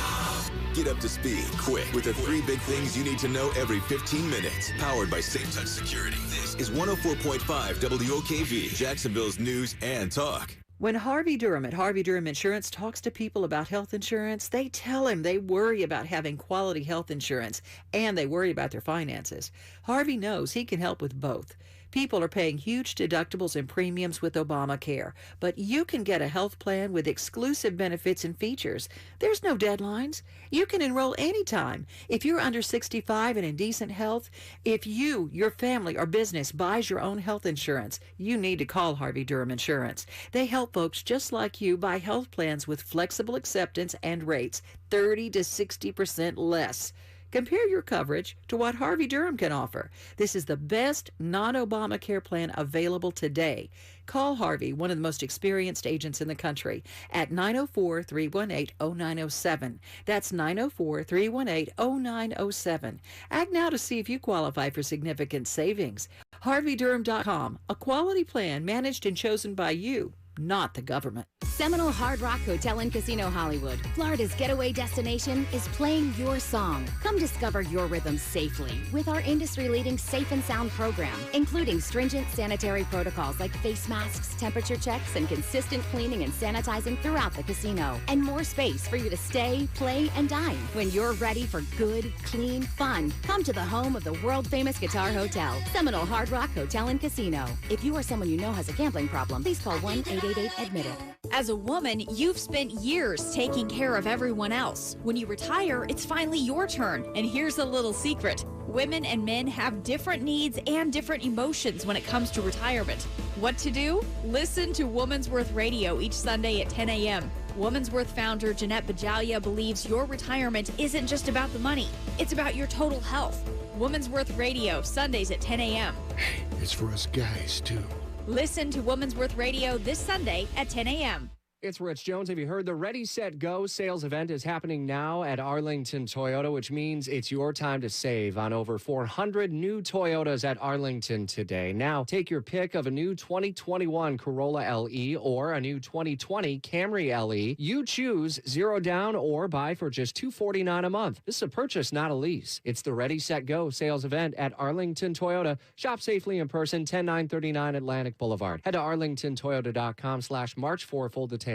Get up to speed quick with the 3 big things you need to know every 15 minutes. Powered by Safe Touch Security. This is 104.5 WOKV, Jacksonville's news and talk. When Harvey Durham at Harvey Durham Insurance talks to people about health insurance, they tell him they worry about having quality health insurance and they worry about their finances. Harvey knows he can help with both. People are paying huge deductibles and premiums with Obamacare, but you can get a health plan with exclusive benefits and features. There's no deadlines. You can enroll anytime. If you're under 65 and in decent health, if you, your family, or business buys your own health insurance, you need to call Harvey Durham Insurance. They help folks just like you buy health plans with flexible acceptance and rates, 30 to 60% less. Compare your coverage to what Harvey Durham can offer. This is the best non-Obamacare plan available today. Call Harvey, one of the most experienced agents in the country, at 904-318-0907. That's 904-318-0907. Act now to see if you qualify for significant savings. HarveyDurham.com, a quality plan managed and chosen by you, not the government. Seminole Hard Rock Hotel and Casino Hollywood, Florida's getaway destination, is playing your song. Come discover your rhythm safely with our industry-leading Safe and Sound program, including stringent sanitary protocols like face masks, temperature checks, and consistent cleaning and sanitizing throughout the casino, and more space for you to stay, play, and dine. When you're ready for good, clean fun, come to the home of the world-famous Guitar Hotel, Seminole Hard Rock Hotel and Casino. If you or someone you know has a gambling problem, please call 1-888-ADMIT-IT. As a woman, you've spent years taking care of everyone else. When you retire, it's finally your turn. And here's a little secret. Women and men have different needs and different emotions when it comes to retirement. What to do? Listen to Woman's Worth Radio each Sunday at 10 a.m. Woman's Worth founder Jeanette Bajalia believes your retirement isn't just about the money. It's about your total health. Woman's Worth Radio, Sundays at 10 a.m. Hey, it's for us guys, too. Listen to Woman's Worth Radio this Sunday at 10 a.m. It's Rich Jones. Have you heard the Ready, Set, Go sales event is happening now at Arlington Toyota, which means it's your time to save on over 400 new Toyotas at Arlington today. Now, take your pick of a new 2021 Corolla LE or a new 2020 Camry LE. You choose, zero down or buy for just $249 a month. This is a purchase, not a lease. It's the Ready, Set, Go sales event at Arlington Toyota. Shop safely in person, 10939 Atlantic Boulevard. Head to arlingtontoyota.com/March for full details.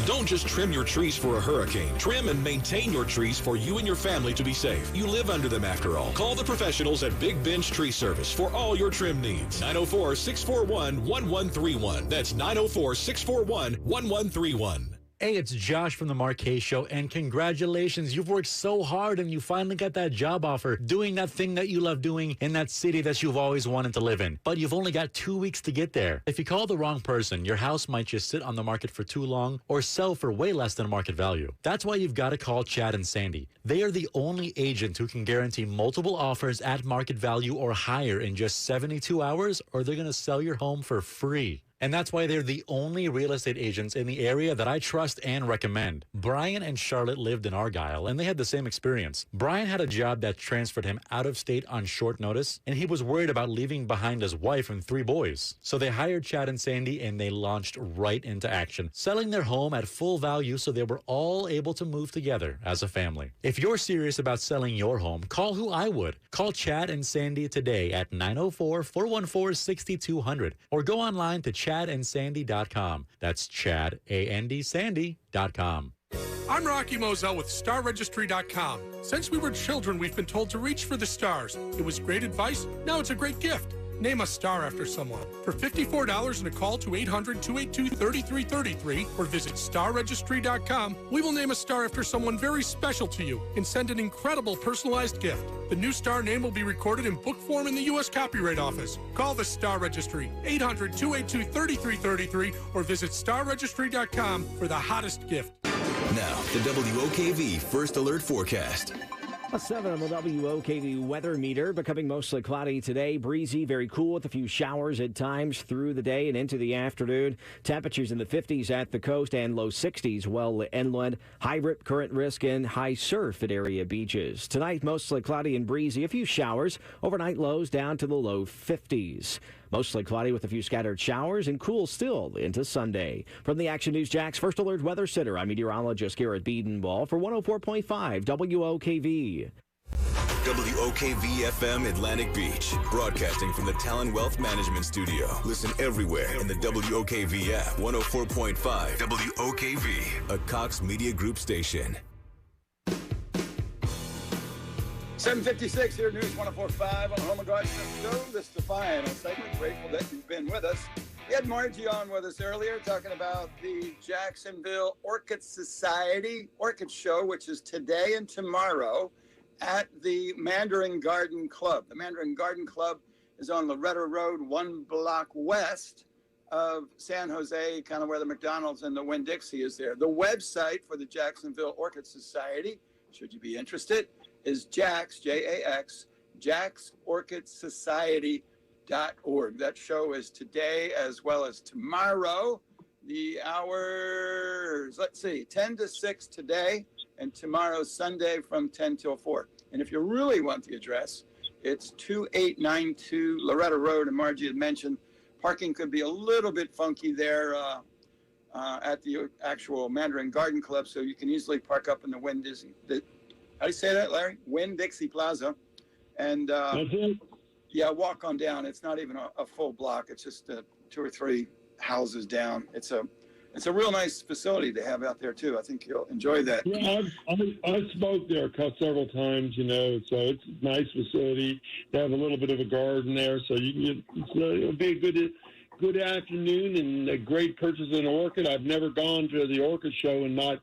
Don't just trim your trees for a hurricane. Trim and maintain your trees for you and your family to be safe. You live under them after all. Call the professionals at Big Bench Tree Service for all your trim needs. 904-641-1131. That's 904-641-1131. Hey, it's Josh from the Marquez Show, and congratulations. You've worked so hard, and you finally got that job offer, doing that thing that you love doing in that city that you've always wanted to live in. But you've only got 2 weeks to get there. If you call the wrong person, your house might just sit on the market for too long or sell for way less than market value. That's why you've got to call Chad and Sandy. They are the only agent who can guarantee multiple offers at market value or higher in just 72 hours, or they're going to sell your home for free. And that's why they're the only real estate agents in the area that I trust and recommend. Brian and Charlotte lived in Argyle, and they had the same experience. Brian had a job that transferred him out of state on short notice, and he was worried about leaving behind his wife and 3 boys. So they hired Chad and Sandy, and they launched right into action, selling their home at full value so they were all able to move together as a family. If you're serious about selling your home, call who I would. Call Chad and Sandy today at 904-414-6200 or go online to chadandsandy.com. That's Chad, A-N-D, Sandy.com. I'm Rocky Moselle with StarRegistry.com. Since we were children, we've been told to reach for the stars. It was great advice. Now it's a great gift. Name a star after someone. For $54 and a call to 800-282-3333 or visit StarRegistry.com, we will name a star after someone very special to you and send an incredible personalized gift. The new star name will be recorded in book form in the U.S. Copyright Office. Call the Star Registry, 800-282-3333 or visit StarRegistry.com for the hottest gift. Now, the WOKV First Alert Forecast. A 7 on the WOKV weather meter, becoming mostly cloudy today. Breezy, very cool with a few showers at times through the day and into the afternoon. Temperatures in the 50s at the coast and low 60s well inland. High rip current risk and high surf at area beaches. Tonight, mostly cloudy and breezy, a few showers. Overnight lows down to the low 50s. Mostly cloudy with a few scattered showers and cool still into Sunday. From the Action News Jack's First Alert Weather Center, I'm meteorologist Garrett Biedenball for 104.5 WOKV. WOKV-FM Atlantic Beach, broadcasting from the Talon Wealth Management Studio. Listen everywhere in the WOKV app, 104.5 WOKV, a Cox Media Group station. 7:56 here, News 104.5 on the Home and Garden Show. This is the final segment. Grateful that you've been with us. We had Margie on with us earlier talking about the Jacksonville Orchid Society Orchid Show, which is today and tomorrow at the Mandarin Garden Club. The Mandarin Garden Club is on Loretta Road, 1 block west of San Jose, kind of where the McDonald's and the Winn-Dixie is there. The website for the Jacksonville Orchid Society, should you be interested, is Jax, J-A-X, JaxOrchidSociety.org. That show is today as well as tomorrow. The hours, 10 to 6 today, and tomorrow, Sunday, from 10 till 4. And if you really want the address, it's 2892 Loretta Road, and Margie had mentioned parking could be a little bit funky there at the actual Mandarin Garden Club, so you can easily park up in the Winn-Dixie. How do you say that, Larry? Winn-Dixie Plaza. And yeah, walk on down. It's not even a full block. It's just 2 or 3 houses down. It's a real nice facility to have out there too. I think you'll enjoy that. Yeah, I've spoke there several times, so it's a nice facility. They have a little bit of a garden there, so it'll be a good afternoon and a great purchase in an orchid. I've never gone to the orchid show and not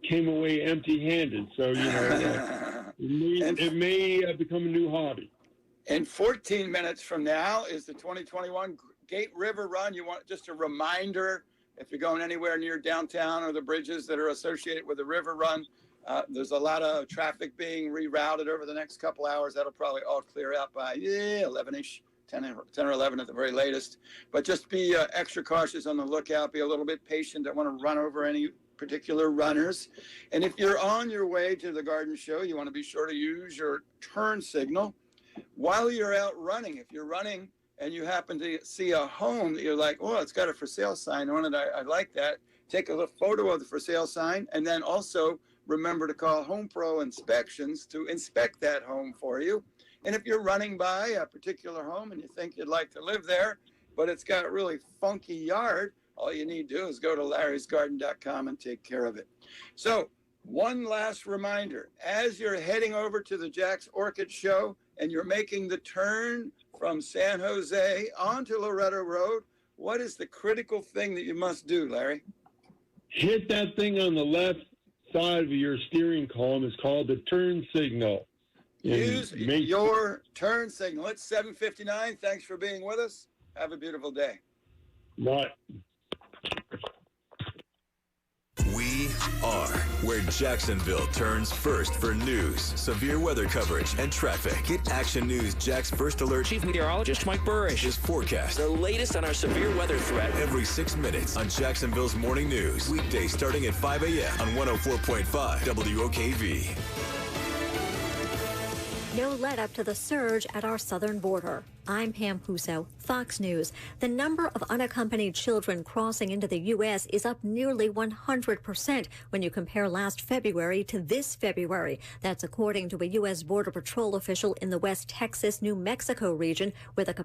came away empty-handed. So it may become a new hobby. In 14 minutes from now is the 2021 Gate River Run. You want just a reminder, if you're going anywhere near downtown or the bridges that are associated with the River Run, there's a lot of traffic being rerouted over the next couple hours. That'll probably all clear out by 11-ish, 10 or 11 at the very latest. But just be extra cautious on the lookout. Be a little bit patient. Don't want to run over any particular runners. And if you're on your way to the garden show, you want to be sure to use your turn signal while you're out running. If you're running and you happen to see a home that you're like, oh, it's got a for sale sign on it, I like that. Take a photo of the for sale sign, and then also remember to call Home Pro Inspections to inspect that home for you. And if you're running by a particular home and you think you'd like to live there, but it's got a really funky yard, all you need to do is go to larrysgarden.com and take care of it. So one last reminder, as you're heading over to the Jax Orchid Show and you're making the turn from San Jose onto Loretta Road, what is the critical thing that you must do, Larry? Hit that thing on the left side of your steering column. It's called the turn signal. Use your turn signal. It's 7:59. Thanks for being with us. Have a beautiful day. Bye. We are where Jacksonville turns first for news, severe weather coverage, and traffic. Get Action News Jack's First Alert Chief Meteorologist Mike Burrish. His forecast. The latest on our severe weather threat. Every 6 minutes on Jacksonville's Morning News. Weekdays starting at 5 a.m. on 104.5 WOKV. No let up to the surge at our southern border. I'm Pam Puso, Fox News. The number of unaccompanied children crossing into the U.S. is up nearly 100% when you compare last February to this February. That's according to a U.S. Border Patrol official in the West Texas, New Mexico region, with a